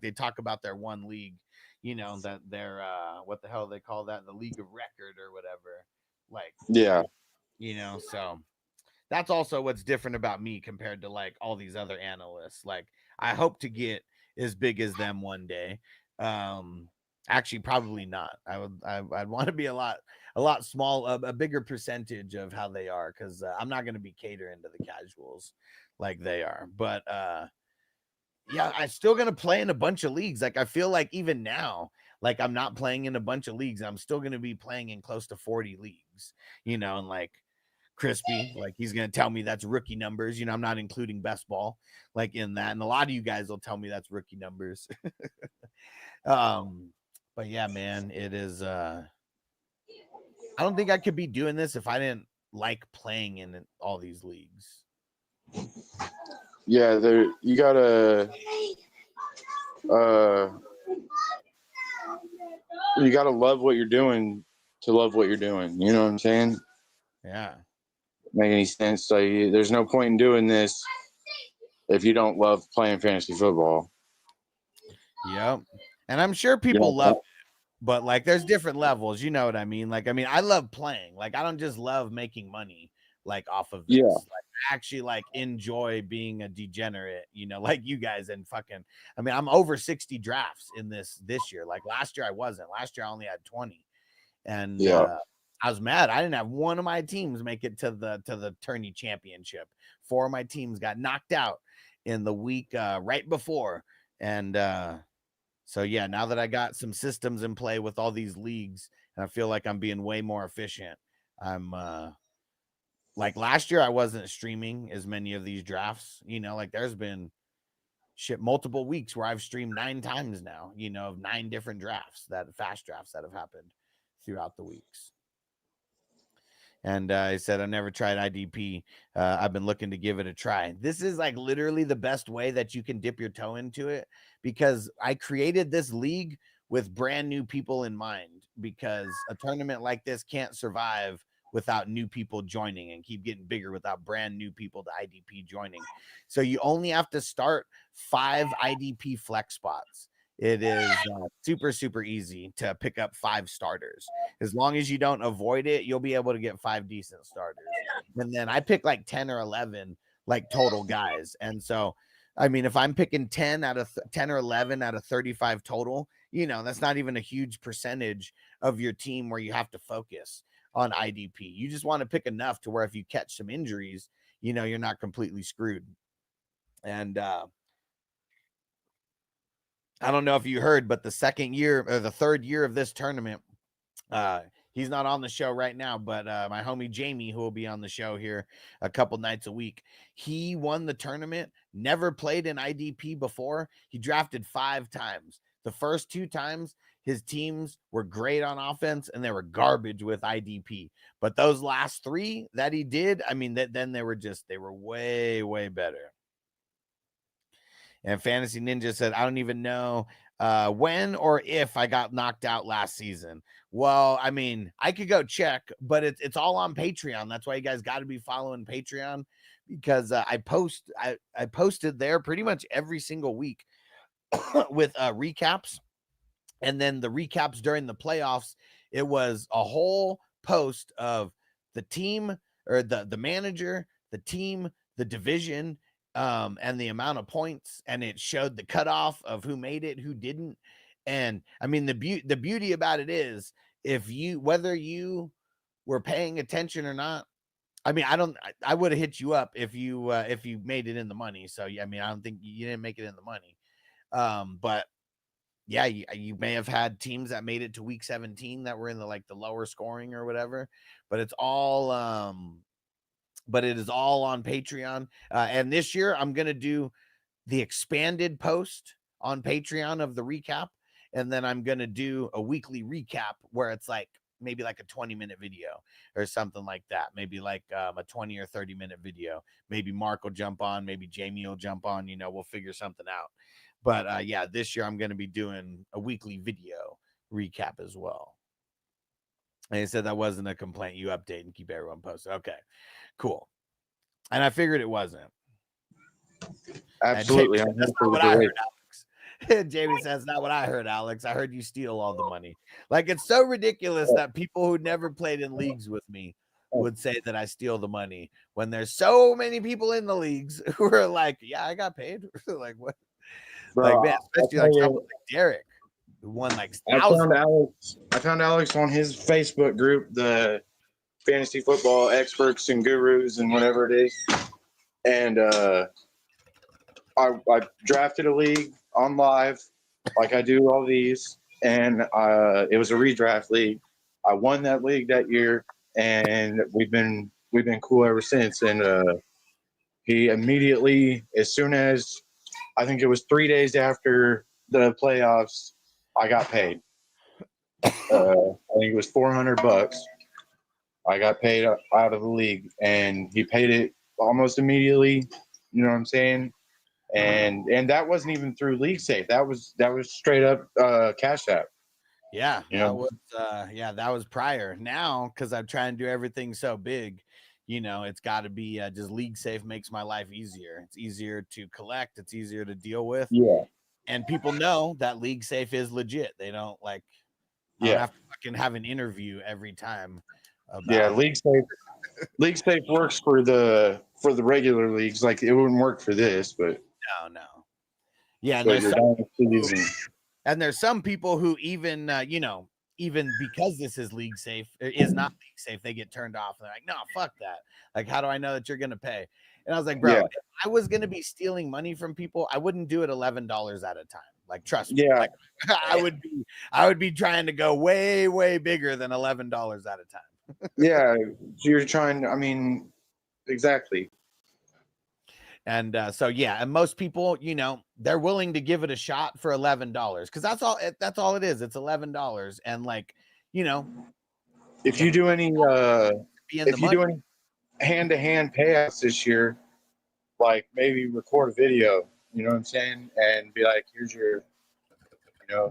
they talk about their one league, that they're what the hell they call that, the league of record or whatever. So that's also what's different about me compared to all these other analysts. I hope to get as big as them one day. Actually, probably not. I'd want to be a lot small, a bigger percentage of how they are, because I'm not going to be catering to the casuals like they are. But yeah, I'm still going to play in a bunch of leagues. I feel like even now, I'm not playing in a bunch of leagues. I'm still going to be playing in close to 40 leagues, and Crispy, he's going to tell me that's rookie numbers. I'm not including best ball in that. And a lot of you guys will tell me that's rookie numbers. But yeah, man, it is. I don't think I could be doing this if I didn't like playing in all these leagues. Yeah, you gotta love what you're doing to love what you're doing. You know what I'm saying? Yeah. Make any sense? There's no point in doing this if you don't love playing fantasy football. Yep. And I'm sure people love it, but there's different levels. You know what I mean? I love playing. I don't just love making money off of this. Yeah. I actually enjoy being a degenerate, like you guys, and fucking I'm over 60 drafts in this year. Last year I wasn't. Last year I only had 20. And I was mad. I didn't have one of my teams make it to the tourney championship. 4 of my teams got knocked out in the week right before. And so yeah, now that I got some systems in play with all these leagues, and I feel like I'm being way more efficient. I'm last year I wasn't streaming as many of these drafts. There's been multiple weeks where I've streamed 9 times now, of 9 different drafts, fast drafts that have happened throughout the weeks. And I said, I never tried IDP. I've been looking to give it a try. This is literally the best way that you can dip your toe into it, because I created this league with brand new people in mind, because a tournament like this can't survive without new people joining and keep getting bigger without brand new people to IDP joining. So you only have to start 5 IDP flex spots. It is super, super easy to pick up 5 starters. As long as you don't avoid it, you'll be able to get 5 decent starters. And then I pick 10 or 11 total guys. And so, if I'm picking 10 or 11 out of 35 total, that's not even a huge percentage of your team where you have to focus on IDP. You just want to pick enough to where if you catch some injuries, you're not completely screwed. And I don't know if you heard, but the second year or the third year of this tournament, he's not on the show right now, but my homie Jamie, who will be on the show here a couple nights a week, he won the tournament, never played in IDP before. He drafted 5 times. The first 2 times, his teams were great on offense and they were garbage with IDP. But those last 3 that he did, then they were way, way better. And Fantasy Ninja said, I don't even know when or if I got knocked out last season. Well, I could go check, but it's all on Patreon. That's why you guys got to be following Patreon, because I posted there pretty much every single week with recaps. And then the recaps during the playoffs, it was a whole post of the team or the manager, the team, the division, and the amount of points, and it showed the cutoff of who made it, who didn't. And I mean, the beauty about it is, whether you were paying attention or not. I mean, I would have hit you up if you made it in the money. So I mean, I don't think you didn't make it in the money. But yeah, you may have had teams that made it to week 17 that were in the lower scoring or whatever, but it's all but it is all on Patreon. And this year I'm going to do the expanded post on Patreon of the recap. And then I'm going to do a weekly recap where it's maybe a 20-minute video or something like that. Maybe a 20 or 30-minute video. Maybe Mark will jump on, maybe Jamie will jump on, we'll figure something out. But yeah, this year I'm going to be doing a weekly video recap as well. And he said that wasn't a complaint. You update and keep everyone posted. Okay, cool. And I figured it wasn't. Absolutely. Jamie, that's not what I heard, Alex. Jamie says, not what I heard, Alex. I heard you steal all the money. It's so ridiculous that people who never played in leagues with me would say that I steal the money when there's so many people in the leagues who are like, yeah, I got paid. What? Bro, man, especially someone like Derek, who won thousands. I found Alex on his Facebook group, the fantasy football experts and gurus and whatever it is. And I drafted a league on live, like I do all these, and it was a redraft league. I won that league that year, and we've been cool ever since. And he immediately, as soon as I think it was 3 days after the playoffs, I got paid. I think it was $400. I got paid out of the league, and he paid it almost immediately. You know what I'm saying? And that wasn't even through League Safe. That was straight up Cash App. Yeah, that was prior. Now, because I'm trying to do everything so big, it's got to be just League Safe makes my life easier. It's easier to collect. It's easier to deal with. Yeah. And people know that League Safe is legit. They don't I don't have to fucking have an interview every time. League Safe works for the regular leagues. It wouldn't work for this, but no. Yeah, and there's some people who even even because this is League Safe, is not League Safe, they get turned off. They're like, no, fuck that. How do I know that you're gonna pay? And I was like, bro, if I was gonna be stealing money from people, I wouldn't do it $11 at a time. Trust me. Yeah. I would be trying to go way, way bigger than $11 at a time. Yeah, you're trying. I mean, exactly. And so yeah, and most people, they're willing to give it a shot for $11 because that's all it is. It's $11, and if you do any hand-to-hand payouts this year, maybe record a video, you know what I'm saying, and be like, here's your, I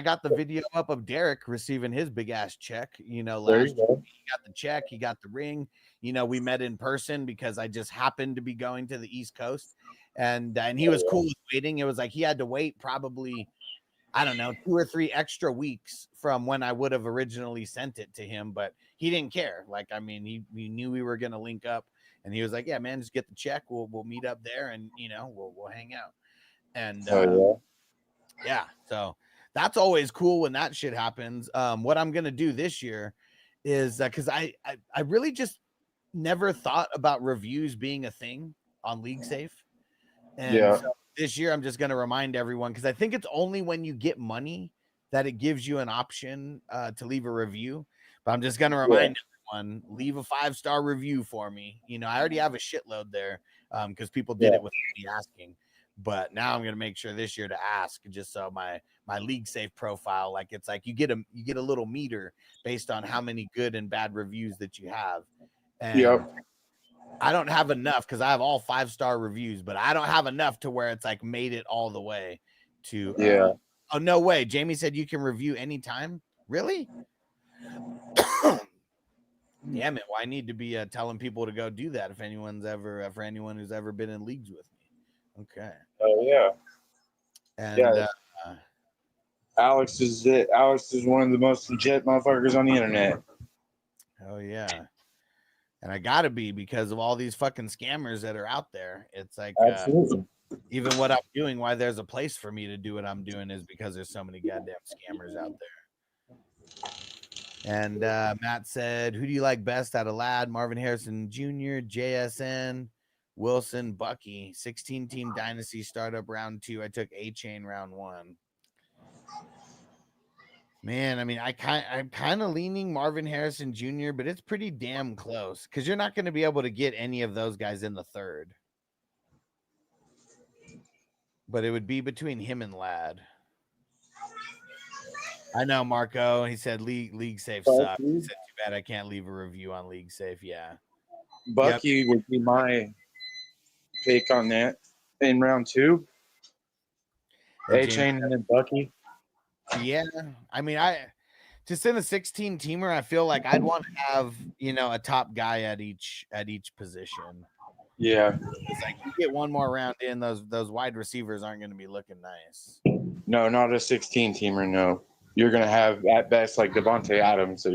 got the video up of Derek receiving his big ass check. Last year he got the check, he got the ring. We met in person because I just happened to be going to the East Coast, and he was cool with waiting. It was he had to wait probably, I don't know, 2 or 3 extra weeks from when I would have originally sent it to him, but he didn't care. He knew we were gonna link up, and he was like, "Yeah, man, just get the check. We'll meet up there, and we'll hang out." And yeah, so that's always cool when that shit happens. What I'm gonna do this year is because I really just never thought about reviews being a thing on League Safe, and so this year I'm just gonna remind everyone, because I think it's only when you get money that it gives you an option to leave a review. But I'm just gonna remind everyone, leave a 5-star review for me. I already have a shitload there because people did it without me asking. But now I'm gonna make sure this year to ask, just so my League Safe profile, it's you get a little meter based on how many good and bad reviews that you have. And I don't have enough because I have all 5-star reviews, but I don't have enough to where it's made it all the way to oh, no way. Jamie said you can review anytime. Really? Damn it. Well, I need to be telling people to go do that for anyone who's ever been in leagues with me. Okay. Oh yeah. And Alex is one of the most legit motherfuckers on the internet. Oh yeah. And I gotta be because of all these fucking scammers that are out there. It's like Absolutely. even what I'm doing, why there's a place for me to do what I'm doing is because there's so many goddamn scammers out there. And Matt said, who do you like best out of Lad? Marvin Harrison Jr., JSN, Wilson, Bucky. 16-team dynasty startup round 2. I took A-Chain round 1. Man, I mean, I'm kind of leaning Marvin Harrison Jr., but it's pretty damn close because you're not going to be able to get any of those guys in the 3rd. But it would be between him and Lad. I know, Marco. He said League Safe sucks. He said, too bad I can't leave a review on League Safe. Yeah. Bucky would be my pick on that in round 2. A-Chain and then Bucky. Yeah. I mean, just in a 16-teamer, I feel like I'd want to have, a top guy at each position. Yeah. It's like you get one more round in, those wide receivers aren't going to be looking nice. No, not a 16-teamer, no. You're going to have, at best, like Devontae Adams as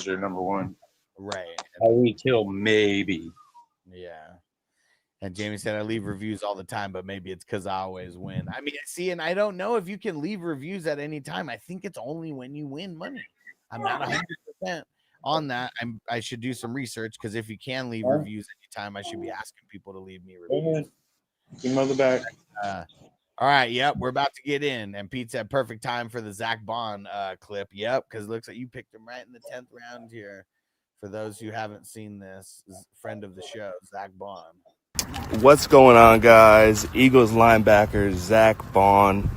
your number 1. Right. Tyreek Hill, maybe. Yeah. And Jamie said, I leave reviews all the time, but maybe it's because I always win. I mean, see, and I don't know if you can leave reviews at any time. I think it's only when you win money. I'm not 100% on that. I should do some research because if you can leave reviews anytime, I should be asking people to leave me reviews. Your mother back. All right. Yep. We're about to get in. And Pete said, perfect time for the Zach Bond clip. Yep. Because it looks like you picked him right in the 10th round here. For those who haven't seen this, friend of the show, Zach Bond. What's going on, guys? Eagles linebacker Zach Bond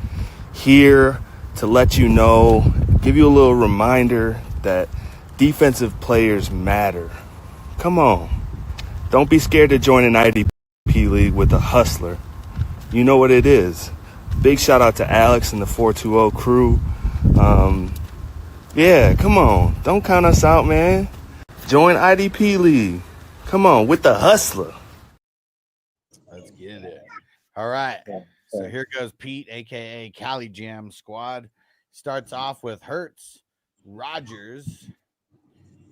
here to let you know, give you a little reminder that defensive players matter. Come on. Don't be scared to join an IDP league with a hustler. You know what it is. Big shout out to Alex and the 420 crew. Yeah, come on. Don't count us out, man. Join IDP league. Come on, with the hustler. Let's get it. All right. So here goes Pete, a.k.a. Cali Jam Squad. Starts off with Hurts, Rodgers,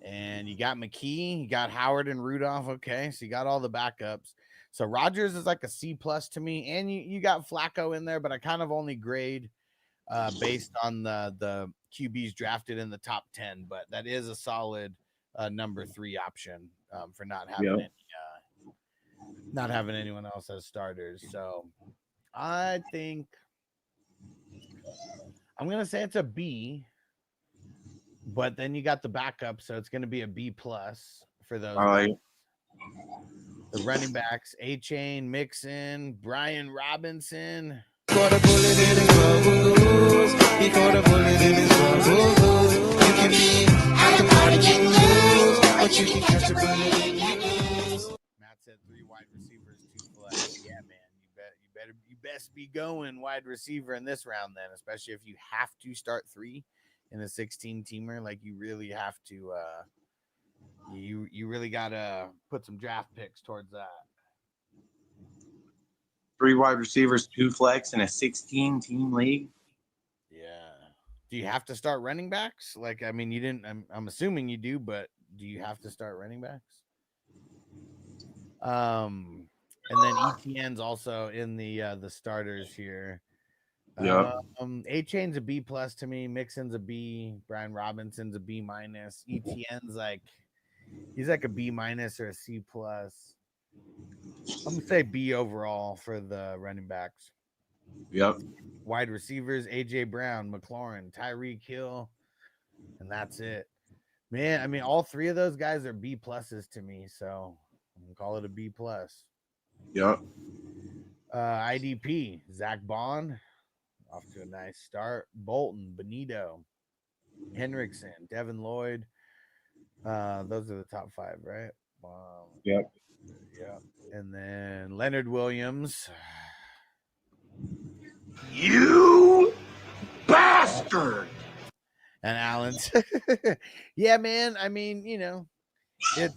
and you got McKee. You got Howard and Rudolph. Okay, so you got all the backups. So Rodgers is like a C+ to me, and you got Flacco in there, but I kind of only grade based on the QBs drafted in the top 10, but that is a solid number 3 option for not having not having anyone else as starters. So I think I'm going to say it's a B, but then you got the backup. So it's going to be a B+ for those. The running backs, A-Chain, Mixon, Brian Robinson. Caught a bullet in his bubbles. He caught a bullet in his bubbles. You can be at the party getting loose, but you can catch a bullet in your ears. Matt said 3 wide receivers, 2 flex. Yeah, man, you best be going wide receiver in this round then, especially if you have to start 3 in a 16-teamer. Like you really have to. You really gotta put some draft picks towards that. 3 wide receivers, 2 flex in a 16-team league. Yeah. Do you have to start running backs? Like, I mean, you didn't. I'm assuming you do, but do you have to start running backs? And then ETN's also in the starters here. Yeah. A-Chain's a B+ to me. Mixon's a B. Brian Robinson's a B-. ETN's he's like a B- or a C+. I'm gonna say B overall for the running backs. Yep. Wide receivers, AJ Brown, McLaurin, Tyreek Hill, and that's it. Man, I mean, all 3 of those guys are B+ to me, so I'm gonna call it a B+. Yep. IDP, Zach Bond, off to a nice start. Bolton, Benito, Hendrickson, Devin Lloyd. Those are the top 5, right? Yep. Yeah. And then Leonard Williams. You bastard! And Allen's. Yeah, man. I mean, it's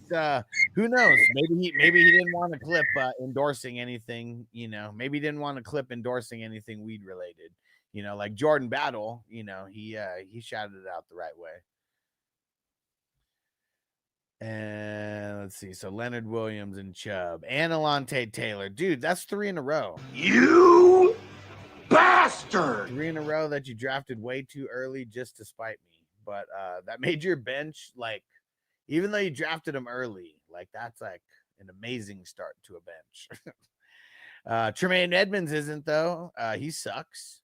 who knows? Maybe he didn't want to clip endorsing anything, maybe he didn't want to clip endorsing anything weed related, like Jordan Battle, he shouted it out the right way. And let's see. So Leonard Williams and Chubb and Alontae Taylor. Dude, that's 3 in a row. You bastard! 3 in a row that you drafted way too early just to spite me. But that made your bench, like, even though you drafted him early, like, that's like an amazing start to a bench. Tremaine Edmonds isn't, though. He sucks.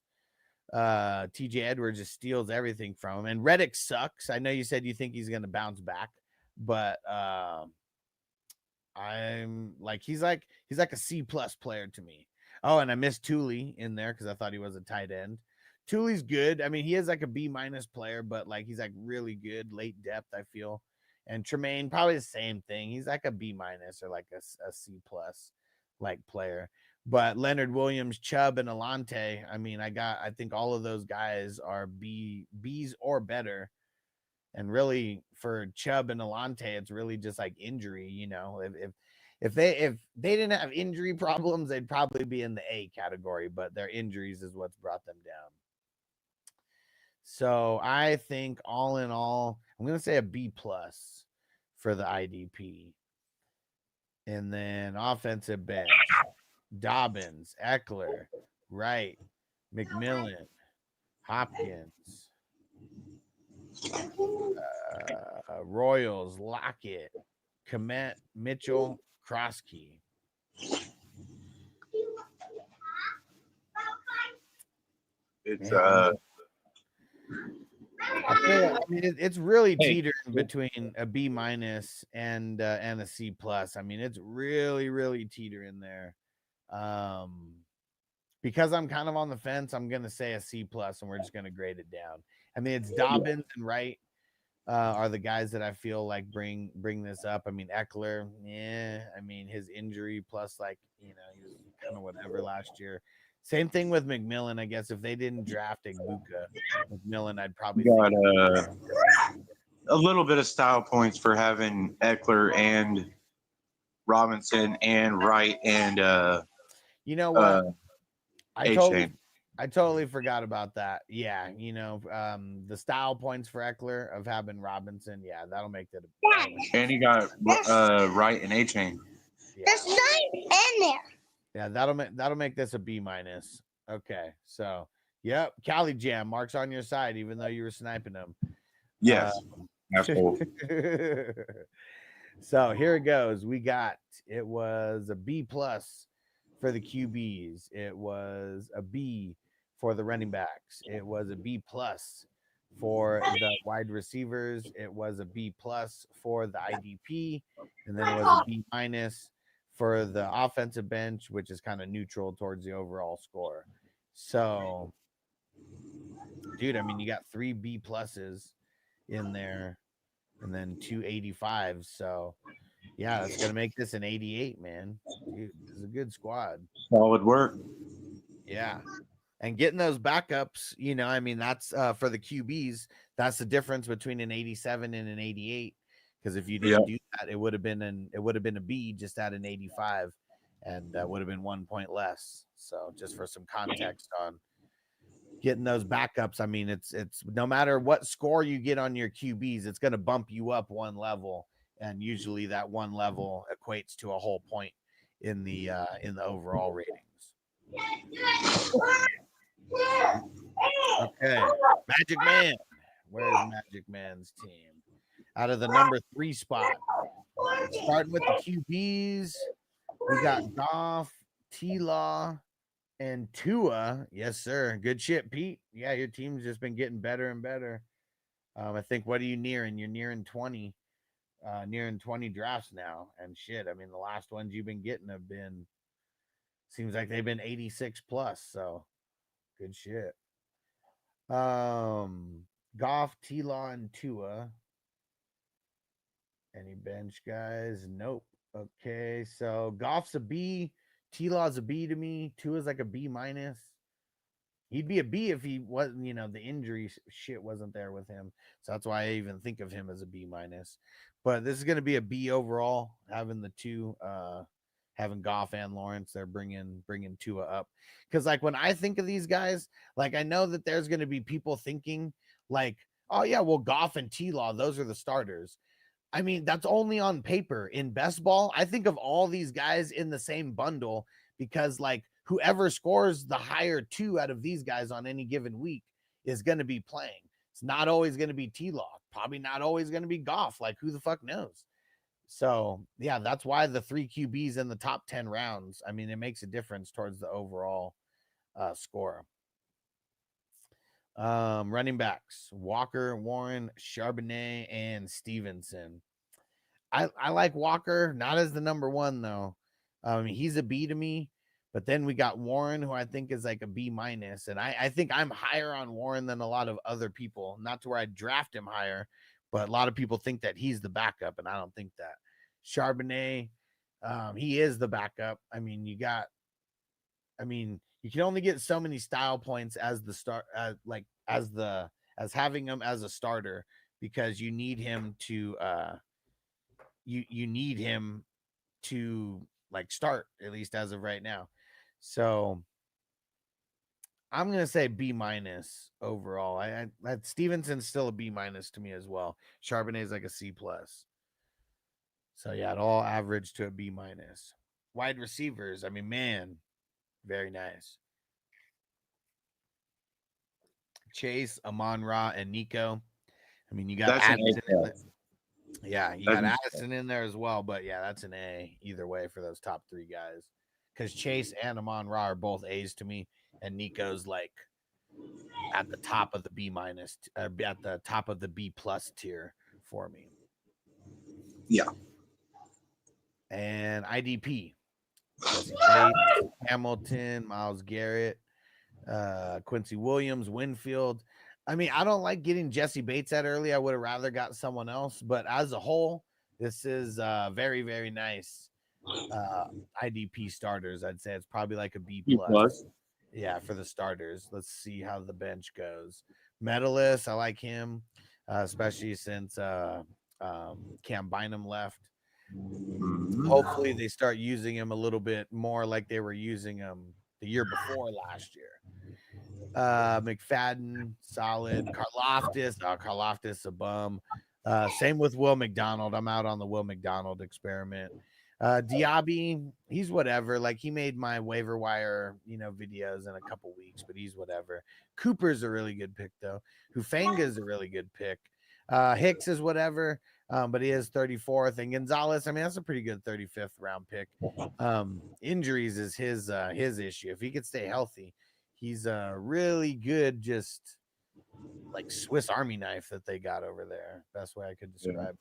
TJ Edwards just steals everything from him. And Reddick sucks. I know you said you think he's going to bounce back, but I'm like, he's like a C+ player to me. Oh, and I missed Tooley in there because I thought he was a tight end. Tooley's good. I mean, he is like a B- player, but like he's like really good late depth, I feel. And Tremaine, probably the same thing. He's like a B- or like a C+ like player. But Leonard Williams, Chubb, and Alontae, I mean, I think all of those guys are Bs or better. And really, for Chubb and Alontae, it's really just like injury. You know, if they didn't have injury problems, they'd probably be in the A category. But their injuries is what's brought them down. So I think all in all, I'm gonna say a B+ for the IDP. And then offensive bench: Dobbins, Eckler, Wright, McMillan, Hopkins, Royals, Lockett, Komet, Mitchell, Kroski. It's I mean, it's really teetering between a B- and a C+. I mean, it's really teetering there. Because I'm kind of on the fence, I'm gonna say a C+, and we're just gonna grade it down. I mean, it's Dobbins and Wright are the guys that I feel like bring this up. I mean, Eckler, I mean, his injury plus, like, you know, he was kind of whatever last year. Same thing with McMillan. I guess if they didn't draft Igbuka, McMillan, I'd probably got a little bit of style points for having Eckler and Robinson and Wright and you know what? I totally forgot about that. Yeah, you know, the style points for Eckler of having Robinson, yeah, that'll make that. And he got Wright and A-Chain. Yeah. There's 9 in there. Yeah, that'll make this a B-. Okay, so yep, Cali Jam, Mark's on your side, even though you were sniping him. Yes, absolutely. So here it goes. It was a B+ for the QBs. It was a B for the running backs. It was a B+ for the wide receivers. It was a B+ for the IDP, and then it was a B- for the offensive bench, which is kind of neutral towards the overall score. So, dude, I mean, you got 3 B+ in there, and then 2 85s. So, yeah, that's gonna make this an 88, man. Dude, this is a good squad. Solid work. Yeah. And getting those backups, you know, I mean, that's for the QBs, that's the difference between an 87 and an 88. Because if you didn't do that, it would have been a B just at an 85, and would have been 1 point less. So just for some context on getting those backups, I mean, it's no matter what score you get on your QBs, it's going to bump you up 1 level, and usually that 1 level equates to a whole point in the overall ratings. Okay, Magic Man. Where's Magic Man's team? Out of the number 3 spot. Starting with the QBs, we got Goff, T-Law, and Tua. Yes, sir. Good shit, Pete. Yeah, your team's just been getting better and better. I think, what are you nearing? You're nearing 20 drafts now. And shit, I mean, the last ones you've been getting have been, seems like they've been 86+. So good shit. Goff, T-Law, and Tua. Any bench guys? Nope. Okay, so Goff's a B. T-Law's a B to me. Tua's like a B-. He'd be a B if he wasn't, you know, the injury shit wasn't there with him. So that's why I even think of him as a B-. But this is going to be a B overall, having the two, having Goff and Lawrence. They're bringing Tua up. Because, like, when I think of these guys, like, I know that there's going to be people thinking, like, oh, yeah, well, Goff and T-Law, those are the starters. I mean, that's only on paper. In best ball, I think of all these guys in the same bundle because, like, whoever scores the higher 2 out of these guys on any given week is going to be playing. It's not always going to be T-Law. Probably not always going to be Goff. Like, who the fuck knows? So, yeah, that's why the 3 QBs in the top 10 rounds, I mean, it makes a difference towards the overall score. Running backs, Walker, Warren, Charbonnet, and Stevenson. I like Walker, not as the number 1, though. He's a B to me. But then we got Warren, who I think is like a B minus. And I think I'm higher on Warren than a lot of other people. Not to where I draft him higher, but a lot of people think that he's the backup, and I don't think that. Charbonnet, he is the backup. I mean, you can only get so many style points as the start, as having him as a starter, because you need him to you need him to like start, at least as of right now. So I'm gonna say B minus overall. I Stevenson's still a B minus to me as well. Charbonnet's like a C plus. So yeah, it all averaged to a B minus. Wide receivers, I mean, man, very nice. Chase, Amon-Ra, and Nico. I mean, you got Addison in there. Yeah, you got Addison in there as well, but yeah, that's an A either way for those top 3 guys. Because Chase and Amon-Ra are both A's to me, and Nico's like at the top of the B minus, at the top of the B plus tier for me. Yeah. And IDP, Jesse Bates, Hamilton, Myles Garrett, Quincy Williams, Winfield. I mean, I don't like getting Jesse Bates that early. I would have rather got someone else. But as a whole, this is very, very nice IDP starters. I'd say it's probably like a B plus. Yeah, for the starters. Let's see how the bench goes. Medalist, I like him, especially since Cam Bynum left. Hopefully they start using him a little bit more like they were using him the year before last year. McFadden, solid. Karlaftis, a bum. Same with Will McDonald. I'm out on the Will McDonald experiment. Diaby, he's whatever. Like, he made my waiver wire, videos in a couple weeks, but he's whatever. Cooper's a really good pick, though. Hufanga's a really good pick. Hicks is whatever, but he is 34th. And Gonzalez, I mean, that's a pretty good 35th round pick. Injuries is his issue. If he could stay healthy, he's a really good, just like Swiss Army knife that they got over there. Best way I could describe it.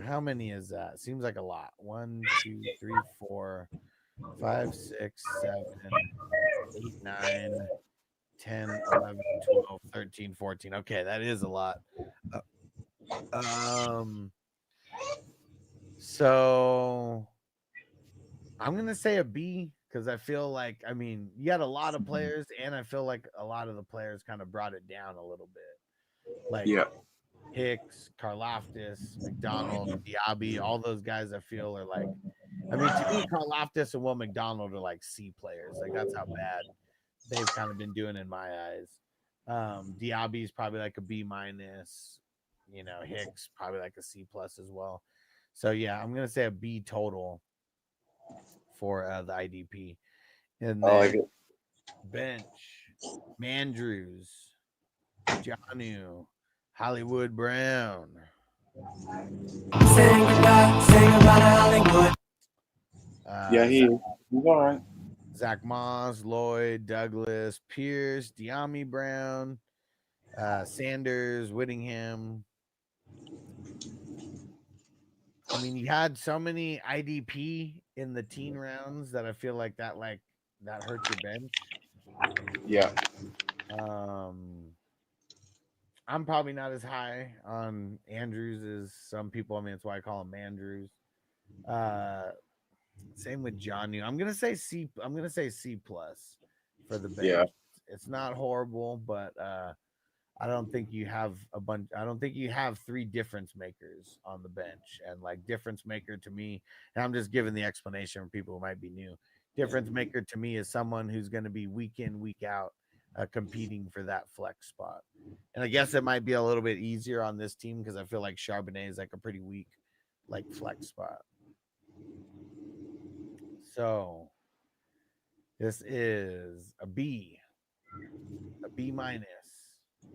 How many is that? Seems like a lot. 1, 2, 3, 4, 5, 6, 7, 8, 9, 10, 11, 12, 13, 14. Okay, that is a lot. So I'm gonna say a B, because I feel like, I mean, you got a lot of players, and I feel like a lot of the players kind of brought it down a little bit. Like, Hicks, Karlaftis, McDonald, Diaby, all those guys I feel are like, I mean, to me, Karlaftis and Will McDonald are like C players. Like, that's how bad they've kind of been doing in my eyes. Diaby's probably like a B minus. Hicks probably like a C plus as well. So yeah, I'm gonna say a B total for the IDP. And then bench, Mandrews, Jonnu, Hollywood Brown. Saying goodbye to Hollywood. He's all right. Zach Moss, Lloyd, Douglas, Pierce, De'Ami Brown, Sanders, Whittingham. I mean, you had so many IDP in the teen rounds that I feel like that hurt your bench. Yeah. I'm probably not as high on Andrews as some people. I mean, that's why I call him Andrews. Same with Jonnu. I'm gonna say C. I'm gonna say C plus for the bench. Yeah. It's not horrible, but I don't think you have a bunch. I don't think you have 3 difference makers on the bench. And like, difference maker to me, and I'm just giving the explanation for people who might be new. Difference maker to me is someone who's going to be week in, week out, competing for that flex spot. And I guess it might be a little bit easier on this team because I feel like Charbonnet is like a pretty weak like flex spot. So this is a B minus,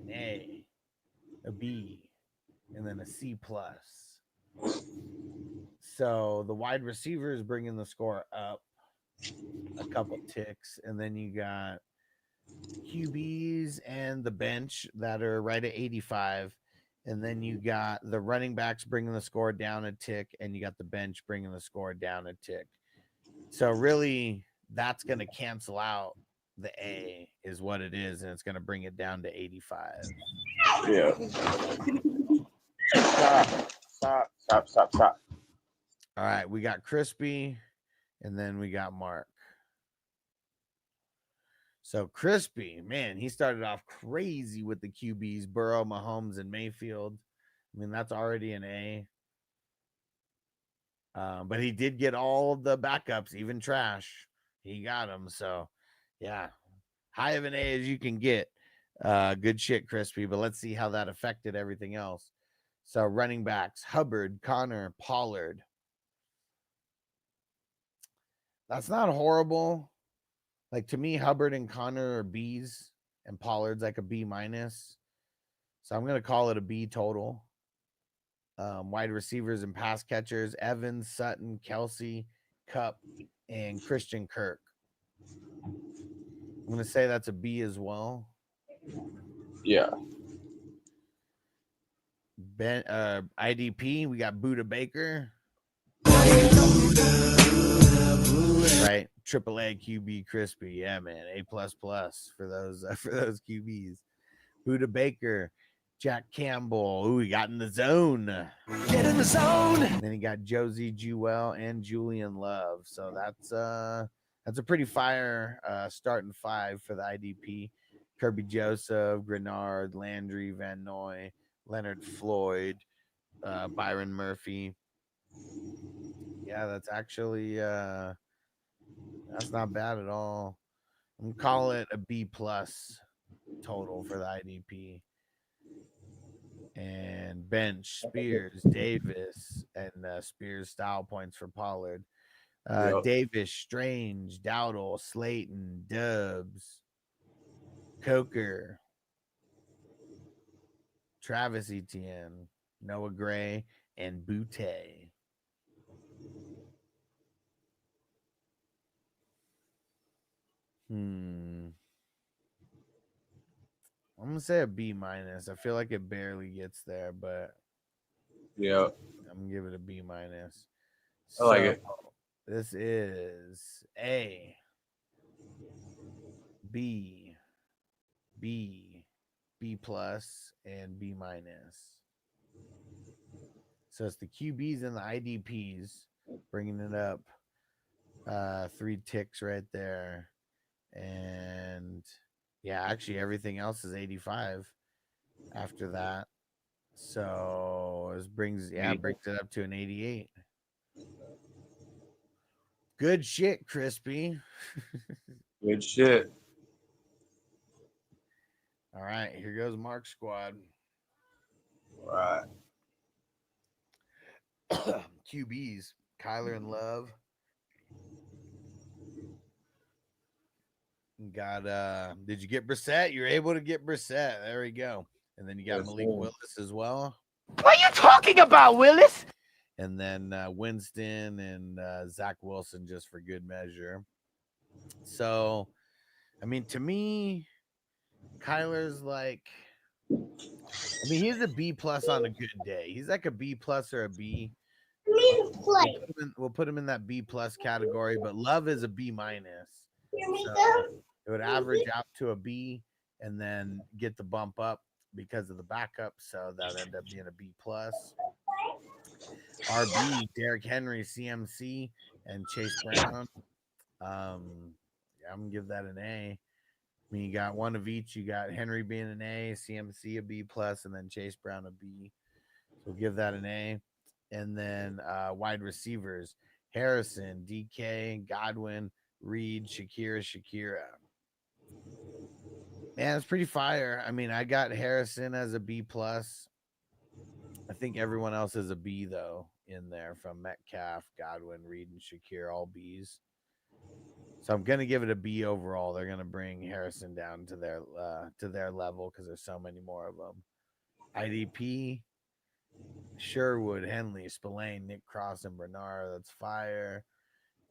an A, a B, and then a C plus. So the wide receiver is bringing the score up a couple ticks, and then you got QBs and the bench that are right at 85, and then you got the running backs bringing the score down a tick, and you got the bench bringing the score down a tick. So really, that's going to cancel out the A is what it is, and it's going to bring it down to 85. Yeah. Stop. All right, we got Crispy, and then we got Mark. So Crispy, man, he started off crazy with the QBs, Burrow, Mahomes, and Mayfield. I mean, that's already an A. But he did get all of the backups, even trash. He got them. So, yeah, high of an A as you can get. Good shit, Crispy. But let's see how that affected everything else. So running backs, Hubbard, Connor, Pollard. That's not horrible. Like, to me, Hubbard and Connor are B's, and Pollard's like a B minus. So I'm going to call it a B total. Wide receivers and pass catchers, Evans, Sutton, Kelsey, Cup, and Christian Kirk. I'm going to say that's a B as well. Yeah. IDP, we got Buda Baker. Right, AAA QB Crispy, yeah, man, A++ for those QBs. Buda Baker, Jack Campbell. Ooh, he got in the zone. Get in the zone. And then he got Josie Jewell and Julian Love. So that's a pretty fire starting five for the IDP. Kirby Joseph, Grenard, Landry, Van Noy, Leonard Floyd, Byron Murphy. Yeah, that's actually that's not bad at all. I'm gonna call it a B+ total for the IDP. And bench, Spears, Davis, and Spears style points for Pollard. Davis, Strange, Dowdle, Slayton, Dubs, Coker, Travis Etienne, Noah Gray, and Butte. I'm gonna say a B minus. I feel like it barely gets there, but yeah, I'm gonna give it a B minus. I like it. This is A, B, B, B+, and B minus. So it's the QBs and the IDPs bringing it up 3 ticks right there. And yeah, actually everything else is 85 after that. So it brings it up to an 88. Good shit, Crispy. Good shit. All right, here goes Mark's squad. All right. QBs, Kyler and Love. Got did you get Brissett? You're able to get Brissett. There we go. And then you got Malik Willis as well. What are you talking about, Willis? And then Winston and Zach Wilson just for good measure. So, I mean, to me, Kyler's like, I mean, he's a B+ on a good day. He's like a B+ or a B. We'll put him in that B+ category, but Love is a B-. So it would average out to a B and then get the bump up because of the backup. So that ended up being a B+. RB, Derrick Henry, CMC, and Chase Brown. I'm gonna give that an A. I mean, you got one of each. You got Henry being an A, CMC a B+, and then Chase Brown a B. So we'll give that an A. And then wide receivers, Harrison, DK, Godwin, Reed, Shakira. Man, it's pretty fire. I mean, I got Harrison as a B+. I think everyone else is a B, though. in there from Metcalf, Godwin, Reed, and Shakir, all Bs. So I'm gonna give it a B overall. They're gonna bring Harrison down to their level because there's so many more of them. IDP, Sherwood, Henley, Spillane, Nick Cross, and Bernard. That's fire.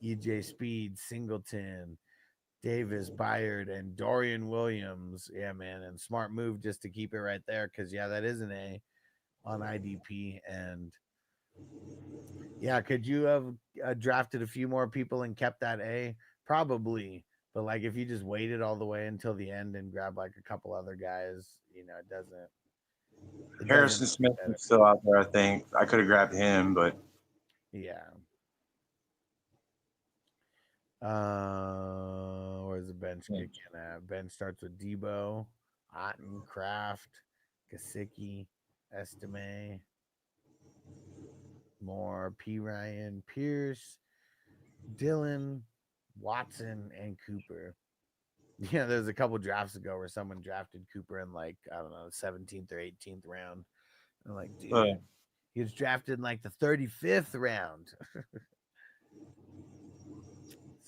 EJ Speed, Singleton, Davis, Byard, and Dorian Williams. Yeah, man. And smart move just to keep it right there because, yeah, that is an A on IDP. And, yeah, could you have drafted a few more people and kept that A? Probably. But, like, if you just waited all the way until the end and grabbed, like, a couple other guys, you know, it doesn't. Harrison Smith is still out there, I think. I could have grabbed him, but. Yeah. Where's the bench kicking at? Bench starts with Debo, Otten, Kraft, Gesicki, Estime, Moore, P. Ryan, Pierce, Dillon, Watson, and Cooper. Yeah, there's a couple drafts ago where someone drafted Cooper in like, I don't know, 17th or 18th round. I'm like, dude, he was drafted in like the 35th round.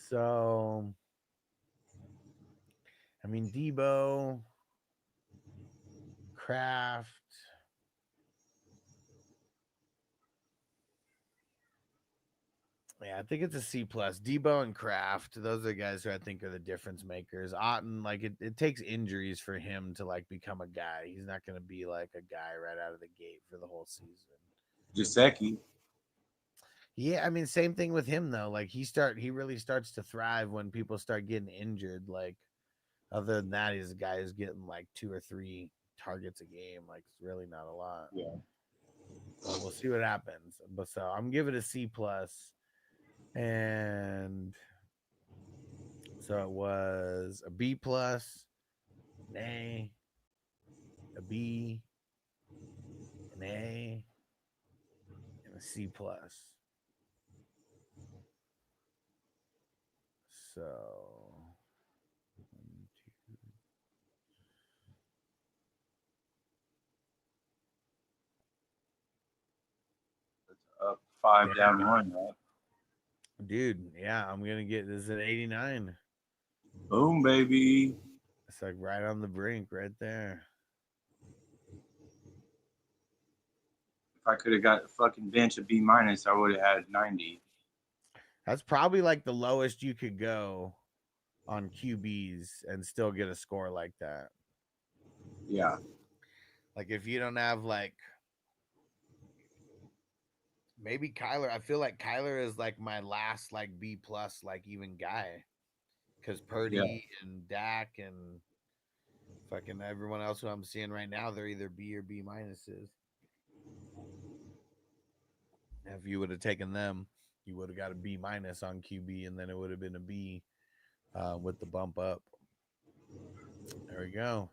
So, I mean, Debo, Kraft, yeah, I think it's a C+. Debo and Kraft, those are the guys who I think are the difference makers. Otten, like, it takes injuries for him to, like, become a guy. He's not going to be, like, a guy right out of the gate for the whole season. Gesicki. Yeah, I mean, same thing with him though. Like he really starts to thrive when people start getting injured. Like, other than that, he's a guy who's getting like 2 or 3 targets a game. Like, it's really not a lot. Yeah. So we'll see what happens. But so I'm giving it a C+. And so it was a B+, an A, a B, an A, and a C+. So, Up 5 down 1, right? Dude, yeah, I'm gonna get this at 89. Boom, baby. It's like right on the brink, right there. If I could have got a fucking bench of B-, I would have had 90. That's probably like the lowest you could go on QBs and still get a score like that. Yeah. Like if you don't have like maybe Kyler, I feel like Kyler is like my last like B+, like even guy. Because Purdy and Dak and fucking everyone else who I'm seeing right now, they're either B or B-. If you would have taken them, you would have got a B- on QB, and then it would have been a B with the bump up. There we go.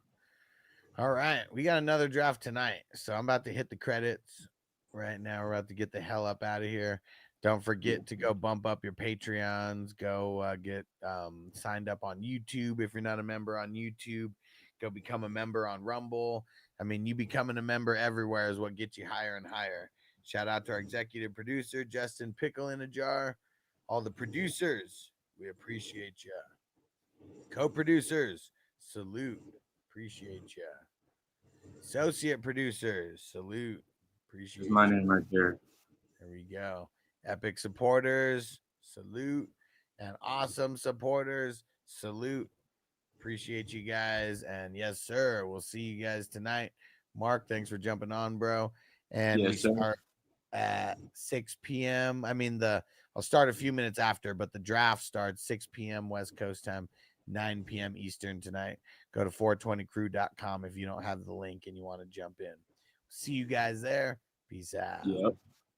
All right, we got another draft tonight, so I'm about to hit the credits right now. We're about to get the hell up out of here. Don't forget to go bump up your Patreons. Go get signed up on YouTube if you're not a member on YouTube. Go become a member on Rumble. I mean, you becoming a member everywhere is what gets you higher and higher. Shout out to our executive producer, Justin Pickle in a Jar. All the producers, we appreciate you. Co-producers, salute. Appreciate you. Associate producers, salute. Appreciate you. My name right there. There we go. Epic supporters, salute. And awesome supporters, salute. Appreciate you guys. And yes, sir, we'll see you guys tonight. Mark, thanks for jumping on, bro. And we start at 6 p.m. I mean, I'll start a few minutes after, but the draft starts 6 p.m. West Coast time, 9 p.m. Eastern tonight. Go to 420crew.com if you don't have the link and you want to jump in. See you guys there. Peace out. Yep.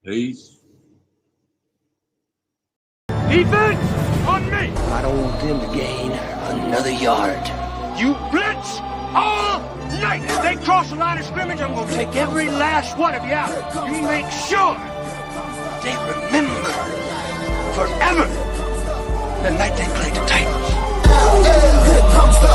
Peace. Defense on me. I don't want them to gain another yard. You blitz all night. If they cross the line of scrimmage, I'm going to take every last one of you out. You make sure they remember forever the night they played the Titans. Here comes the